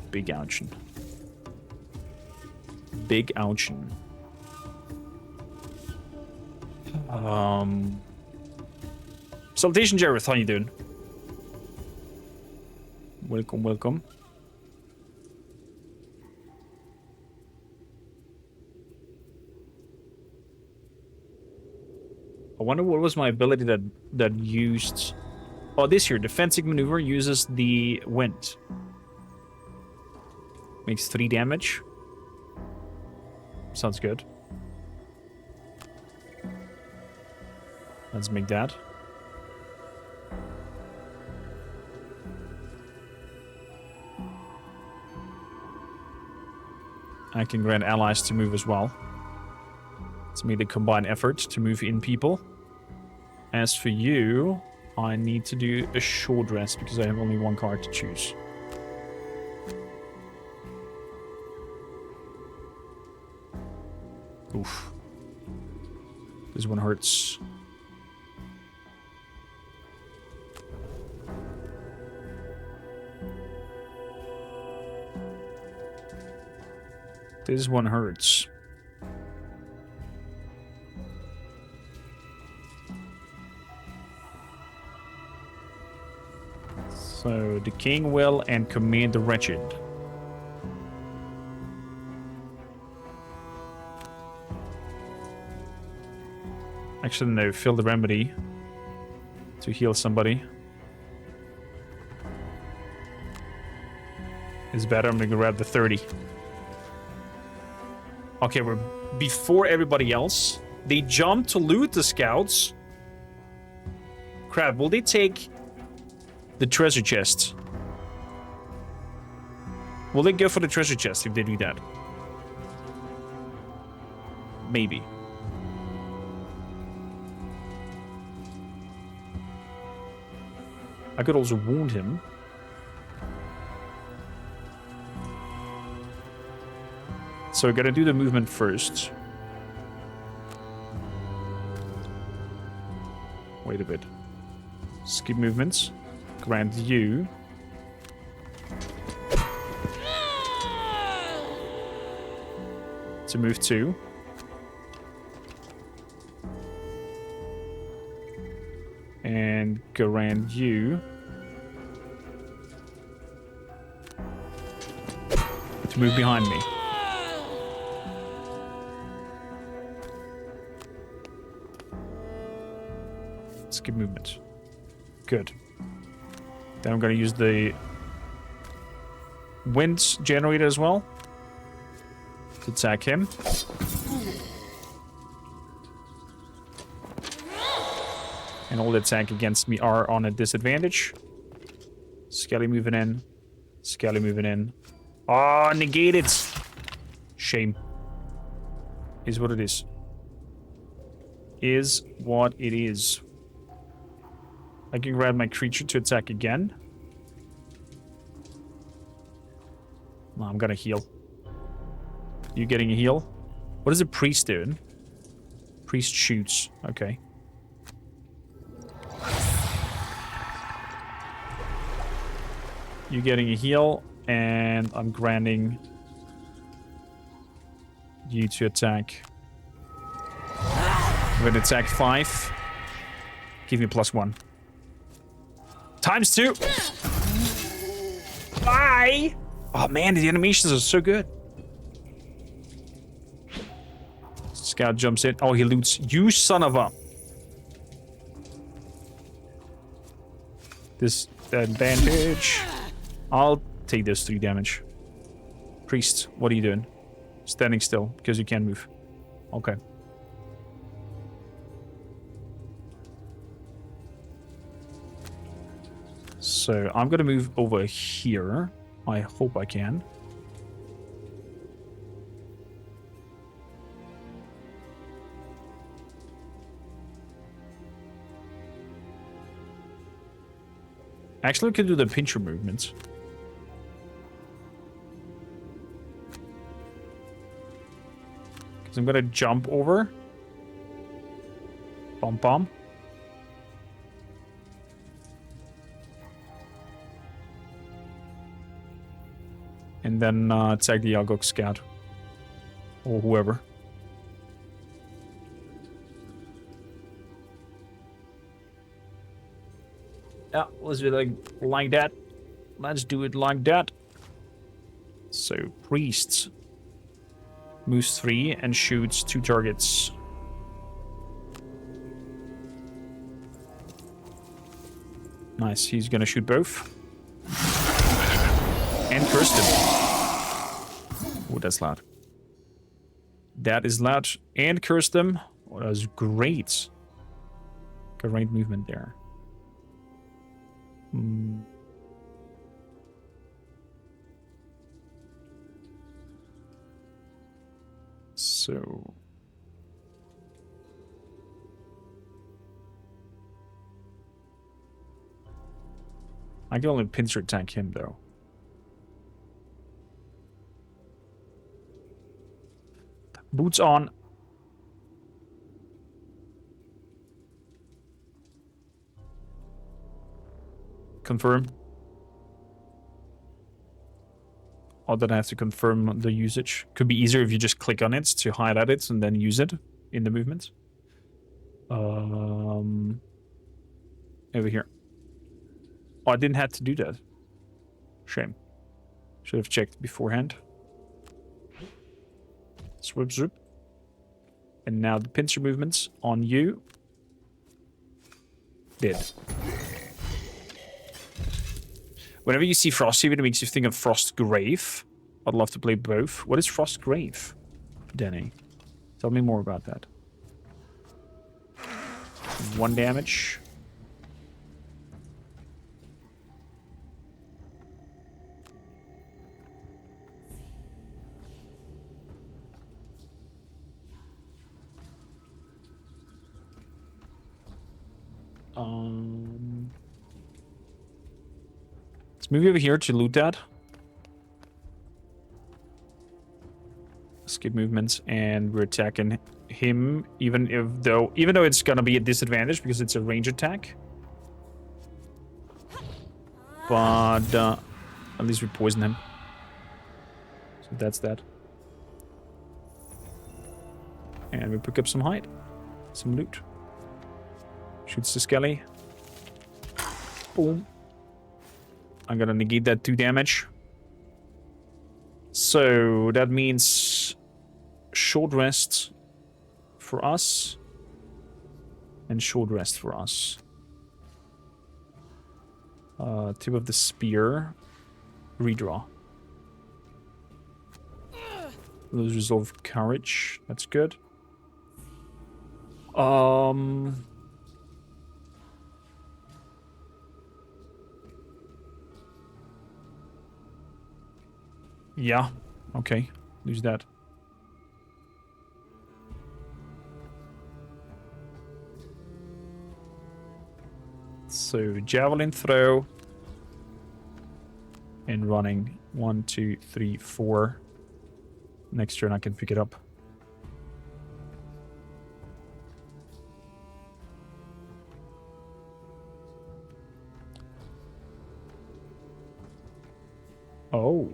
Big ouchin. Big ouchin. Salutation, Jareth. How you doing? Welcome, welcome. I wonder what was my ability that used... Oh, this here. Defensive maneuver uses the wind. Makes 3 damage. Sounds good. Let's make that. I can grant allies to move as well. It's me to combine effort to move in people. As for you, I need to do a short rest because I have only 1 card to choose. Oof. This one hurts. This one hurts. So, the king will and command the wretched. Actually, no, fill the remedy to heal somebody. It's better. I'm gonna grab the 30. Okay, we're before everybody else. They jump to loot the scouts. Crap, will they take the treasure chest? Will they go for the treasure chest if they do that? Maybe. I could also wound him. So we gotta do the movement first. Wait a bit. Skip movements. Grant you. To move 2. And grant you. To move behind me. Skip movement. Good. Then I'm gonna use the wind generator as well to attack him. And all the attack against me are on a disadvantage. Skelly moving in. Skelly moving in. Oh, negated. Shame. Is what it is. Is what it is. I can grab my creature to attack again. No, I'm gonna heal. You getting a heal? What is a priest doing? Priest shoots. Okay. You getting a heal, and I'm granting you to attack. I'm gonna attack 5. Give me +1. ×2! Bye! Oh man, the animations are so good. Scout jumps in. Oh, he loots. You son of a... Disadvantage. I'll take this 3 damage. Priest, what are you doing? Standing still, because you can't move. Okay. So, I'm gonna move over here. I hope I can. Actually, we can do the pincher movements. Because I'm gonna jump over. Bum bum. And then attack the Yagok scout. Or whoever. Yeah, let's do it like that. Let's do it like that. So, priests. Moves 3 and shoots 2 targets. Nice, he's gonna shoot both. And cursed him. Oh, that's loud. That is loud. And cursed him. Oh, that was great. Great movement there. So... I can only pincer attack him, though. Boots on. Confirm. Or then I have to confirm the usage. Could be easier if you just click on it to highlight it and then use it in the movement. Over here. Oh, I didn't have to do that. Shame. Should have checked beforehand. Swoop zoop. And now the pincer movements on you. Did. Whenever you see Frosthaven, it makes you think of Frostgrave. I'd love to play both. What is Frostgrave, Denny? Tell me more about that. 1 damage. Let's move over here to loot that. Skip movements, and we're attacking him, even though it's gonna be a disadvantage because it's a range attack. But at least we poison him. So that's that. And we pick up some hide, some loot. Shoots the skelly. Boom. I'm gonna negate that 2 damage. So that means short rest for us and short rest for us. Tip of the spear. Redraw. Lose resolve courage. That's good. Yeah. Okay. Lose that. So javelin throw and running 1, 2, 3, 4. Next turn I can pick it up. Oh.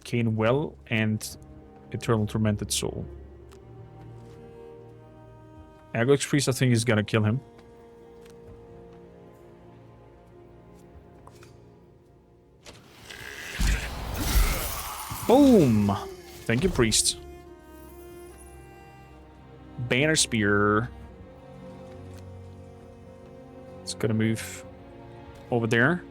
Cane Well and Eternal Tormented Soul. Aglex Priest, I think, is gonna kill him. Boom! Thank you, Priest. Banner Spear. It's gonna move over there.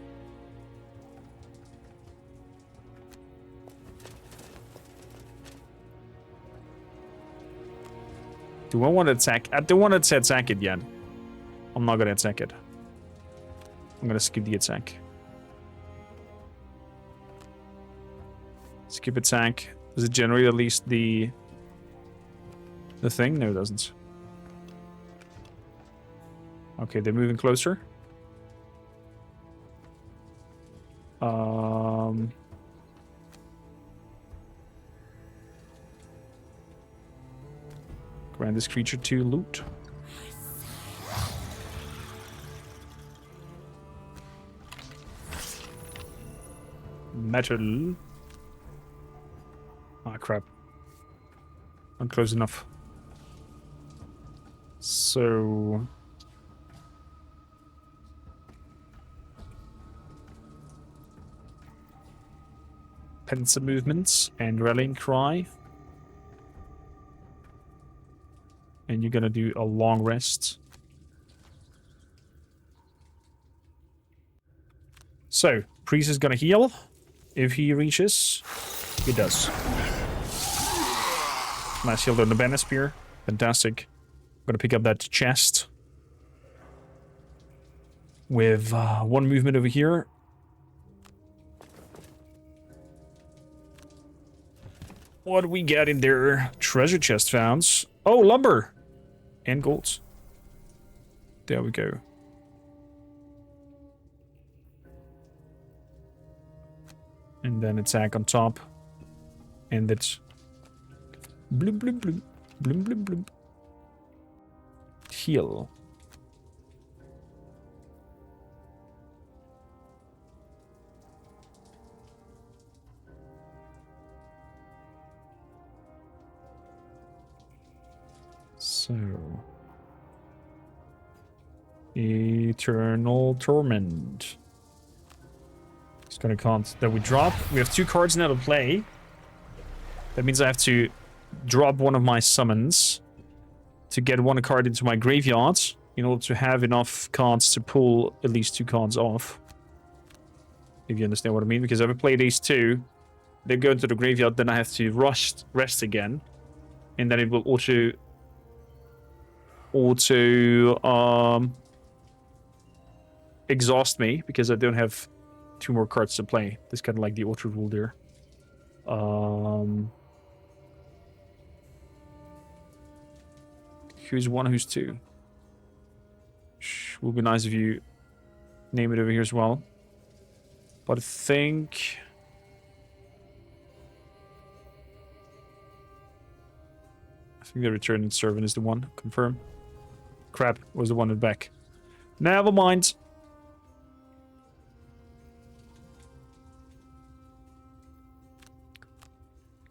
Do I want to attack? I don't want to attack it yet. I'm not gonna attack it. I'm gonna skip the attack. Skip attack. Does it generate at least the thing? No, it doesn't. Okay, they're moving closer. Grant this creature to loot. Metal. Ah, crap. Not close enough. So... Pensive movements and rallying cry. And you're gonna do a long rest. So, Priest is gonna heal. If he reaches, he does. Nice heal on the Banner Spear. Fantastic. I'm gonna pick up that chest. With 1 movement over here. What do we got in there? Treasure chest found. Oh, lumber! And gold. There we go. And then attack on top. And it's... Bloom, bloom, bloom. Bloom, bloom, bloom. Heal. So... Eternal Torment. It's gonna count that we drop. We have 2 cards now to play. That means I have to drop one of my summons to get 1 card into my graveyard in order to have enough cards to pull at least 2 cards off. If you understand what I mean. Because if I play these 2, they go into the graveyard, then I have to rest again. And then it will auto exhaust me because I don't have 2 more cards to play. That's kind of like the auto rule there. Who's 1, who's 2? would be nice if you name it over here as well. But I think the returning servant is the one. Confirm. Crap, was the one in the back. Never mind.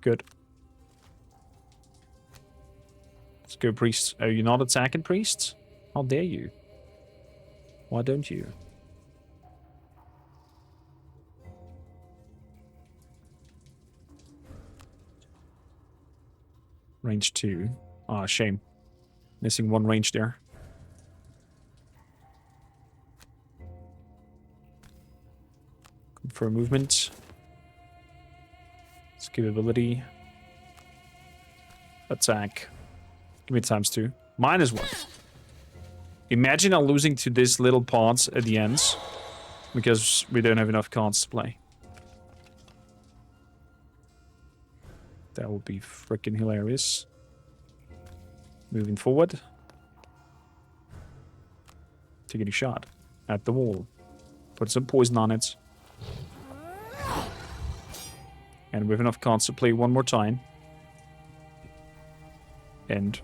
Good. Let's go, priests. Oh, you're not attacking priests? How dare you? Why don't you? Range 2. Ah, shame. Missing one range there. Confirm movement. Escapability. Attack. Give me ×2. -1. Imagine I'm losing to this little pods at the ends. Because we don't have enough cards to play. That would be freaking hilarious. Moving forward. Taking a shot at the wall. Put some poison on it. And with enough cards to play one more time. And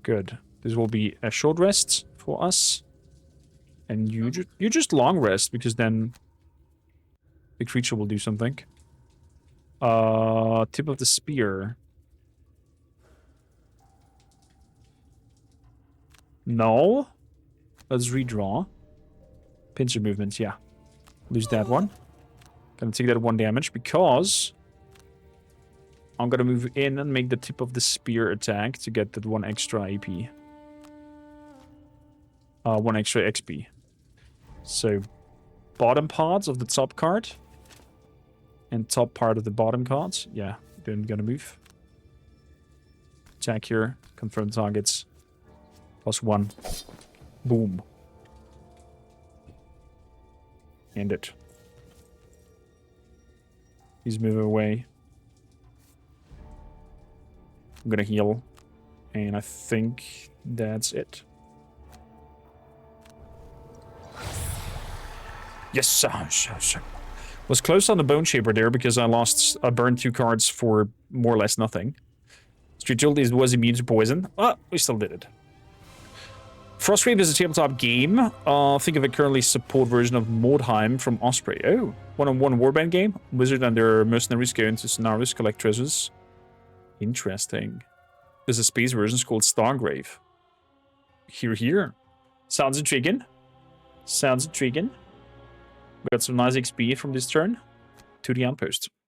good. This will be a short rest for us. And you just long rest, because then the creature will do something. Tip of the spear. No. Let's redraw. Pincer movement, yeah. Lose that one. Gonna take that 1 damage because I'm gonna move in and make the tip of the spear attack to get that 1 extra AP. 1 extra XP. So, bottom parts of the top card. And top part of the bottom cards. Yeah, then gonna move. Attack here. Confirm targets. +1. Boom. End it. He's moving away. I'm gonna heal. And I think that's it. Yes, sir. Was close on the Bone Shaper there because I burned 2 cards for more or less nothing. Street Jewelry was immune to poison. We still did it. Frosthaven is a tabletop game. Think of a currently support version of Mordheim from Osprey. Oh, one-on-one warband game. Wizard and their mercenaries go into scenarios, collect treasures. Interesting. There's a space version called Stargrave. Here. Sounds intriguing. We got some nice XP from this turn. To the outpost.